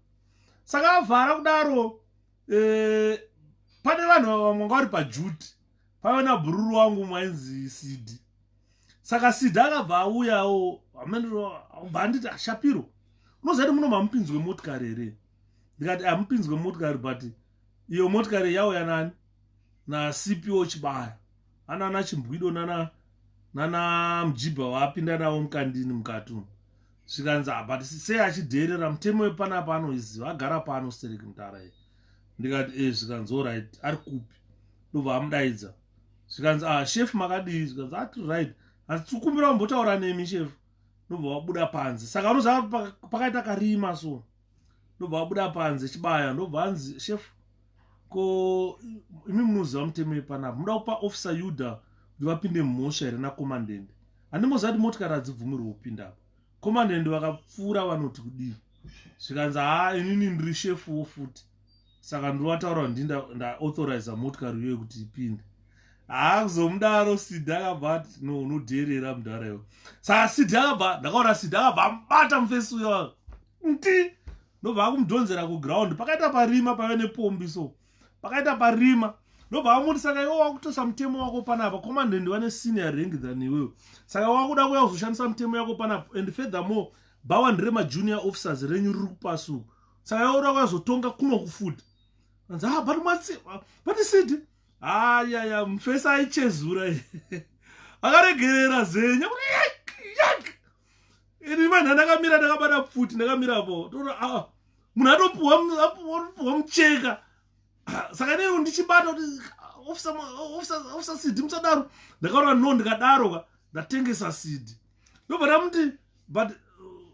saka avhara kudaro pane vanhu vamwe vari pajuti pave nabhururu wangu mwainzi Sidi saka Sidi akabva auyawo bva anditi Shapiro unozati munobva mupinzwe motikari here ndikati amupinzwe motikari but iyo motikari yauya nani naCPO chibaya anana chimbwido nana mujibha waapinda nawo mukandini mukati zvikanzi but sei achidheerera mutemo wepanapa anoiziva agara pano Stereki Mutara iyi ndikati zvikanzi alright ari kupi ndobva amudaidza zvikanzi chef makadii zvikanzi ati right asi tikumbira kumbotaura nemi chef ndobva wabuda panze saka unoziva pakaita karima so ndobva wabuda panze chibaya ndobva anzi chef ko imi munoziva mutemo wepanapa muda kupa officer Yuda kuti vapinde mumhosva here nakomandende handimozati motikari hadzibvumirwe kupindapo komandende vakapfuura vanoti kudii zvikanzi inini ndiri shefuwo futi saka ndovataura kuti ndaauthoriza motikari iyoyo kuti ipinde kuzomudaro Sidi akabva ati no unodheerera mudhara iwo saka Sidi akabva ndakaona Sidi akabva amubata mufesi uyo nti ndobva akumudhonzera kuground pakaita parima pave nepombi so pakaita parima ndobva amuti saka iwo wakutosa mutemo wako panapa komandende vane senior rank than iwewo saka wakuda kuya kuzoshandisa mutemo yako panapa and furthermore bawa ndire majunior officers renyu riri kupasuka saka iwo uda kuya zotonga kuno kufuta anzi but Sidi ya mufesi aichezura akaregerera zenya ini mani ndakamira ndakabata pfuti ndakamirapo munhu atopuwa mucheka saka nei ndichibata kuti officer Sidi musadaro ndakaona no ndikadaroka ndatengesa Sidi ndobva ndamuti but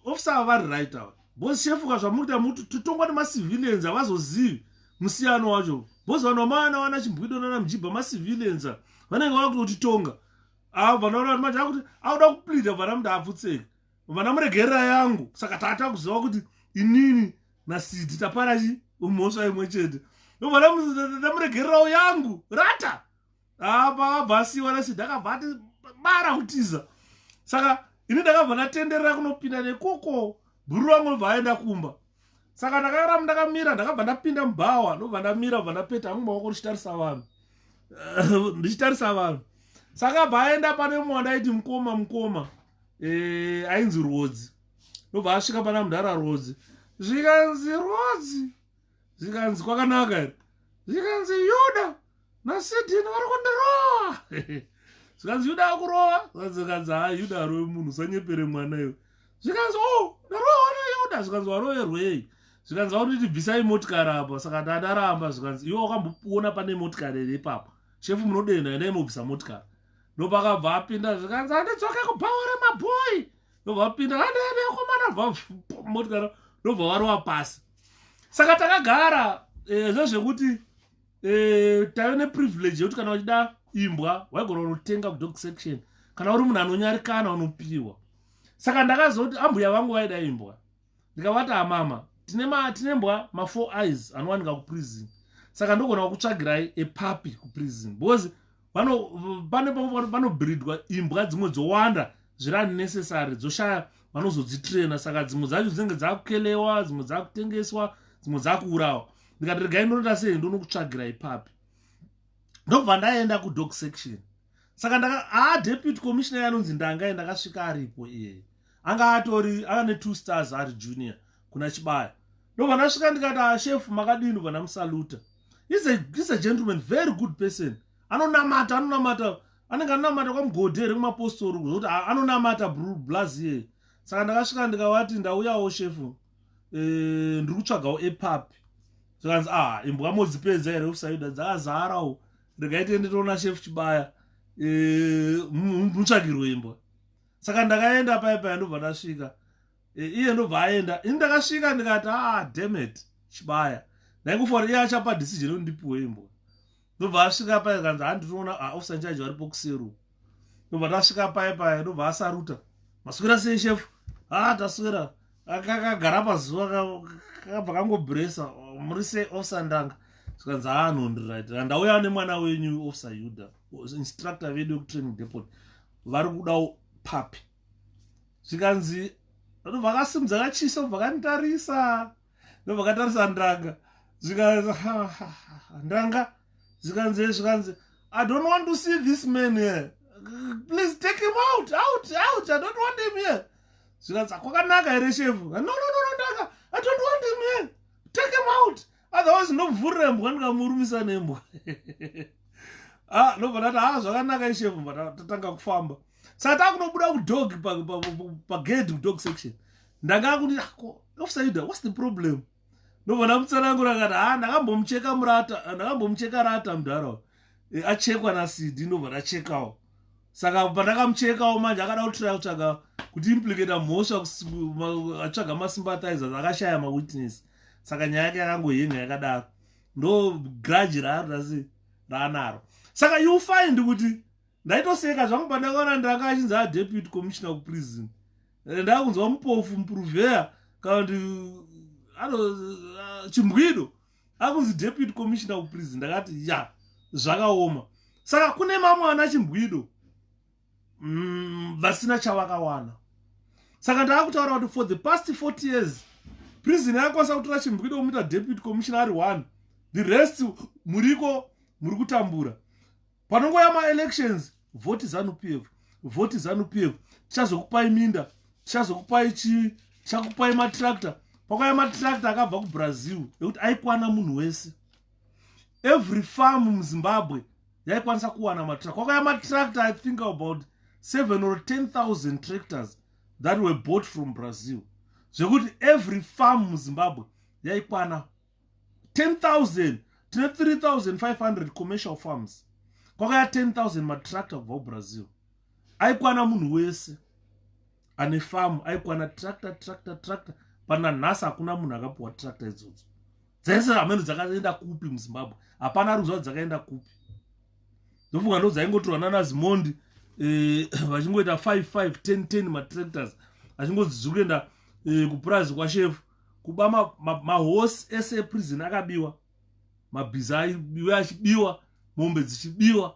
officer avari right awa bosi chefuka zvamukuita muti totongwa nemacivilians havazozivi musiyano wacho bosi vanhu vamana wana chimbwido nana mujibha macivilians vanenge vakuti kutitonga vanaona kuti manje akuti auda kuplida vana muti apfutseka vana muregerera yangu saka tata kuziva kuti inini naSidi tapara umhosva imwe chete ndobva ndamuregererawo yangu rata pakabva asiwa naSidi akabva ati bara kutiza saka ini ndakabva ndatenderera kunopinda nekoko bhuru wangu ndobva aenda kumba saka ndakaramba ndakamira ndakabva ndapinda mubhawa ndobva ndamira bva ndapeta hangu maoko ndichitarisa vanhu saka bva aenda pane mumwe ndaiti mukoma ainzi Rodzi ndobva asvika pana mudhara Rodzi zvikanzi Rodzi zvikanzi kwakanaka here zvikanzi Yuda naSidi vari kundirowa zvikanzi Yuda akurowa zvikanzi Yuda arowe munhu usanyepere mwana iwe zvikanzi ndarowa naYuda zvikanzi warowerwei zvikanzi vakuti bvisai motikari apa saka ndadaramba zvikanzi iwe wakamboona pane motikari here ipapa shefu munodenda endai mobvisa motikari ndopakabva apinda zvikanzi handidzoke kubhawa remabhoyi ndobva apinda handiakomana bva motikari ndobva warowa pasi saka takagara zvezvekuti tave neprivilege yekuti kana uchida imbwa waigona kunotenga kudog section kana uri munhu anonyarikana unopiwa saka ndakazoti ambuya vangu vaida imbwa ndikavati amama tine mbwa ma4 eyes anowanika kuprison saka ndogona kutsvagirai epapi kuprison because panobreedwa imbwa dzimwe dzowanda zviri unnecessary dzoshaya vanozodzitrena saka dzimwe dzacho dzinenge dzakukelewa dzimwe dzakutengeswa dzimwe dzakuurawa ndikati regai ndonota sei ndonokutsvagira ipapi ndobva ndaenda kudog section saka deputy commissioner yanonzi Ndangai ndakasvika aripo iye anga atori ane 2 stars ari junior kuna chibaya ndobva ndasvika ndikati chef makadini bva ndamusaluta he's a gentleman, very good person anonamata anenge anonamata kwamugodhere kumapostori kuti anonamata blaziye saka ndakasvika ndikavati ndauyawo shefu ndiri kutsvagawo epapi zvikanzi imbwa modzipedza here ofisayuda dzakazarawo regaite nditoona shefu chibaya mutsvagirwe imbwa saka ndakaenda paipai ndobva ndasvika iye ndobva aenda ini ndakasvika ndikati dammit chibaya ndaingofa iye achapa decision undipiwe imbwa ndobva asvika pai kanzi handitoona officer incharge varipo kuseru ndobva ndasvika paipai ndobva asaruta maswera sei shefu taswera akagara pazuva kakabva kangobhuresa muri sei officer Ndanga zvikanzi nondirit ndauya nemwana wenyu officer Yuda instructor vedu training depot vari kudawo papi zvikanzi vakasimudza kachisa vakatarisa ndovakatarisa ndanga ndanga zvikanzi I don't want to see this man here. Please take him out. I don't want him here. Zvikanzi kwakanaka here chef. No, ndanga. I don't want him here. Take him out. Otherwise ndobvurira mbwa ndikamurumisa nembwa. Ndobva ndati zvakanaka chef tatanga kufamba. Saka takunobuda kudog pagate dog section. Ndanga kuti offside, what's the problem? Ndobva ndamutsanangura akati ndakambomucheka rata mudharawo. Achekwa nasidhi ndobva ndachekawo. Saka pandakamuchekawo manje akada kutraya kutsvaga kuti implicate mhosva atsvaga masympathizers akashaya mawitness. Saka nyaya yake yakangohenga yakadaro. Ndo grudge raari raanaro. Saka you find kuti ndaitoseka zvangu pandakaona ndanga achinzi deputy commissioner kuprison. Ndakunzwa mupofu mupuruvheya kana kuti chimbwido akunzi deputy commissioner kuprison. Ndakati zvakaoma. Saka kune mamwe ana chimbwido vasina chavakawana. Saka ndakutaura kuti for the past 40 years prison yakwanisa kutora chimbwido muita deputy commissioner ari 1. The rest muri kutambura. Panongoya ma-elections, vote Zanu PF. Tichazokupai minda, tichakupai matractor. Pakauya matractor akabva kuBrazil ekuti aikwana munhu wese. Every farm muZimbabwe yaikwanisa kuwana matractor. Kwakauya matractor, I think about 7 or 10,000 tractors that were bought from Brazil. Zvekuti every farm muZimbabwe yaikwana 10,000 to 3,500 commercial farms. Kwakauya 10,000 matractor kubva kuBrazil. Aikwana munhu wese ane farm aikwana tractor. Pana nhasi hakuna munhu akapiwa tractor idzodzo. Dzese hameno dzakaenda kupi muZimbabwe? Hapana ruzivo dzakaenda kupi. Ndofunga ndo dzaingotorwa naNazimondi vachingoita 5, 10 matractors achingodzikuenda kupurazi kwashefu kuba mahosi ese eprison akabiwa, mabhiza aibiwa achibiwa, mombe dzichibiwa.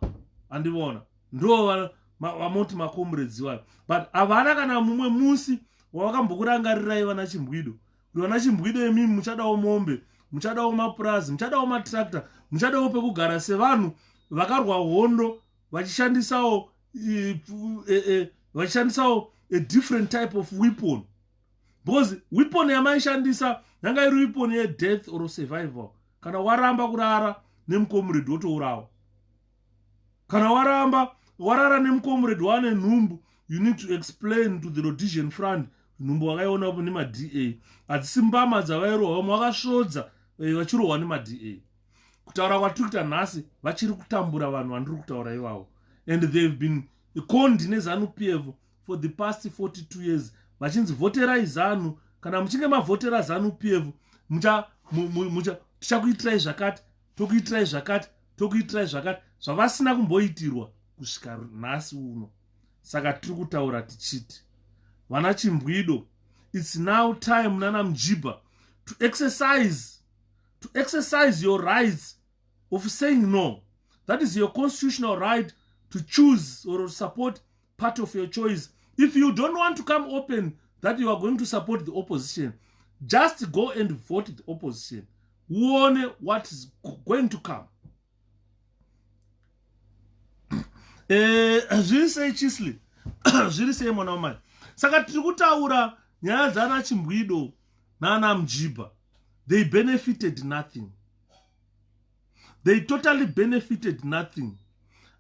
Andivona ndo vamoti macomrades wayo. But havana kana mumwe musi wawakambokurangarirai vana chimbwido kuti vana chimbwido emimi muchadawo mombe, muchadawo mapurazi, muchadawo matractor, muchadawo pekugara sevanhu vakarwa hondo vachishandisawo a different type of weapon. Because weapon yamaishandisa yanga iri weapon yedeath or survival. Kana waramba kurara nemucomrade wotourawa. Kana warara nemucomrade wane nhumbu, you need to explain to the Rhodesian Front nhumbu wakaiona upo nema-DA. Hadzisi mbama dzavairohwa vamwe vakasvodza vachirohwa nema-DA. Kutaura kwatiri kuita nhasi vachiri kutambura vanhu vandiri kutaura ivavo. And they've been conned neZanu PF for the past 42 years. Vachinzi voterai Zanu. Kana muchinge mavhotera Zanu PF tichakuitirai zvakati, tokuitirai zvakati. Zvavasina kumboitirwa kusvika nhasi uno. Saka tiri kutaura tichiti vana chimbwido, it's now time nana Mjiba to exercise your rights of saying no. That is your constitutional right to choose or support part of your choice. If you don't want to come open that you are going to support the opposition, just go and vote the opposition. Uone what is going to come. Zviri sei Chisli? Zviri sei mwana wamai? Saka tiri kutaura nyaya dzana chimbwido nana Mjiba. They benefited nothing. They totally benefited nothing.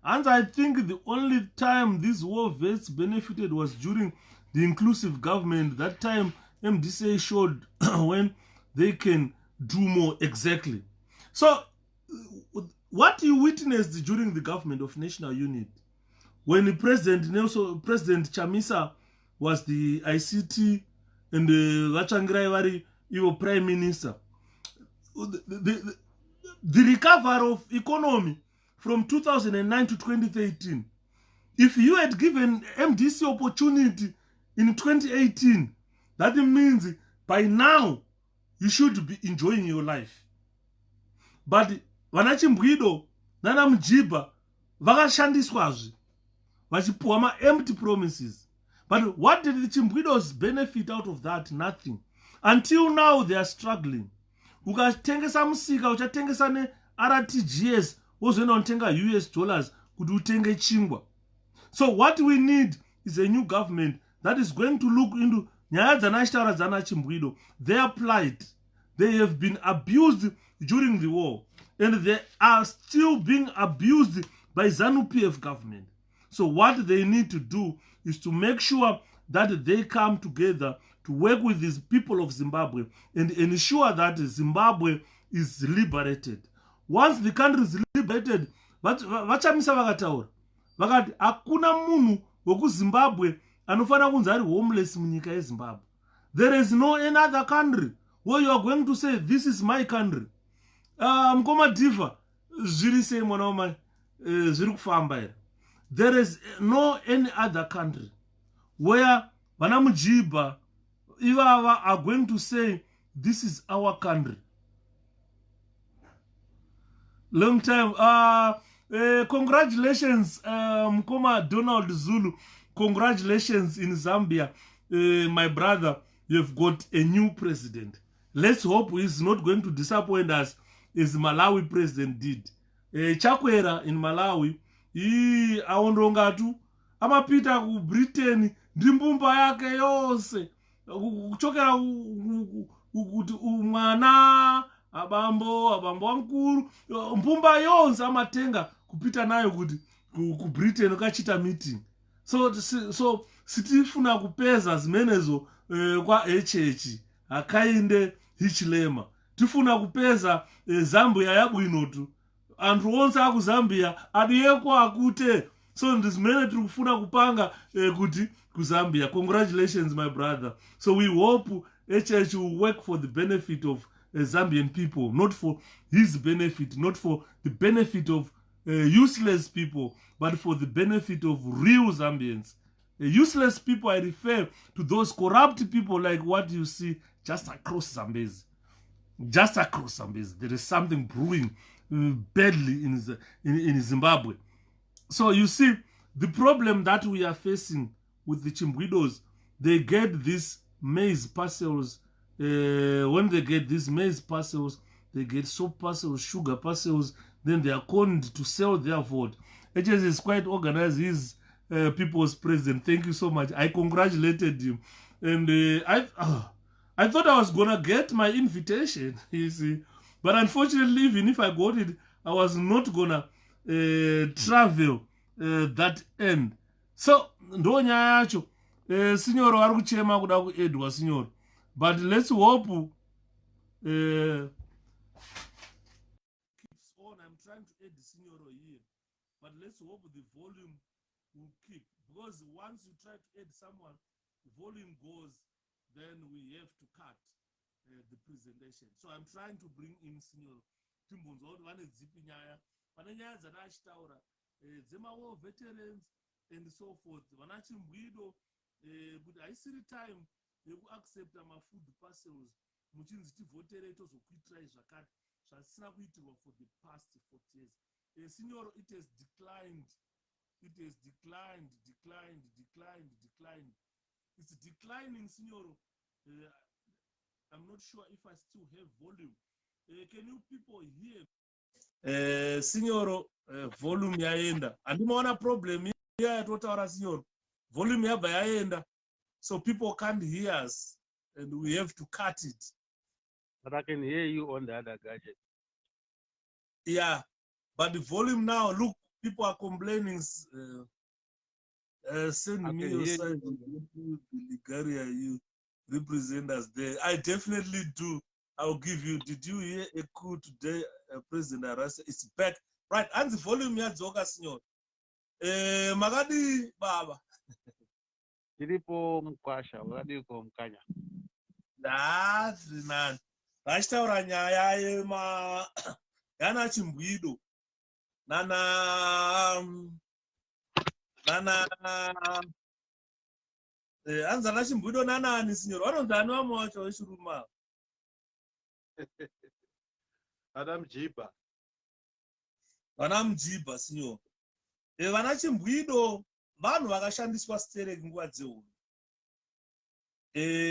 And I think the only time these war vets benefited was during the inclusive government. That time MDCA showed when they can do more exactly. So what you witnessed during the government of national unity, when the President Chamisa was the ICT and Vachangirai Ivo Prime Minister, the recovery of economy from 2009 to 2013, if you had given MDC opportunity in 2018, that means by now you should be enjoying your life. But Vanachimbwido, Nana Mjiba, vakashandiswazve vachipuwa ma-empty promises. But what did the Chimbwidos benefit out of that? Nothing. Until now, they are struggling. Ukatengesa musika, uchatengesa ne RTGS, wozoenda unotenga US dollars kuti utenge chingwa. So what we need is a new government that is going to look into nyaya dzanachitaura dzana Chimbwido, their plight. They have been abused during the war, and they are still being abused by Zanu PF government. So what they need to do is to make sure that they come together to work with these people of Zimbabwe and ensure that Zimbabwe is liberated. Once the country is liberated, vachamisa vakataura vakati hakuna munhu wekuZimbabwe anofana kunzi ari homeless munyika yeZimbabwe. There is no any other country where you are going to say this is my country. Mkoma diva zviri sei mwana wamai zviri kufamba here. There is no any other country where vana mujiba ivava are going to say this is our country. Long time. Congratulations, Mkoma Donald Zulu. Congratulations in Zambia, my brother. You've got a new president. Let's hope he's not going to disappoint us as Malawi president did. Chakwera in Malawi, aondongatu amapita ku Britain ndimbumba yake yose kuchokera kuti mwana abambo wamkuru mbumba yonse amatenga kupita nayo kuti ku Britain ukachita meeting. So sitifuna kupeza zimenezo kwa HH akainde Hichilema. Tifuna kupeza Zambia yabwinotu. Anthu onse aku Zambia adiyeko akute. So ndizimene tiri kufuna kupanga kuti ku Zambia. Congratulations, my brother. So we hope HH will work for the benefit of Zambian people, not for his benefit, not for the benefit of useless people, but for the benefit of real Zambians. Useless people, I refer to those corrupt people like what you see just across Zambezi. Just across Zambezi. There is something brewing badly in Zimbabwe. So you see, the problem that we are facing with the Chimbwidos, they get these maize parcels. When they get these maize parcels, they get soap parcels, sugar parcels, then they are conned to sell their vote. HS is quite organized. He's people's president. Thank you so much. I congratulated him. And I thought I was going to get my invitation, you see. But unfortunately, even if I got it, I was not going to travel that end. So, ndo nyaya yacho. Signor ari kuchema kuda kuedwa signor. But let's hope keeps on. I'm trying to add the signor here. But let's hope the volume will keep. Because once you try to add someone, the volume goes, then we have to cut the presentation. So I'm trying to bring in signor Timbunzo, one is zipping nyaya. Pananya Zanashtaura, War Veterans and so forth. Vanachi Mwido, but I see the time. You accept my food parcels, muchinzi tivotereto zokuitira zvakati zvasina kuitirwa for the past 40 years. Signor, it has declined. It has declined. It's declining, signor. I'm not sure if I still have volume. Can you people hear? Signor, volume yaenda. Andimaona problem here at Otaura, signor. Volume yaba yaenda. So people can't hear us, and we have to cut it. But I can hear you on the other gadget. Yeah, but the volume now, look, people are complaining. Send me your side. Bulgaria, you represent us there. I definitely do. I'll give you. Did you hear a coup today? President Arasa is back. Right, and the volume here, Zoga Signor. Magadi Baba. Tiripo mkwasha, wadiko mkanya. That's man. Vachitaura nyaya yana Chimbwido. Nana anzana Chimbwido nana ani signor. Vanonzani vamwe vacho vechiruma. Adam Jiba. Vana mujiba signor. Vana chimbwido vanhu vakashandiswa stereki nguva dzehuno.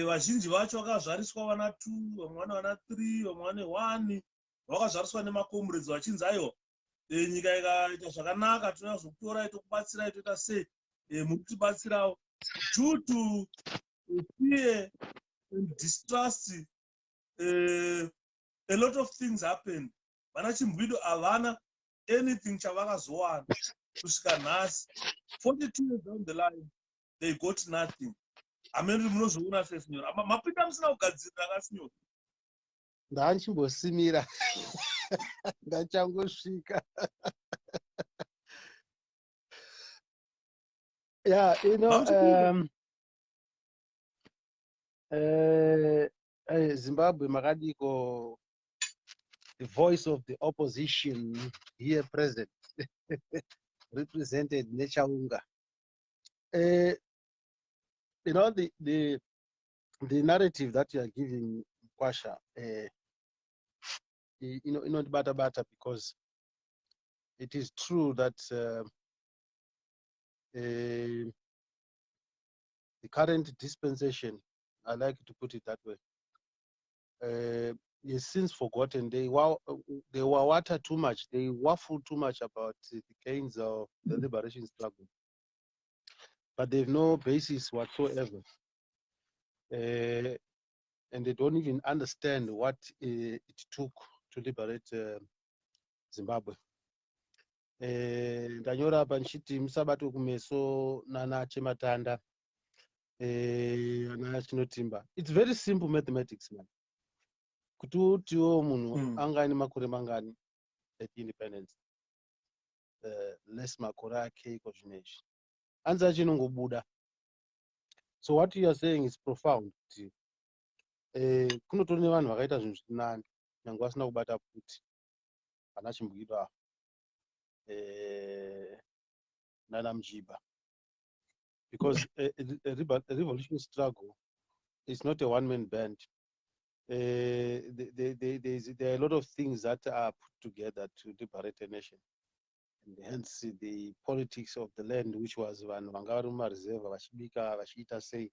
Vazhinji vacho vakazvariswa vana 2, vamwe vane vana 3, vamwe vane 1, vakazvariswa nemakomrades vachinzi aiwa nyika ikaita zvakanaka tonazokutorai tokubatsirai toita sei muri kutibatsirawo. Due to fear and distrust, a lot of things happened. Vana chimbwido havana anything chavakazowana kusvika nhasi. 42 years down the line they got nothing. Amene munozoona sei sinyora mapinda musina kugadzirira akasinyora. Ndaachimbosimira ndachangosvika. Yeah, you know, Zimbabwe makadiko, the voice of the opposition here present, represented Nechaunga. You know, the narrative that you are giving, Kwasha, you know, bata because it is true that the current dispensation, I like to put it that way, is since forgotten. They water too much. They waffle too much about the gains of the liberation struggle, but they've no basis whatsoever, and they don't even understand what it took to liberate Zimbabwe. Ndanyora apa nchiti musabato kumeso nana chematanda ana chinotimba. It's very simple mathematics, man. Kuti utiwo munhu anga ane makore mangani at independence, less makore ake iko zvinezvi, anzi achinongobuda. So what you are saying is profound. Kunotori nevanhu vakaita zvinhu zviri nani nyange vasina kubata kuti ana chimbwirwa nana Mjiba, because a revolution struggle is not a one-man band. There are a lot of things that are put together to liberate a nation, and hence the politics of the land, which was vanhu vanga vari mumareserve vachibika vachiita sei,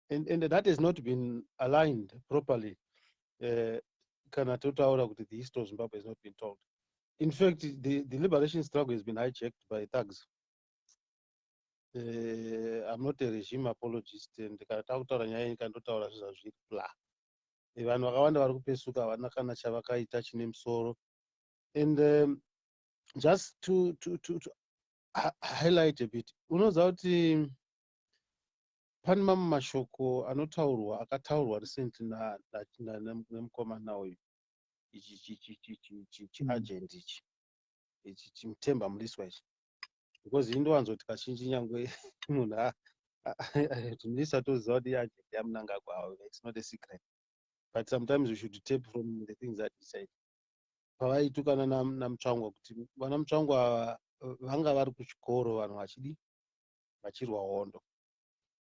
and that has not been aligned properly. Kana totaura kuti the history of Zimbabwe has not been told. In fact, the liberation struggle has been hijacked by thugs. I'm not a regime apologist, and kana takutaura nyaya kandotaura zvinhu zviri bla. Vanhu vakawanda vari kupesuka havana kana chavakaita chine musoro. And just to highlight a bit, unoziva kuti pane mamwe mashoko anotaurwa akataurwa recently nemukomana uyu chiagent ichi chimutemba muriswa ichi, because indowanzoti kazhinji nyangwe munhu tunisa toziva kuti agent yamunangagwa. It's not a secret, but sometimes we should tape from the things that he said. Pavaitukana namutsvangwa kuti vana mutsvangwa vanga vari kuchikoro vanhu vachirwa hondo.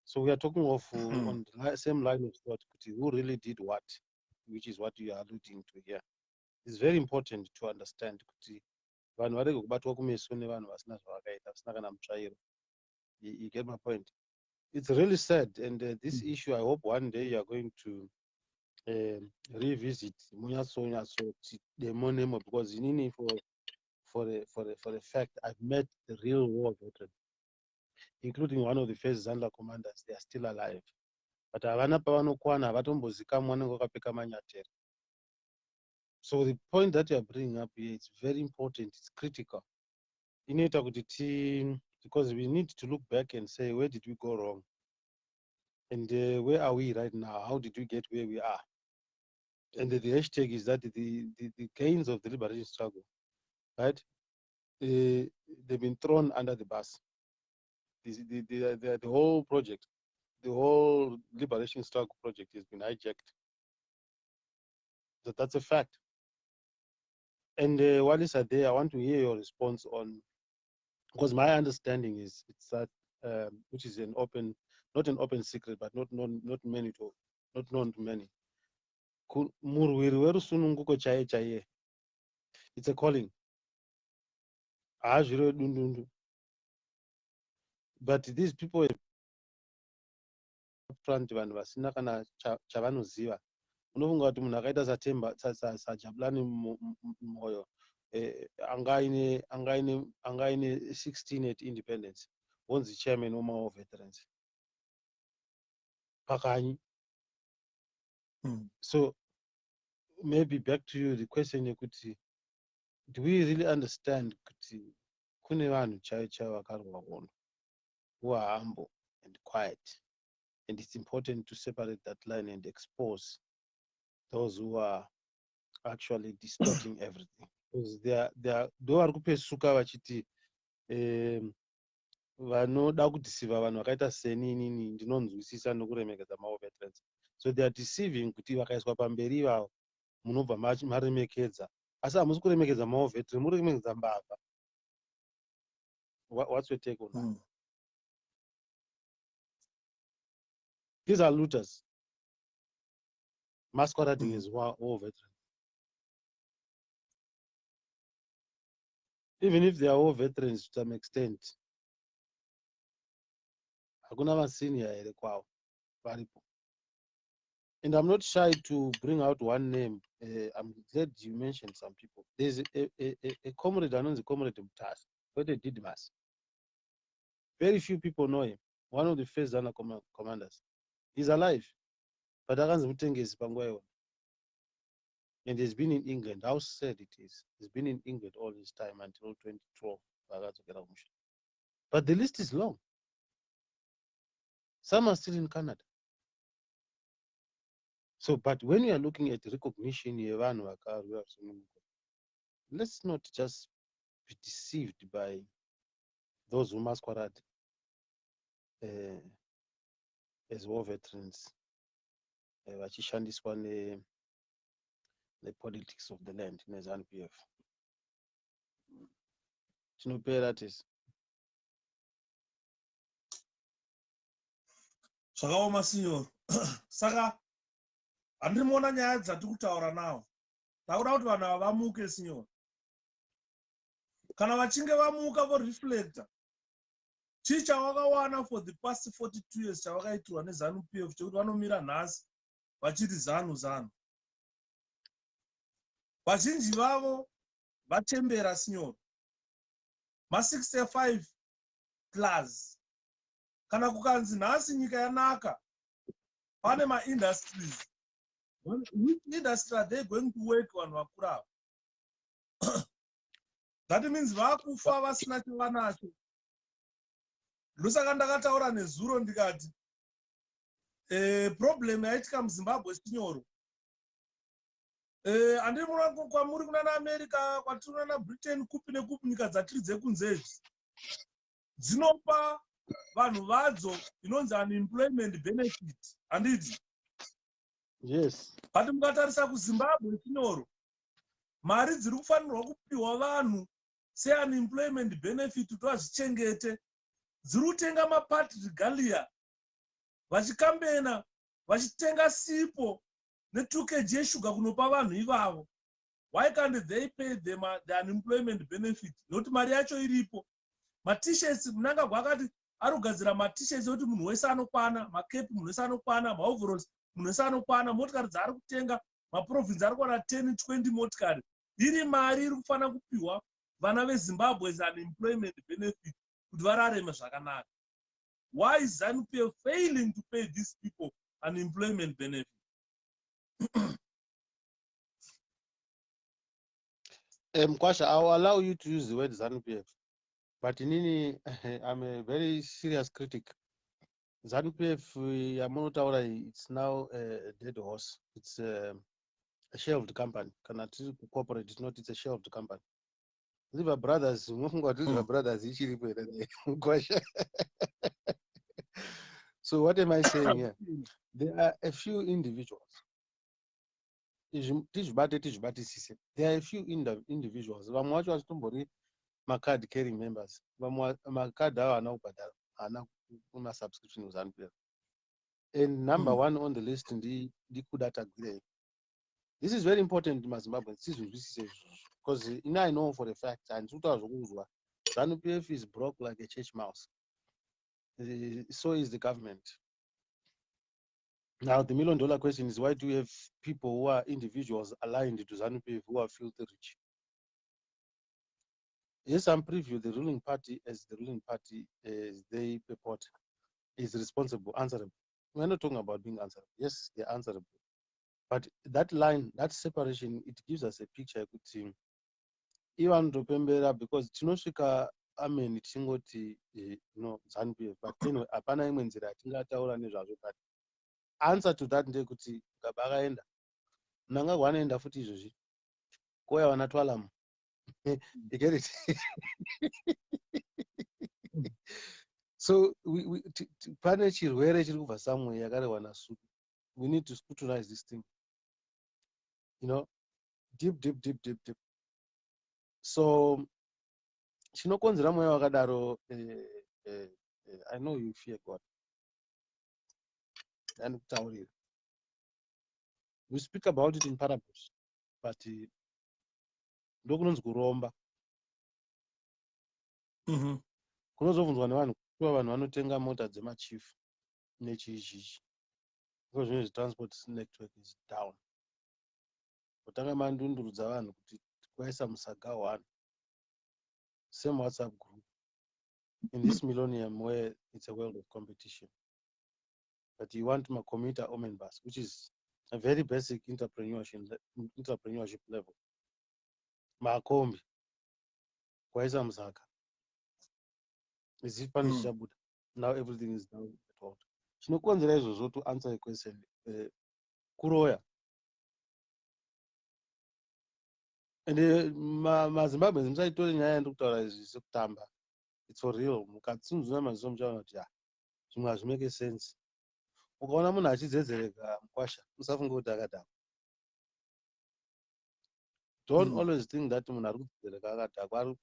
So we are talking of on the same line of thought, who really did what, which is what you are alluding to here. It's very important to understand kuti vanhu varege kubatwa kumeso nevanhu vasina zvavakaita, vasina kana mutsvairo. You get my point? It's really sad, and this issue, I hope one day you are going to revisit Nemo, because for a fact, I've met the real war veteran, including one of the first Zanda commanders. They are still alive, but havana pavanokwana havatombozikamwa vanenge vakapfeka manyatera. So the point that you are bringing up here is very important. It's critical. Inoita kuti because we need to look back and say, where did we go wrong, and where are we right now? How did we get where we are? And the hashtag is that the gains of the liberation struggle, right? They've been thrown under the bus. The whole project, the whole liberation struggle project has been hijacked. That's a fact. And while it's there, I want to hear your response on, because my understanding is it's that which is an open, not an open secret, but not known to many. Murwiri werusununguko chaiye. It's a calling. Azviro dundundu. but these people front vanhu vasina kana chavanoziva. Unofunga kuti munhu akaita saJabulani Moyo anga aine 16 at independence, onzi chairman wema veterans pakanyi. So maybe back to you, the question yekuti, do we really understand kuti kune vanhu chaivo vakarwa hondo who are humble and quiet, and it's important to separate that line and expose those who are actually distorting everything, because they are ndo vari kupesuka vachiti vanoda kudhisiva vanhu vakaita seninini ndinonzwisisa nokuremekedza veterans. So they are deceiving kuti vakaiswa pamberi ivavo munobva maremekedza, asi hamusi kuremekedza veterans, muri kuremekedza mbavha. What's your take on that? These are looters masquerading as war veterans. Even if they are all veterans to some extent, hakuna masenior here kwao varipo. And I'm not shy to bring out one name. I'm glad you mentioned some people. There's a comrade, anonzi comrade Mutasi, what they did mass. Very few people know him. One of the first Zanu commanders. He's alive, but akanzi mutengesi panguva iyoyo. And he's been in England. How sad it is. He's been in England all this time until 2012. But the list is long. Some are still in Canada. So, but when we are looking at recognition, let's not just be deceived by those who masquerade as war veterans, vachishandiswa the politics of the land in Zanu PF. Tinopera tese. Zvakaoma signor. Saka handimona nyaya dzatiri kutaura nawo. Takuda kuti vanhu ava vamuke signor. Kana vachinge vamuka voreflecta chii chavakawana for the past 42 years chavakaitirwa neZanu PF chekuti vanomira nhasi vachiti zanu. Vazhinji vavo vachembera signor. Ma65 plus. Kana kukanzi nhasi nyika yanaka, pane ma-industries. Which industry are they going to work vanhu vakura? That means vakufa vasina chavanacho. Ndosaka ndakataura nezuro ndikati problem yaitika muZimbabwe signoro. Handiri kwamuri kuna naAmerica, kwatiri kuna naBritain, kupi nekupi nyika dzatiri dzekunzezi dzinopa vanhu vadzo inonzi unemployment benefit, handiti? Yes. But mukatarisa kuZimbabwe signoro, mari dziri kufanirwa kupiwa vanhu seunemployment benefit kuti vazvichengete dziri kutenga mapatrigalia, vachikambena, vachitenga sipo ne2 kg yeshuga kunopa vanhu ivavo. Why can't they pay them the unemployment benefit? Nokuti mari yacho iripo. Ma-t-shirts munanga gwakati ari kugadzira ma-t-shirts ekuti munhu wese anokwana, makepi munhu wese anokwana, maoveralls munhu wese anokwana, motikari dzaari kutenga, maprovinsi ari kuwana 10-20 motikari. Iri mari iri kufanira kupiwa vana veZimbabwe's unemployment benefit kuti varareme zvakanaka. Why is Zanu PF failing to pay these people unemployment benefit? Kwasha, I will allow you to use the word Zanu PF, but inini, I'm a very serious critic. Zanu PF, it's now a dead horse. It's a shelved company. Corporate is not, it's a shelved company. Liver brothers, brothers, Kwasha. So what am I saying here? There are a few individuals. There are a few individuals. Card carrying members. Card are subscription was unfair. And number one on the list in the Kudata grade. This is very important to Zimbabwe because I know for a fact and Zanu PF is broke like a church mouse. so is the government. Now, the million-dollar question is, why do you have people who are individuals aligned to Zanu PF who are filthy rich? Yes, I'm preview the ruling party as they purport is responsible, answerable. We're not talking about being answerable. Yes, they're answerable. But that line, that separation, it gives us a picture, a good team. Even to Pembera, because Chinosika, I mean, Chingoti, Zanu PF, but anyway, apana imwenzira tingataura nezvazvo, but answer to that ndekuti ngabakaenda nanga wanoenda futi izvozvi koya vanatwalamu. You get it? So pane chirwere chiri kubva somewhere yakarehwa naSuku. We need to scrutinize this thing, deep. So chinokonzera mweya wakadaro, I know you fear God. And we speak about it in parables, but ndokunonzi kuromba. Kunozobvunzwa nevanhu kuva vanhu vanotenga mota dzemachief nechizhizhi because zvino transport network is down. Kutanga mandundurudza vanhu kuti kwaisa musaga 1 same WhatsApp group in this millennium where it's a world of competition. But you want my commuter omen bus, which is a very basic entrepreneurship level. Makombi kwaisa musaga. Is it punished? Now everything is down at all. Chinokonzera izvozvo, to answer a question, kuroya. And maZimbabweans musaitori nyaya yandikutaura izvi sekutamba. It's for real. Mukatsunzura maziso muchaona kuti zvimwe hazvimeke sense. Ukaona munhu achidzedzereka mukwasha, musafunge kuti akadhakwa. Don't always think that munhu ari kudzedzereka akadhakwa.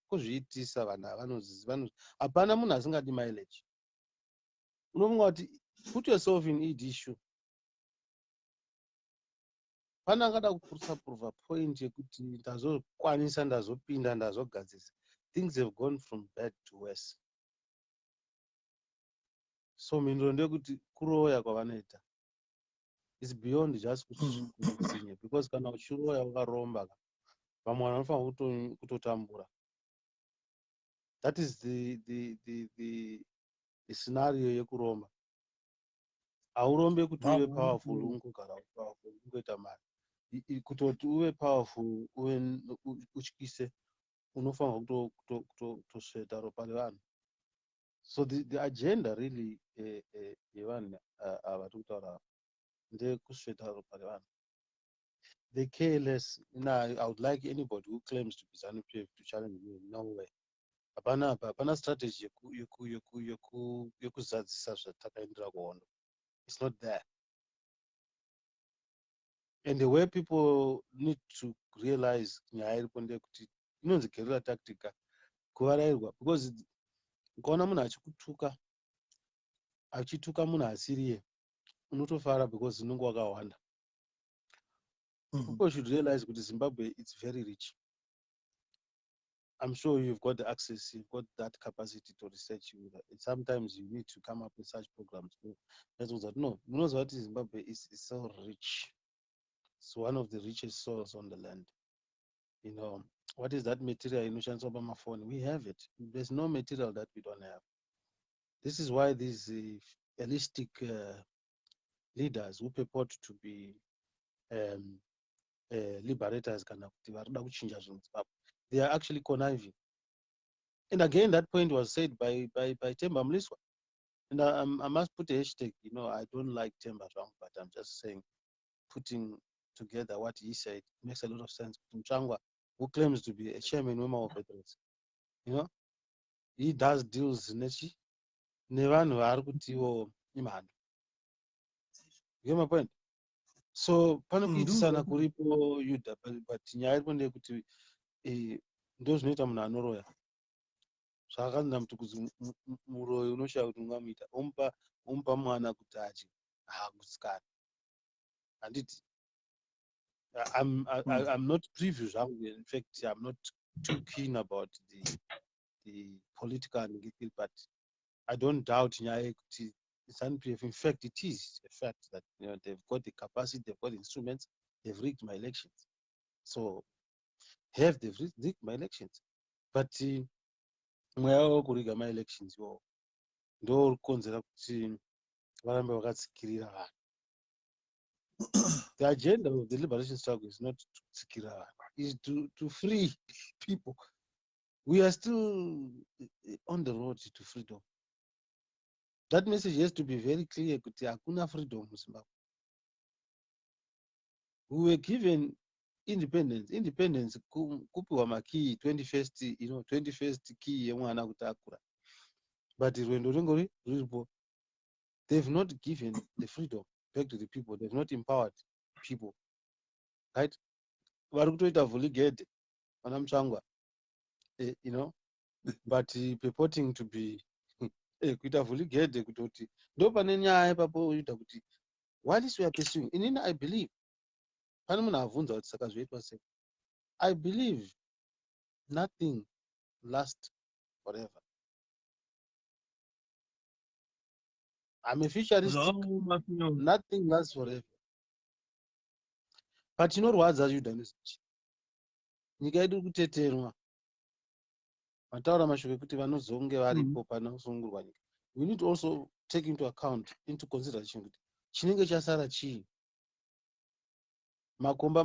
Kuzviitisa vanhu hapana munhu asingadi mileage. Unofunga kuti put yourself in each issue. Pana angada kuprova point yekuti ndazokwanisa, ndazopinda, ndazogadzisa. Things have gone from bad to worse. So mindiro ndekuti kuroya kwavanoita is beyond just kusinya, because kana uchiroya ukaromba vamwe vanhu vanofanira kutotambura. That is the scenario yekuromba. Haurombe kuti uve powerful ungogara powerful ungoita mari. Kutoti uve powerful utyise unofanira kutosveta ropa revanhu. So the agenda really yevanhu ava tikutaura ndekusveta ropa revanhu. They care less. I would like anybody who claims to be Zanu PF to challenge me. No way. Hapana strategy yekuzadzisa zvatakaendera kuhondo. It's not there. And the way people need to realize nyaya iripo ndekuti inonzi guerrilla tactica, kuvarairwa, because ukaona munhu achituka munhu asiriye unotofara because unenge wakawanda. People should realize that Zimbabwe is very rich. I'm sure you've got the access, you've got that capacity to research. Sometimes you need to come up with such programs. That's what no, you know what Zimbabwe is so rich. It's one of the richest soils on the land. What is that material in Ocean Obama phone? We have it. There's no material that we don't have. This is why these holistic leaders who purport to be liberators, they are actually conniving. And again, that point was said by 𝗕𝗲𝗁. And I must put a hashtag, I don't like 𝗕𝗲𝗁, but I'm just saying, putting together what he said makes a lot of sense. Mchangwa, who claims to be a chairman of War Veterans, he does deals nevanhu vari kutiwo imhando. You get my point? So panokuitisana kuripo Yuda, but nyaya iripo ndeyekuti ndozvinoita munhu anoroya. Zvakakanzira kuti kuzi muroyi unoshaya kuti ungamuita, omupa mwana kuti adye, haagutsikana. Handiti. I'm not preview. In fact, I'm not too keen about the political and legal part. I don't doubt nyaya yekuti Zanu PF, in fact it is a fact that they've got the capacity, they've got the instruments, they've rigged my elections. So they've rigged my elections, but mweya wekuriga my elections iwo ndo uri kukonzera kuti varambe vakatsikirira vanhu. The agenda of the liberation struggle is not to tsikirira vanhu, is to free people. We are still on the road to freedom. That message has to be very clear kuti hakuna freedom in Zimbabwe. We were given independence kupiwa makey 21st key yemwana kuti akura, but rwendo rwenge ruripo. They've not given the freedom back to the people. They've not empowered people, right? Vari kutoita vhuligedhe vana mutsvangwa, but purporting to be kuita vhuligedhe kutoti ndo pane nyaya ipapo ita kuti what is we are pursuing. Inini I believe, pane munhu avhunza kuti saka zvoitwa sei. I believe nothing lasts forever. I'm a futuristic. Nothing lasts forever. But chinorwadza Yuda ndezvechi, nyika yedu kuteterwa, mataura mashoko ekuti vanozonge varipo panosungurwa nyika. We need to also take into consideration kuti chinenge chasara chii. Makomba.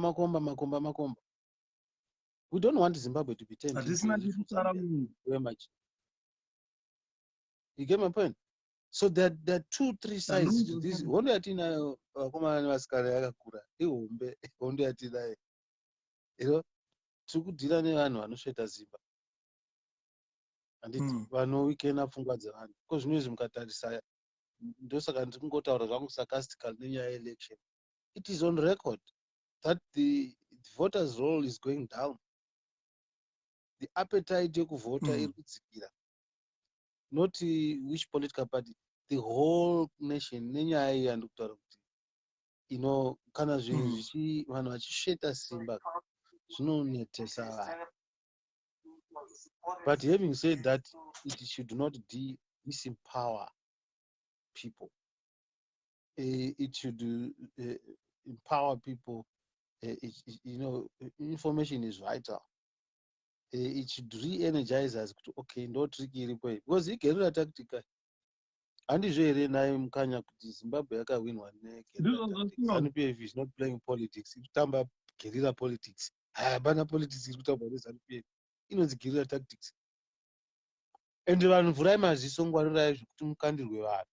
We don't want Zimbabwe to be turned into a much. You get my point? So there are 2-3 sides to this. One yatina vakomana nevasikana yakakura ihombe, one yatina tikudhira nevanhu vanosveta Zimba handiti vanowikena pfungwa dzevanhu. Because zvinezvi mukatarisa, ndosaka ndiri kungotaura zvangu sarcastically nenyaya yeelection. It is on record that the voters' roll is going down. The appetite yekuvota iri kudzikira. Not which political party, the whole nation. Nenyaya iyi yandiri kutaura kuti kana zvinhu vanhu vachisveta Simba zvinonetesa vanhu. But having said that, it should not disempower people. It should empower people. Information is vital. It should re-energize us. Okay, ndo tricky iripo iyi. Because igerira tactica. Handizvo here naye mukanya kuti Zimbabwe yakawinwa negerira tactics. Zanu PF is not playing politics. Irikutamba guerrilla politics. Hapana politics irikutamba neZanu PF. Inonzi guerrilla tactics. And vanhu mvurai maziso ngwarirai zvekuti mukandirwe vanhu.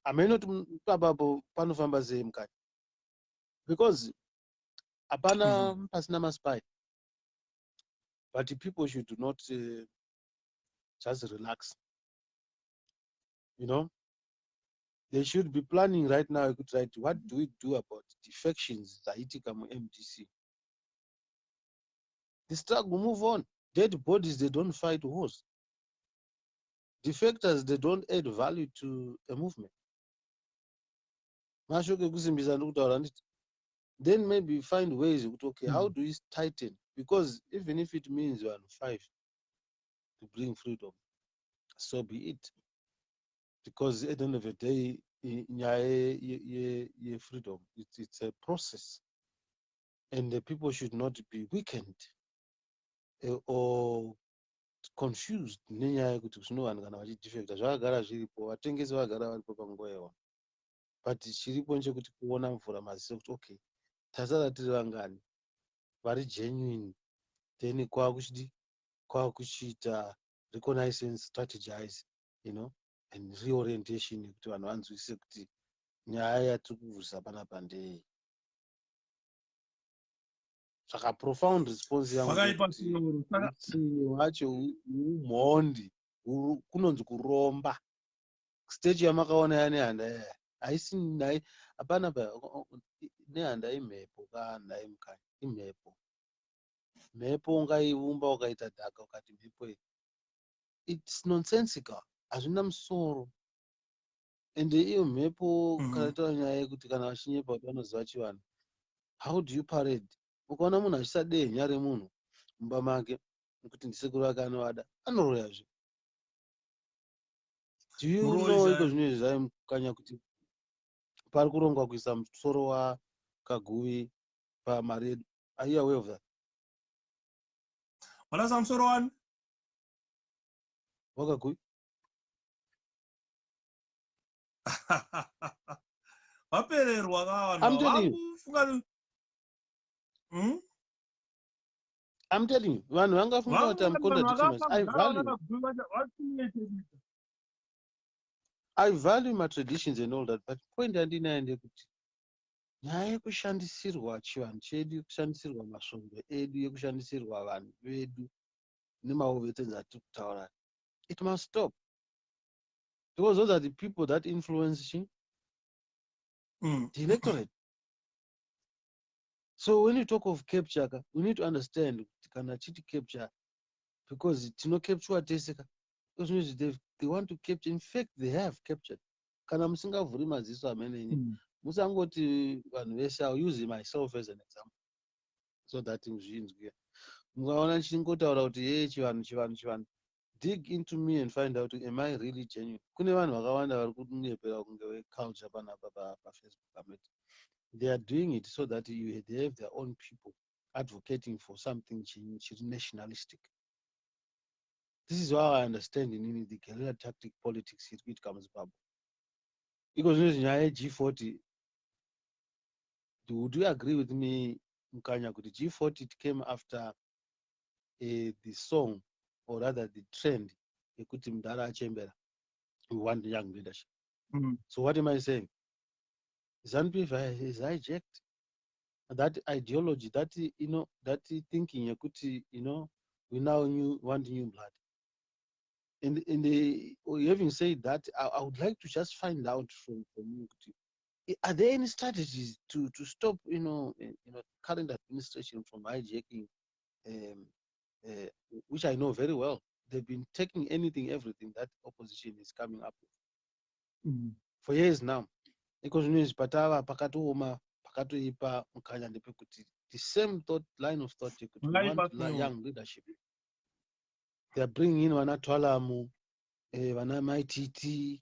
Hameno kuti papapo panofamba sei mukanya. Because hapana pasina maspy. But people should not just relax. They should be planning right now. What do we do about defections zaitika mu-MDC? The struggle move on. Dead bodies, they don't fight wars. Defectors, they don't add value to a movement. Then maybe find ways, okay, how do we tighten? Because even if it means 1-5 to bring freedom, so be it. Because at the end of the day, freedom, it's a process. And the people should not be weakened or confused. But chiripo nchekuti kuona mvura maziso kuti okay, tasara tiri vangani vari genuine, then kwakuchita reconnaissance, strategize, and reorientation yekuti vanhu vanzwisise kuti nyaya yatiri kuvhurisa panapa ndei. Saka profound response yangu wacho umhondi kunonzi kuromba. Stage yamakaona yanehanda haisi naye hapana nehanda imhepo kana imukanya imhepo. Mhepo ungaiumba ukaita dhaka ukati mhepo iyi. It's nonsensical. Hazvina musoro. Ende iyo mhepo kana taura nyaya yekuti kana vachinyepa kuti vanoziva chivanhu. How do you parade? Ukaona munhu achisa dehenya remunhu mumba make kuti ndisekuru vake anovada, anoroyazve. Do you know iko zvinhu zvaimukanya kuti pari kurongwa kuisa musoro waKaguvi pamari yedu? Are you aware of that? Wala samsoro wani? WaKaguvi? Wapererwa kawanhu. I'm telling you. Vanhu vangafunga kuti I'm contradicting myself. I value my traditions and all that, but point andinayo ndekuti nyaya yekushandisirwa chivanhu chedu, kushandisirwa masvombe edu, yekushandisirwa vanhu vedu nemaWar Veterans atiri kutaura, it must stop. Because those are the people that influence the electorate. So when you talk of capture, we need to understand kana chiti capture, because tino capture teseka, because they want to capture. In fact, they have captured. Kana musingavhuri maziso amenenye, musangoti vanhu vese. I'll use myself as an example, so that muzvinzwe. Mukaona ndichingotaura kuti chivanhu, dig into me and find out, am I really genuine? Kune vanhu vakawanda vari kunyepera kunge weculture panapa paFacebook. They are doing it so that they have their own people advocating for something nationalistic. This is how I understand in the guerrilla tactic politics it comes up. Because G40, would you agree with me, Mkanya? G40 it came after the song, or rather the trend, Ekuti Mdara Chembera, we want young leadership. So what am I saying? Zanu PF is hijacked that ideology, that that thinking, Ekuti, we now want new blood. Having said that, I would like to just find out from you, are there any strategies to stop, current administration from hijacking, which I know very well. They've been taking everything that opposition is coming up with for years now. Because patava pakatooma pakatoipa mukanya ndepekuti the same line of thought, want young leadership. They are bringing in vana Twalamu, vana Maititi,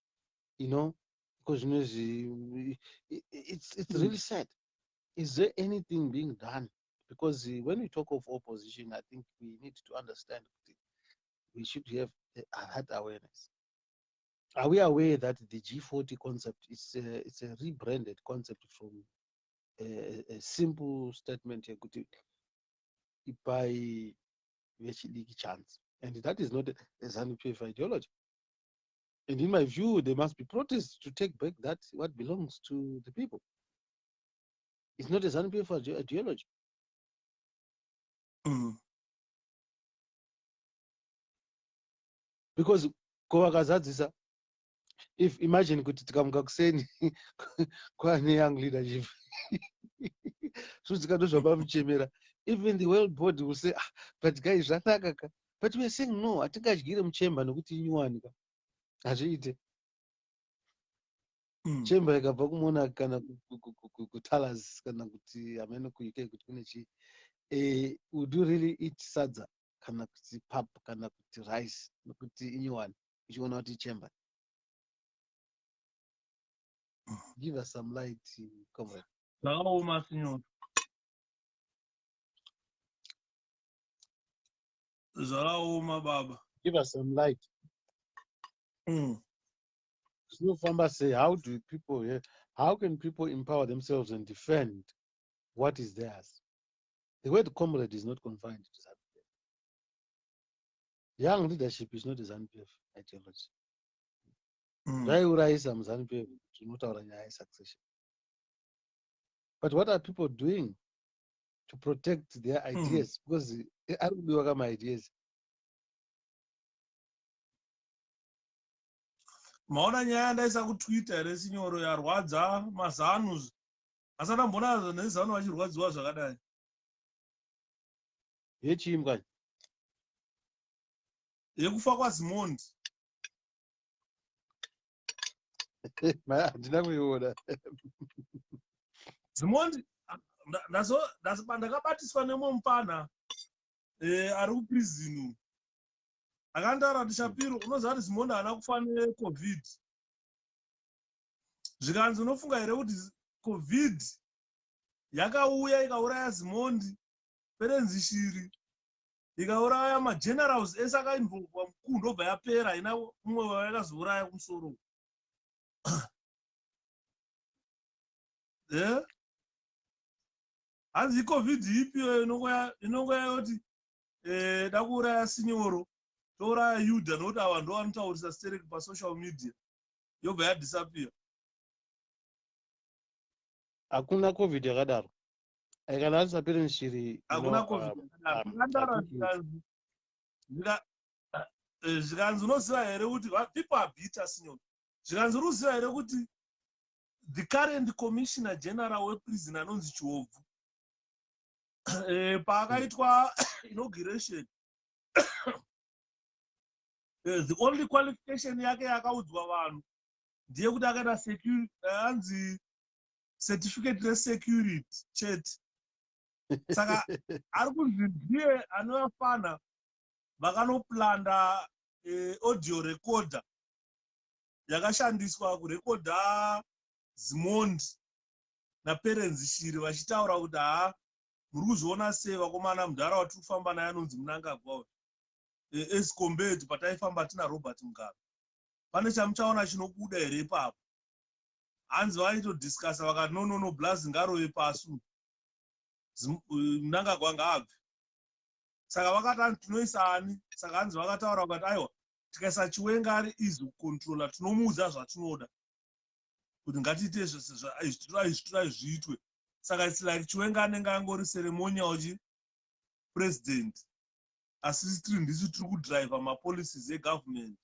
because it's really sad. Is there anything being done? Because when we talk of opposition, I think we need to understand we should have that awareness. Are we aware that the G40 concept is it's a rebranded concept from a simple statement by chance, and that is not a Zanu PF ideology. And in my view, there must be protests to take back that what belongs to the people. It's not a Zanu PF ideology. Because Kovakazadzisa, if imagine kuti tikamuka kuseni kwane young leadership, so tikatozvapamuchemera, even the world board will say, but guys, zvakanaka. But we are saying no, atingadyire muchemba nokuti inyuwani ka. Azviite. Chemba ikabva kumona kana kutalas kana kuti amene kuike kuti kune chi, would you really eat sadza kana kuti pap kana kuti rice nokuti inyuwani uchiona kuti chemba? Give us some light, comrade. Zakaoma senor. Zakaoma baba. Give us some light. Snowfamba say, how can people empower themselves and defend what is theirs? The word comrade is not confined to Zanu PF. Young leadership is not a Zanu PF ideology. Zanu PF tinotaura nyaya yesuccession. But what are people doing to protect their ideas? Because I don't know my ideas. Maona nyaya ndaisa kuTwitter here sinyoro yarwadza mazanu. Asana mbona nezanu vachirwadziwa zvakadai. Yechimba. Yekufa kwaZimondi. Handina kuiona. Zimondi ndakabatiswa nemumupana ari kuprison. Akantaura kuti Shapiro unoziva kuti Zimondi haana kufa neCovid. Zvikanzi unofunga here kuti Covid yakauya ikauraya Zimondi, Perens Shiri, ikauraya magenerals ese akainvolvwa mukuru ndobva yapera, haina umwe wayakazouraya kumusoro. Hanzi iCovid ipiyo inongoya yoti da kuuraya Sinyoro, touraya Yuda nokuti ava ndo vanotaurisa stereki pasocial media, yobva yadisappear. Hakuna COVID yakadaro. Kana ari Perens Shiri, Hakuna COVID yakadaro. Zvikanzi unoziva here kuti people are bitter, Sinyoro. Zvikanzi unoziva here kuti the current commissioner general weprison anonzi Chiobvu, paakaitwa inauguration, the only qualification yake yakaudzwa vanhu ndeyekuti akaita anzi certificate resecurity chete. Saka ari kunzi ndiye anovafana vakanoplanda audio recorder yakashandiswa kurekodha Zimondi naPerens Shiri vachitaura kuti muri kuzviona sei vakomana mundara watiri kufamba naye anonzi Mnangagwa as compared pataifamba tina Robert Mugabe. Pane chamuchaona chinobuda here ipapo. Hanzi vaitodiscussa vakati no Blazi ngarove pasi, Mnangagwa ngaabve. Saka vakati tinoisa ani. Saka hanzi vakataura vakati aiwa tikaisa Chiwenga ari easy kucontrola, tinomuudza zvatinoda kuti ngatiite izvi zviitwe. Saka it's like Chiwenga anenge angori ceremonial president, asi tiri ndisi tiri kudrive mapolicies egovernment.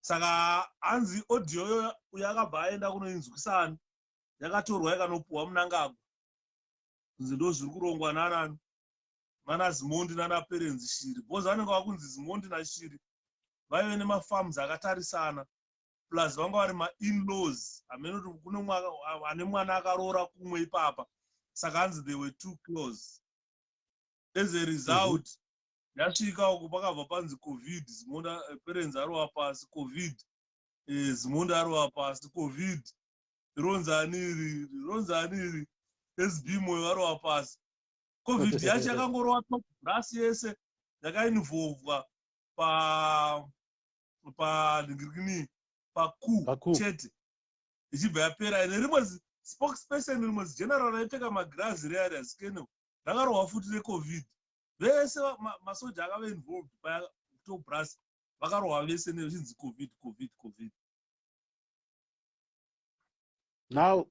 Saka hanzi audio yakabva aenda kunoinzwisana, yakatorwa ikanopuhwa Mnangagwa. Ndo zviri kurongwa nanani, mana Zimondi nana Perens Shiri. Because vanenge vakunzi Zimondi naShiri vaive nemafarms akatarisana, plus vanga vari ma-in-laws, amene kuti kune ane mwana akaroora kumwe ipapa. Saka hanzi they were too close. As a result, yasvika uko pakabva panzi Covid, Zimondi Perens arova pasi, Covid Zimondi arova pasi, Covid ronzaniri SB moyo varova pasi. Covid yacho yakangorova rasi yese yakainvolvwa paku chete ichibva yapera. Nerimwe spokesperson rimwe general raipfeka magirazi reari asikene rakarohwa futi neCovid. Vese masoja akave involved paTobrasi vakarohwa vese nechinzi Covid. Now,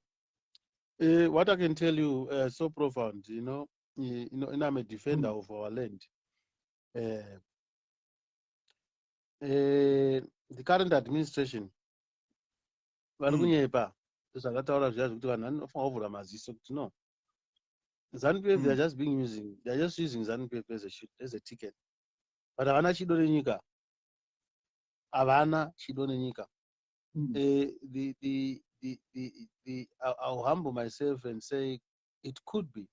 what I can tell you so profound, and I'm a defender of our land. The current administration, varikunyepa zvakataura zviya zvekuti vanhu vanofanira kuvhura maziso kuti no, Zanu PF they're just using Zanu PF as a ticket. But havana chido nenyika. Havana chido nenyika. I'll humble myself and say it could be,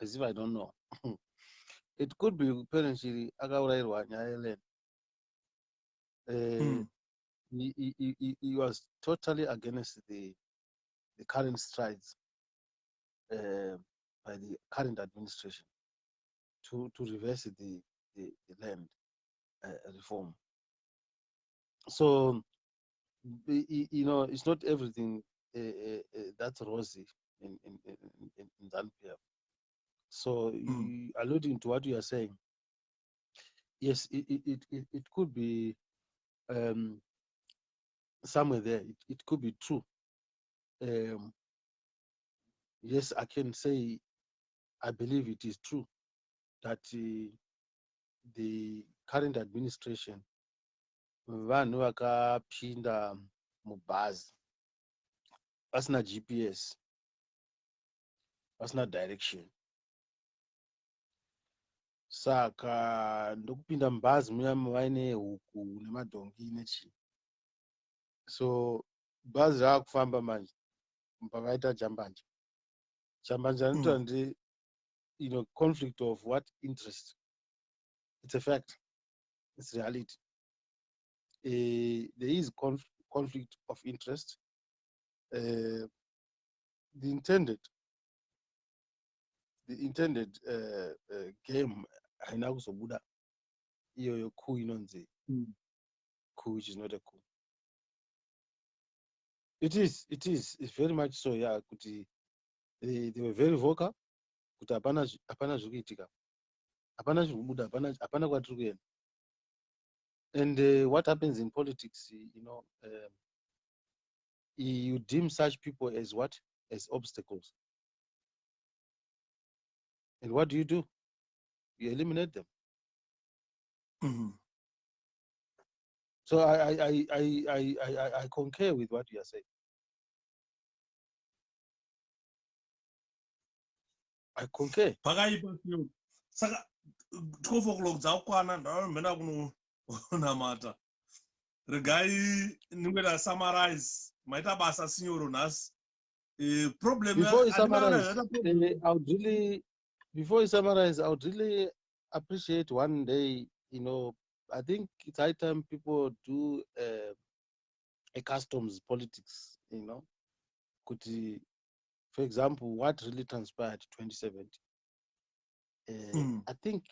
as if I don't know. It could be Perens Shiri akaurairwa nyaya yeland. He was totally against the current strides by the current administration to reverse the land reform. So, it's not everything that's rosy in Zanu PF. So, alluding to what you are saying, yes, it could be somewhere there. It could be true. Yes, I can say I believe it is true that the current administration vanhu vakapinda mubhazi vasina GPS, vasina direction. Saka ndokupinda mubhazi muya vaine huku nemadhongi nechi. So bhazi raakufamba manje pakaita jambanja. Jambanja rinoita ndi conflict of what interest. It's a fact. It's reality. There is conflict of interest. The intended game haina kuzobuda iyoyo coup inonzi coup, which is not a coup. It's very much so. Yeah, kuti they were very vocal. Kuti hapana zvikuitika, hapana zviri kubuda, hapana kwatiri kuenda. And what happens in politics, you deem such people as what? As obstacles. And what do? You eliminate them. So I concur with what you are saying. I concur. Saka 12 o'clock dzakwana ndamenda kunonamata. Regai ningweda summarize maita basa signoro nhasi. Problem before you summarize, I would really appreciate one day, I think it's high time people do a customs politics, Kuti, for example, what really transpired 2017. I think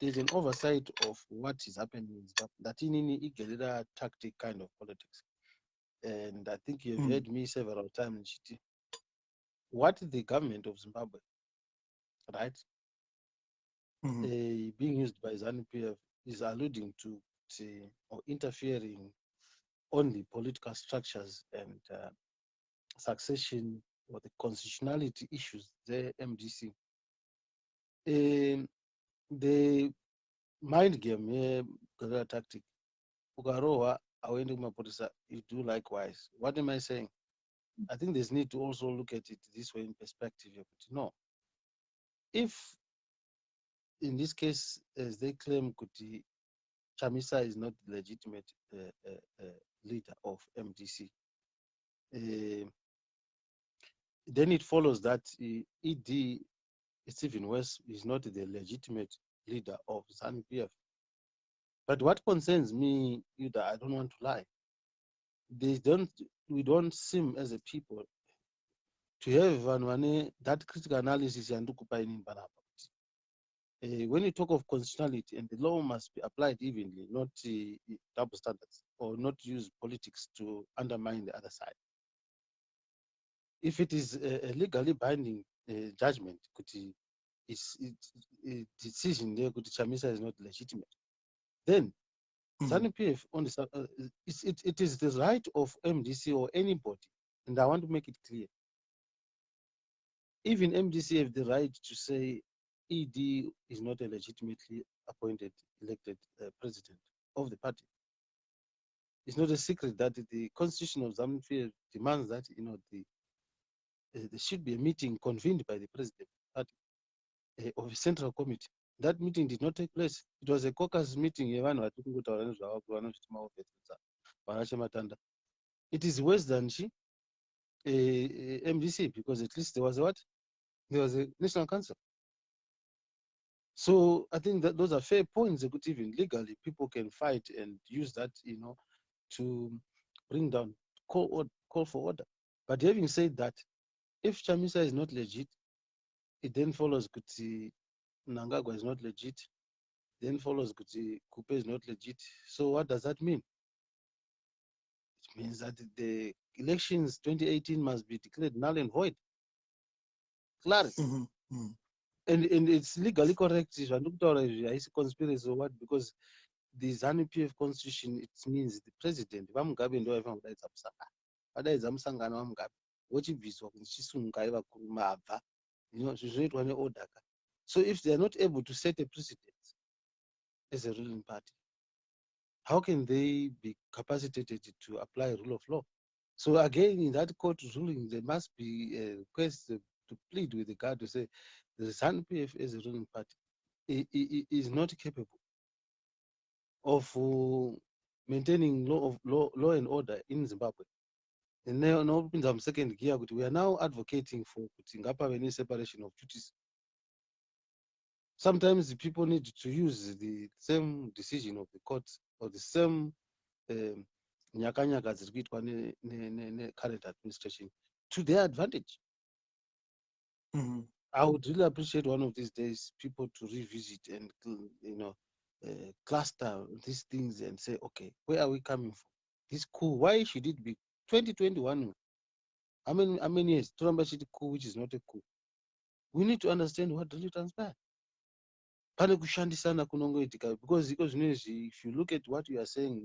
there's an oversight of what is happening in Zimbabwe. That in guerrilla tactic kind of politics. And I think you've heard me several times, what the government of Zimbabwe, right, being used by Zanu PF, is alluding to or interfering on the political structures and succession or the constitutionality issues, the MDC. The mind game, guerrilla tactic, ukarohwa auendi kumaporisa, you do likewise. What am I saying? I think there's need to also look at it this way in perspective. No, if in this case, as they claim, Kuti Chamisa is not the legitimate leader of MDC, then it follows that ED, Stephen West, is not the legitimate leader of Zanu PF. But what concerns me, Yuda, I don't want to lie, we don't seem as a people to have that critical analysis and when you talk of constitutionality, and the law must be applied evenly, not double standards, or not use politics to undermine the other side. If it is a legally binding judgment, it's a decision there, Chamisa is not legitimate, then Zanu PF on the it is the right of MDC or anybody, and I want to make it clear. Even MDC have the right to say ED is not a legitimately appointed, elected president of the party. It's not a secret that the constitution of Zanu PF demands that there should be a meeting convened by the president of the party, of a central committee. That meeting did not take place. It was a caucus meeting. It is worse than MDC, because at least there was what? There was a national council. So I think that those are fair points. That even legally people can fight and use that, to bring down, call for order. But having said that, if Chamisa is not legit, it then follows Kuti Mnangagwa is not legit, then follows Kuti Kupe is not legit. So what does that mean? It means that the elections 2018 must be declared null and void. Clarity. And it's legally correct. It's conspiracy or what? Because the Zanu PF constitution, it means the president, so if they are not able to set a precedent as a ruling party, how can they be capacitated to apply rule of law? So again, in that court ruling, there must be a request to plead with the guard to say the Zanu PF as a ruling party is not capable of maintaining law and order in Zimbabwe. And now in second gear, we are now advocating for separation of duties. Sometimes the people need to use the same decision of the court or the same nyakanyaka dziri kuitwa current administration to their advantage. I would really appreciate one of these days people to revisit and cluster these things and say, okay, where are we coming from? This coup, why should it be 2021? How many years? Coup, which is not a coup. We need to understand what really transpired. Because if you look at what you are saying,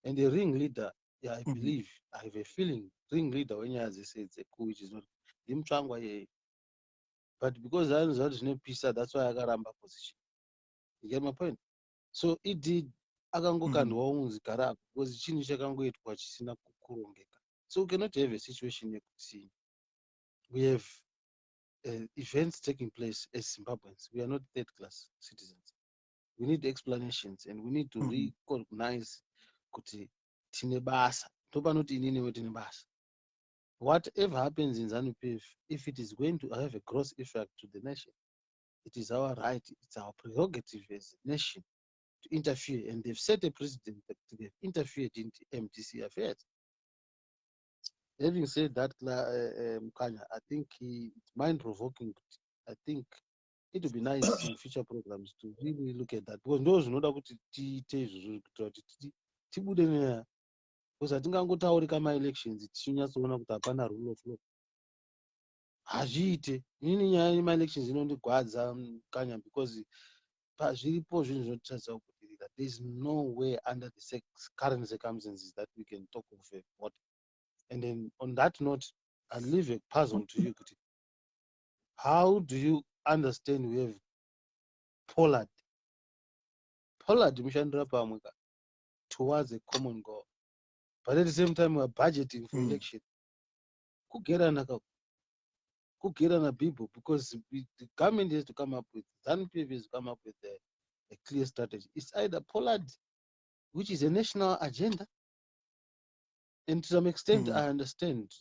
and the ring leader, yeah, I believe, I have a feeling, ring leader, when you say it's a coup, which is not, but because I was no peace, that's why I got a position. You get my point? So it did akangokandwa unzigara because chinhu chakangoitwa chisina kukurongeka. So we cannot have a situation yekuti we have events taking place as Zimbabweans. We are not third class citizens. We need explanations and we need to recognize kuti tine basa. Topanoti inini tine basa. Whatever happens in Zanu PF, if it is going to have a gross effect to the nation, it is our right, it's our prerogative as a nation to interfere. And they've set a precedent that they've interfered in MDC affairs. Having said that, Mkanya, I think it's mind-provoking. I think it would be nice in future programs to really look at that. Because those know that because I think I'm going to my elections, it's tichinyatsoona kuti hapana rule of law. Hazviite. Inini nyaya yema elections inondigwadza Mkanya because zviripo zvinhu zvinotiratidza kuti that there is no way under the current circumstances that we can talk of a vote. And then on that note, I'll leave a puzzle to you. How do you understand we have Pollard Mishandra Pamweka towards a common goal? But at the same time, we're budgeting for election. Who get people? Because the government has to come up with, Zanu PF has to come up with a clear strategy. It's either Pollard, which is a national agenda, and to some extent, I understand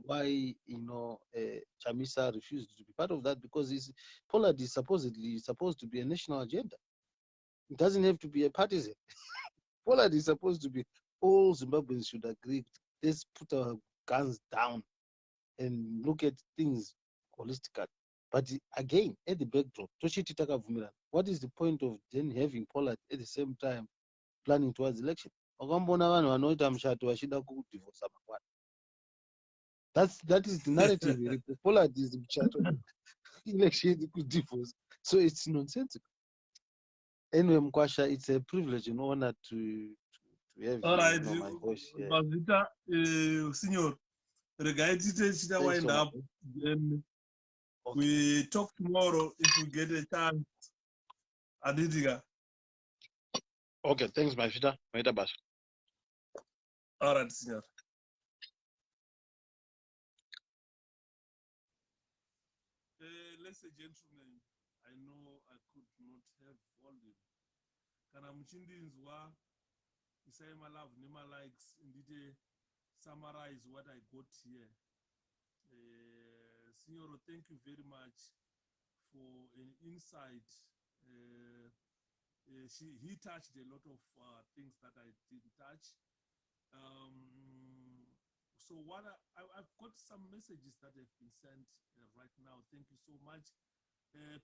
why Chamisa refused to be part of that, because Pollard is supposedly supposed to be a national agenda. It doesn't have to be a partisan. Pollard is supposed to be all Zimbabweans should agree. Let's put our guns down and look at things holistically. But again, at the backdrop, Toshiti Takavumira, what is the point of then having Pollard at the same time planning towards election? That is the narrative. Pollard is the chat of election divorce. So it's nonsensical. Anyway, Mkwasha, it's a privilege and honor to have my voice here. Mazita, Signor, wind up. Then we talk tomorrow if we get a chance. Adidiga. Okay, thanks, my Fita. All right, Signor. Ladies and gentlemen, I know I could not have volume. Kana muchindinzwa isai my love nema likes indeed summarize what I got here. Signor, thank you very much for an insight. He touched a lot of things that I didn't touch. So what I've got some messages that have been sent right now. Thank you so much.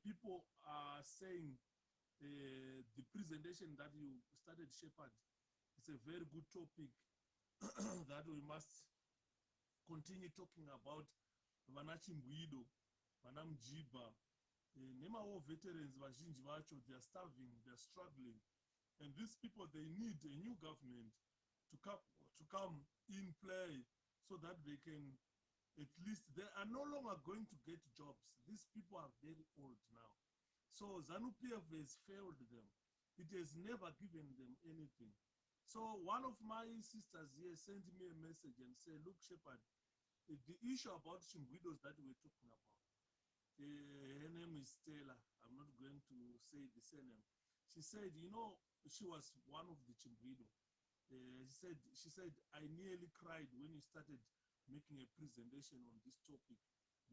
People are saying the presentation that you started, Shepherd, it's a very good topic that we must continue talking about. Vana Chimbwido, Vana Mjiba, Nema War Veterans, Vazhinji Vacho, they're starving, they're struggling. And these people, they need a new government to come in play so that they can, at least, they are no longer going to get jobs. These people are very old now. So Zanu PF has failed them. It has never given them anything. So one of my sisters here sent me a message and said, look, Shepherd, the issue about Chimbwidos that we're talking about, her name is Stella. I'm not going to say the surname. She said, you know, she was one of the Chimbwido. She said, I nearly cried when you started making a presentation on this topic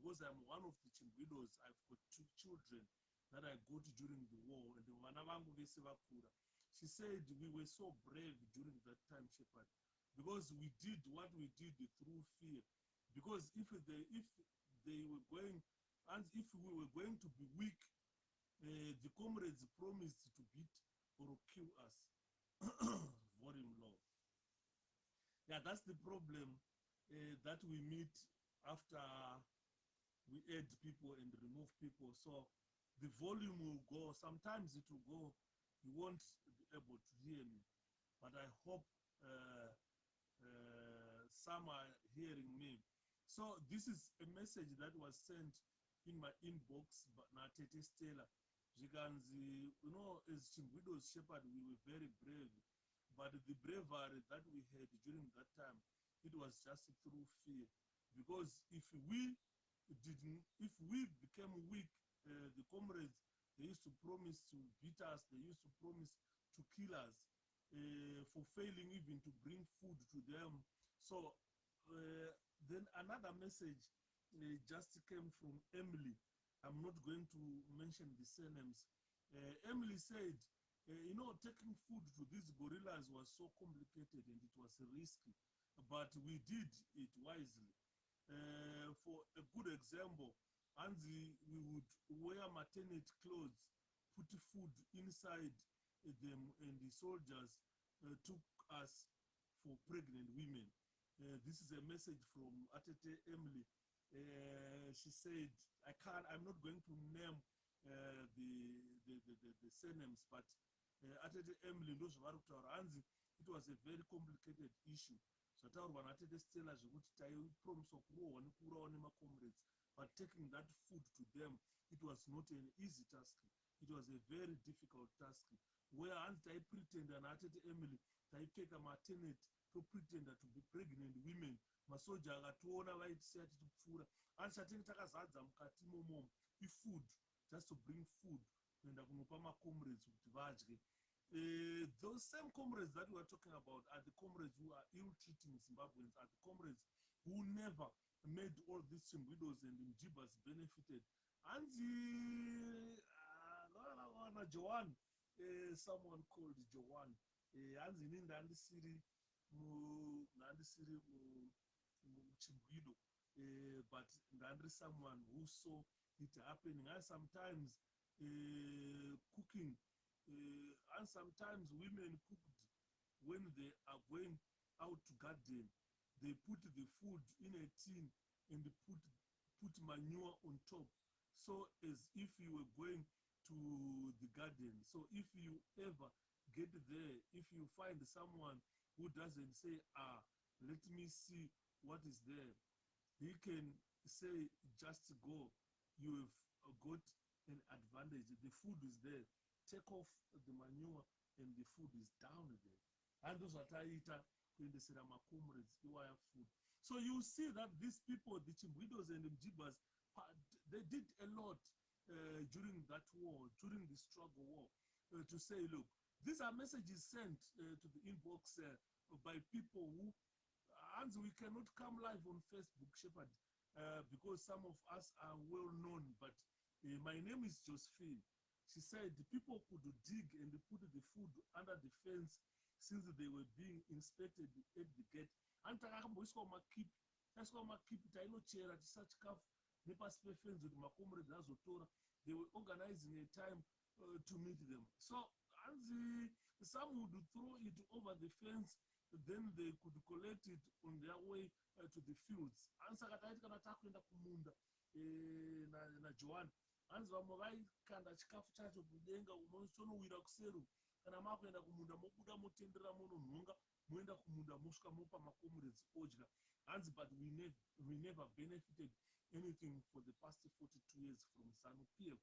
because I'm one of the 𝗕𝗲𝗄𝗄. I've got 2 children that I got during the war, and vana vangu vese vakura. She said we were so brave during that time, Shepherd, because we did what we did through fear. Because if they were going, and if we were going to be weak, the comrades promised to beat or kill us. Volume law. Yeah, that's the problem that we meet after we add people and remove people. So the volume will go. Sometimes it will go. You won't be able to hear me, but I hope some are hearing me. So this is a message that was sent in my inbox, but not Stella. You know, as 𝗕𝗲𝗄𝗃, we were very brave, but the bravery that we had during that time, it was just through fear. Because if we became weak, the comrades, they used to promise to beat us, they used to promise to kill us for failing even to bring food to them. So then another message just came from Emily. I'm not going to mention the surnames. Emily said, you know, taking food to these gorillas was so complicated and it was risky, but we did it wisely. For a good example, and we would wear maternity clothes, put food inside them, and the soldiers took us for pregnant women. This is a message from Atete Emily. She said, I'm not going to name the surnames, but Atete Emily knows what it was a very complicated issue. So Atete Stella promise comrades, but taking that food to them, it was not an easy task. It was a very difficult task. Where I pretend and Atete Emily, I take a maternity to pretend to be pregnant women. Masoja akatuona vaitisa ati tipfuura asi chatenge takazadza mukati momo ifood, just to bring food kuenda kunopa macomrades kuti vadye. Those same comrades that we are talking about are the comrades who are ill-treating Zimbabweans, are the comrades who never made all these 𝗕𝗲𝗄𝗃 and Mjibas benefited. And Joan, someone called Joan, and but there is someone who saw it happening, and sometimes cooking, and sometimes women cooked when they are going out to garden. They put the food in a tin and put manure on top, so as if you were going to the garden. So if you ever get there, if you find someone who doesn't say, let me see what is there, he can say, just go. You have got an advantage. The food is there. Take off the manure and the food is down there. And those are my comrades, food. So you see that these people, the 𝗕𝗲𝗄𝗃 and the Mjibas, they did a lot during that war, during the struggle war, to say, look, these are messages sent to the inbox by people who, and we cannot come live on Facebook, Shepherd, because some of us are well known, but my name is Josephine. She said the people could dig and put the food under the fence since they were being inspected at the gate. And they were organizing a time to meet them. So and some would throw it over the fence, then they could collect it on their way to the fields. Na Joan, hanzi vamwe vaikanda chikafu chacho kudenga unotonowira kuseru, kana makuenda kumunda mobuda motendera mononhonga moenda kumunda mosvika mopa macomrades odya. Hanzi, but we never benefited anything for the past 42 years from Zanu PF.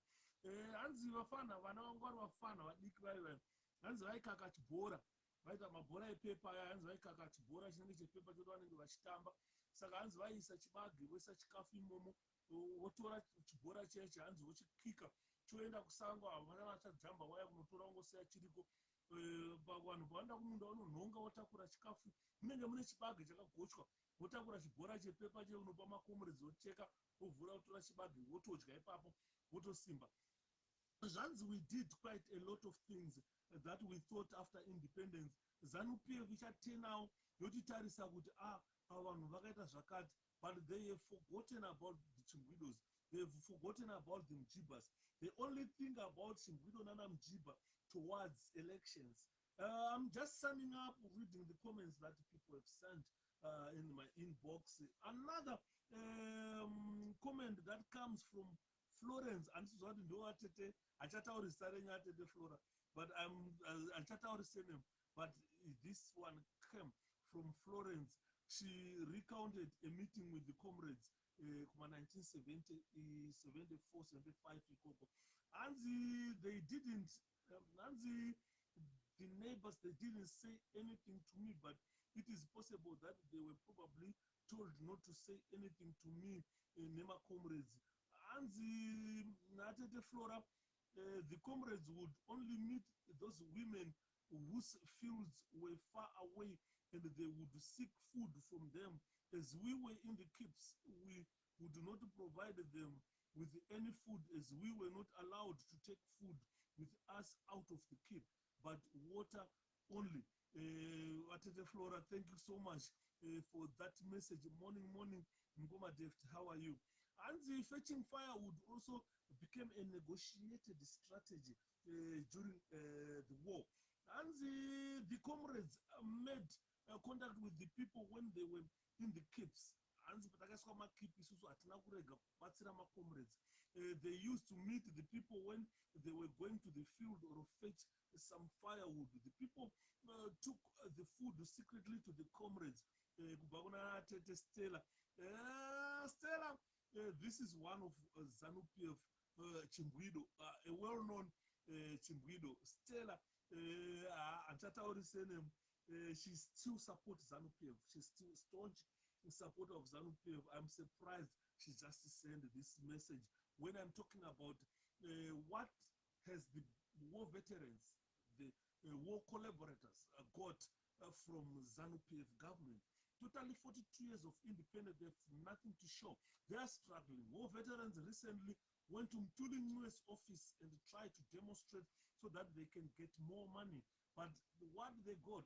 Hanzi vafana, vana vangu vari vafana vadiki vai hanzi vaikaka chibhora, vaita mabhora epepa aya, hanzi vaikaka chibhora chinenge chepepa choto vanenge vachitamba. Saka hanzi vaiisa chibage voisa chikafu imomo, votora chibhora cheche, hanzi vochikika choenda kusango. Havana vachajamba waya kunotora ungosiya chiriko. Vanhu pavanoenda kumunda vanonhonga votakura chikafu, munenge munenge mune chibage chakagochwa wotakura chibhora chepepa cheunopa makomrades wocheka wovhura wotora chibage wotodya ipapo wotosimba. Zvanzi we did quite a lot of things that we thought after independence. Zanu PF ichatenawo yotitarisa kuti vanhu vakaita zvakati, but they have forgotten about the Chingwidos. They have forgotten about the Mjibas. They only think about Chingwido Nana Mjiba towards elections. I'm just summing up, reading the comments that people have sent in my inbox. Another comment that comes from Florence, and this is what Flora, but but this one came from Florence. She recounted a meeting with the comrades 1970, 74, 75, and they didn't, and the neighbors, they didn't say anything to me, but it is possible that they were probably told not to say anything to me, Nema comrades. And the Flora, the comrades would only meet those women whose fields were far away, and they would seek food from them. As we were in the camps, we would not provide them with any food, as we were not allowed to take food with us out of the camp, but water only. Atete Flora, thank you so much for that message. Morning, Ngoma Deft, how are you? And the fetching firewood also became a negotiated strategy during the war. And the comrades made contact with the people when they were in the camps. They used to meet the people when they were going to the field or fetch some firewood. The people took the food secretly to the comrades. Stella, this is one of Zanu PF Chingwido, a well-known Chingwido. Stella, she still supports Zanu PF. She's still staunch supporter of Zanu PF. I'm surprised she just sent this message when I'm talking about what has the war veterans, the war collaborators got from Zanu PF government. Totally 42 years of independence, they have nothing to show. They are struggling. War veterans recently went to Mtulingue's office and tried to demonstrate so that they can get more money. But what they got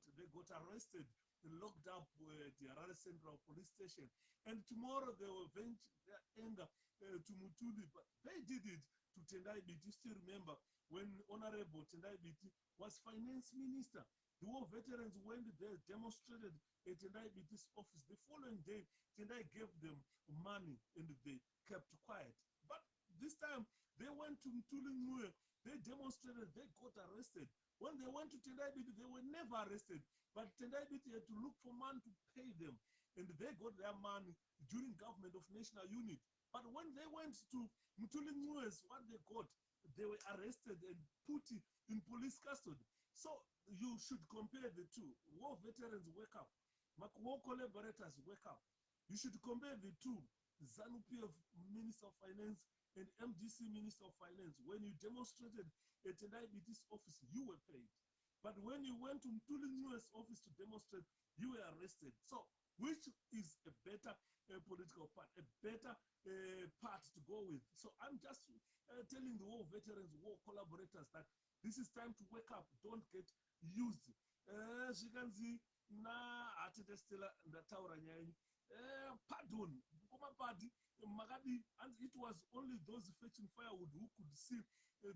arrested and locked up at the Harare Central Police Station. And tomorrow they will vent their anger to Mutuli, but they did it to Tendai Biti. You still remember when Honorable Tendai Biti was finance minister. The war veterans went there, demonstrated at Tendai Biti's office. The following day, Tendai gave them money and they kept quiet. But this time, they went to Mtulingue, they demonstrated, they got arrested. When they went to Tendai Biti, they were never arrested. But Tendai Biti had to look for money to pay them. And they got their money during government of national unit. But when they went to Mtulingue's, what they got, they were arrested and put in police custody. So you should compare the two. War veterans wake up. War collaborators wake up. You should compare the two. Zanu PF Minister of Finance and MDC Minister of Finance. When you demonstrated at Tendai Biti's office, you were paid. But when you went to Mtulingue's office to demonstrate, you were arrested. So which is a better political part, a better part to go with? So I'm just telling the war veterans, war collaborators that this is time to wake up. Don't get used. Shikanzi na atete Stella ndataura nyanyi. Pardon, and it was only those fetching firewood who could see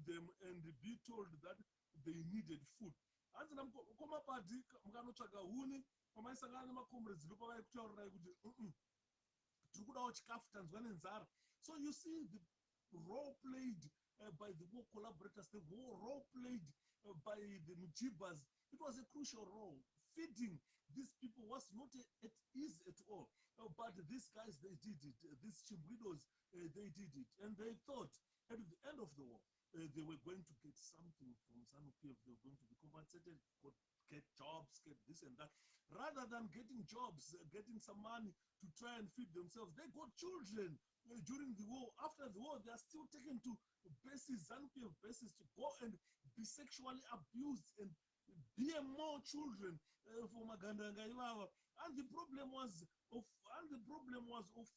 them and be told that they needed food. And koma padi mukanotsvaga huni pamaisangana nemakomrades ndipo vaikutaurirai kuti tiri kudawo chikafu tanzwa nenzara. So you see the role played by the war collaborators, the role played by the Mujibas. It was a crucial role. Feeding these people was not at ease at all. But these guys, they did it. These Chingwidos, they did it. And they thought at the end of the war, they were going to get something from Zanu PF. They were going to be compensated, get jobs, get this and that. Rather than getting jobs, getting some money to try and feed themselves, they got children during the war. After the war, they are still taken to bases, Zanu PF bases, to go and be sexually abused and bear more children for Magandanga Ivava. And the problem was of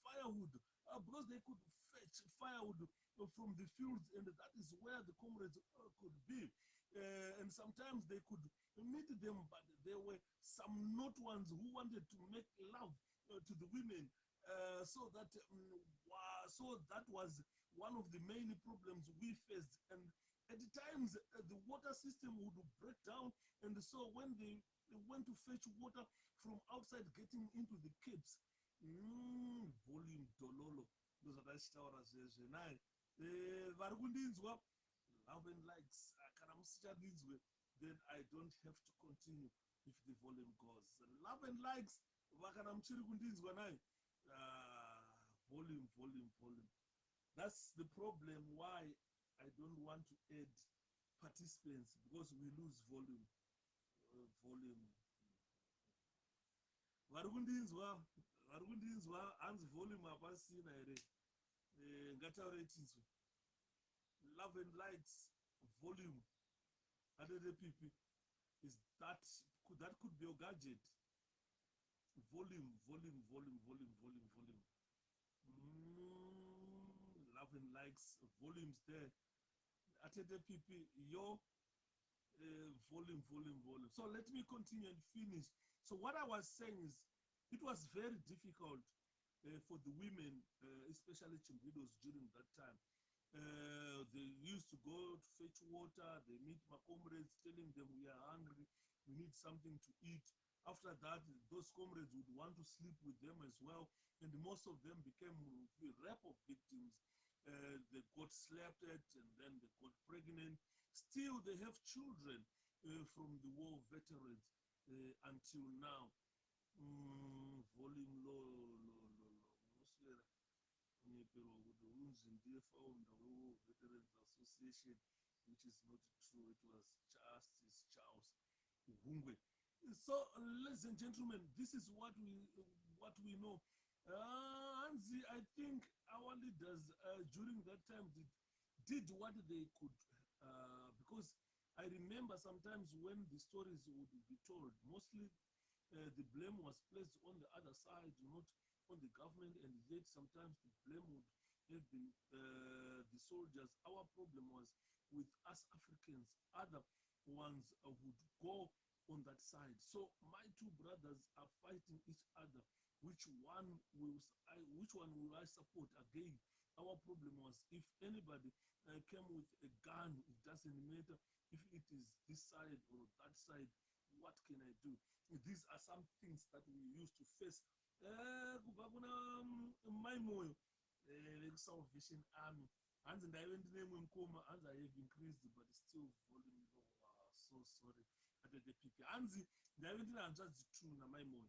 firewood, because they could fetch firewood from the fields, and that is where the comrades could be. And sometimes they could meet them, but there were some not ones who wanted to make love to the women. So that was one of the main problems we faced. And at times the water system would break down, and so when they went to fetch water from outside, getting into the caves, volume dololo ndozvatachitaura zvezve naye vari kundinzwa. Love and likes, kana musichadinzwe, then I don't have to continue if the volume goes. Love and likes, vakana muchiri kundinzwa naye, volume. That's the problem why I don't want to add participants, because we lose volume. Vari kundinzwa hanzi volume hapasina here. Ngataure tinzwe. Love and likes, volume. Adede pipi is that could be a gadget. Volume. Love and likes, volumes there. Atete pipi, yo, volume. So let me continue and finish. So what I was saying is, it was very difficult for the women, especially Chimbidos, during that time. They used to go to fetch water. They meet my comrades, telling them we are hungry, we need something to eat. After that, those comrades would want to sleep with them as well, and most of them became rape victims. They got slapped at, and then they got pregnant. Still, they have children from the war veterans until now. Volume low. Founder War Veterans Association, which is not true. It was Justice Charles 𝗕𝗂𝗺. So, ladies and gentlemen, this is what we know. Anzi, I think our leaders during that time did what they could, because I remember sometimes when the stories would be told, mostly the blame was placed on the other side, not on the government, and yet sometimes the blame would have been the soldiers. Our problem was with us Africans. Other ones would go on that side. So my two brothers are fighting each other. Which one will I support? Again, our problem was, if anybody came with a gun, it doesn't matter if it is this side or that side. What can I do? These are some things that we used to face. 𝗪𝗿 Salvation Army. And I went to name Nkoma, and I have increased, but still volume low. So sorry. At the people. And I went to just two na 𝗪𝗿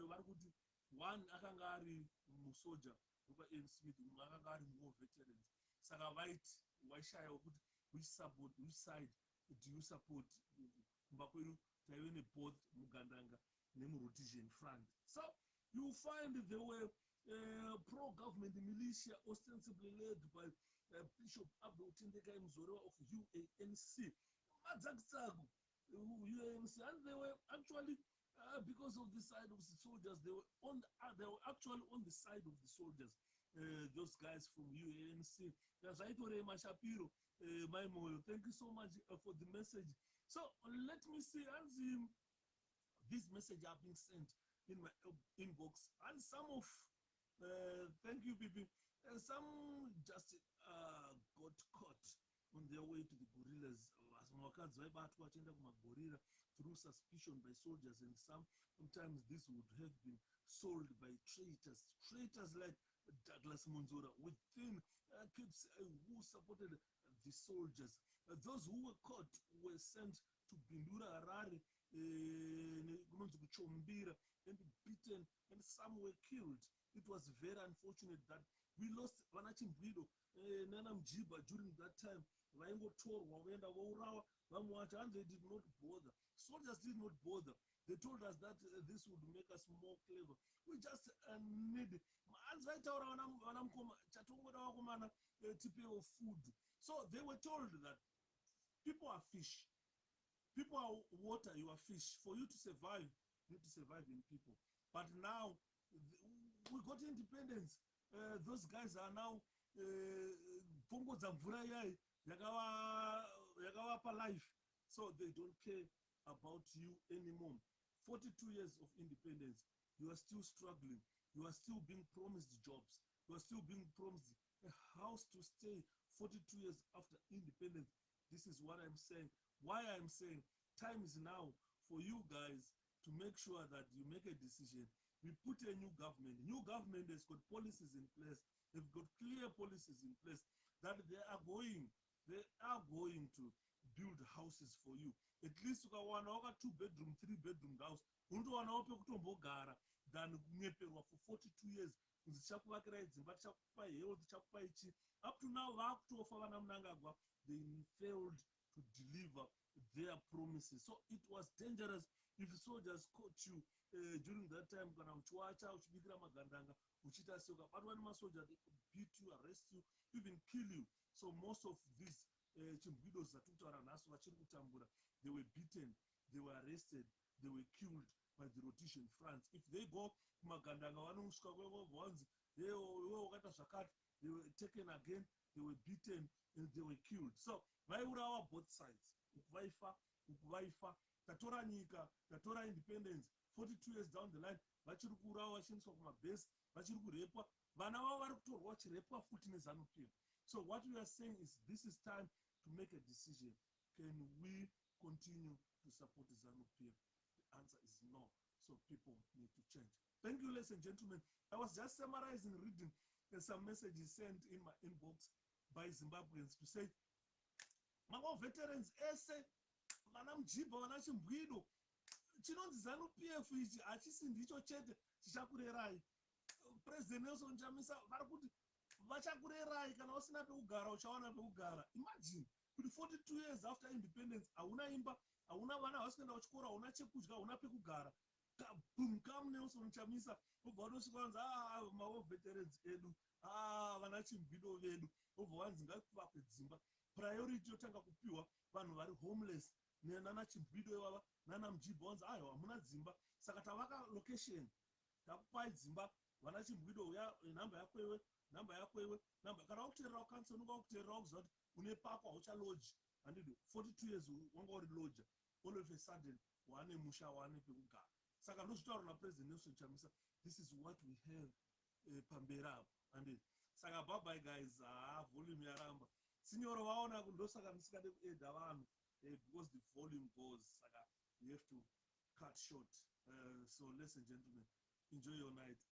vari kuti one akanga ari musoja kupa Smith, akanga ari war veterans. Saka vaiti waishaya kuti which side do you support? Kumba kwedu taive neboth mugandanga nemuRhodesia front. So you find there were pro-government militia ostensibly led by Bishop 𝗵𝗿 𝗪𝗿 of UANC. UANC, and they were actually because of the side of the soldiers, they were actually on the side of the soldiers. Those guys from UANC. 𝗪𝗿, thank you so much for the message. So let me see, as this message are being sent in my inbox, and some of thank you, people. Some just got caught on their way to the guerrillas. Through suspicion by soldiers, and sometimes this would have been sold by traitors like Douglas Munzora within camps who supported the soldiers. Those who were caught were sent to Bindura, Harare, and beaten, and some were killed. It was very unfortunate that we lost Vanachimbrido, Nana Mjiba during that time. And they did not bother. Soldiers did not bother. They told us that this would make us more clever. We just need food. So they were told that people are fish. People are water, you are fish. For you to survive, you need to survive in people. But now, we got independence. Those guys are now yakavapa life. So they don't care about you anymore. 42 years of independence, you are still struggling. You are still being promised jobs. You are still being promised a house to stay 42 years after independence. This is what I'm saying. Why I'm saying time is now for you guys to make sure that you make a decision. We put a new government. New government has got policies in place. They've got clear policies in place that they are going to build houses for you. At least you can one 2-bedroom, 3-bedroom house. Than for 42 years. Up to now, they failed to deliver their promises. So it was dangerous if soldiers caught you during that time. But soldiers, they could beat you, arrest you, even kill you. So most of these they were beaten, they were arrested, they were killed by the Rhodesian France. If they go they were taken again, they were beaten, and they were killed. So our both sides. Tatora nyika, tatora independence, 42 years down the line, vachiri kurawa vachishandiswa kumabase, vachiri kurepwa, vana vavo vari kutorwa vachirepwa futi neZanu PF. So what we are saying is this is time to make a decision. Can we continue to support ZANU PF? The answer is no. So people need to change. Thank you, ladies and gentlemen. I was just summarizing, reading some messages sent in my inbox by Zimbabweans to say, War veterans, ese, vana mjibha, vana chimbwido, chinonzi ZANU PF ichi achisi ndicho chete chichakurerai. President Nelson Chamisa vari kuti vachakurerai kana usina pekugara uchawana pekugara. Imagine, kuti 42 years after independence, hauna imba, hauna vana havasikuenda kuchikora, hauna chekudya, hauna pekugara. Boom, come Nelson Chamisa, ubva wanosvika wanzi War veterans edu, vana chimbwido vedu, ubva wanzi ngakuvakwe dzimba. Priority yotanga kupiwa vanhu vari homeless nana chimbwido ivava nana mjibha wanzi aiwa hamuna dzimba, saka tavaka location, takupai dzimba. Vana chimbwido uya namba yako iwe, namba kana wakuteerera ukanisa unonga wakuteerera wakuziva kuti une pako hauchaloji. Handidi 42 years wanga uri loja, all of a sudden wane musha, wane pekugara. Saka ndozvitaura naPresident Nelson Chamisa, this is what we have pamberi apo. Handidi saka bye bye guys, volume yaramba. Signoro vaona ndosaka ndisikade kuedha vanhu because the volume goes, saka you have to cut short. So ladies and gentlemen, enjoy your night.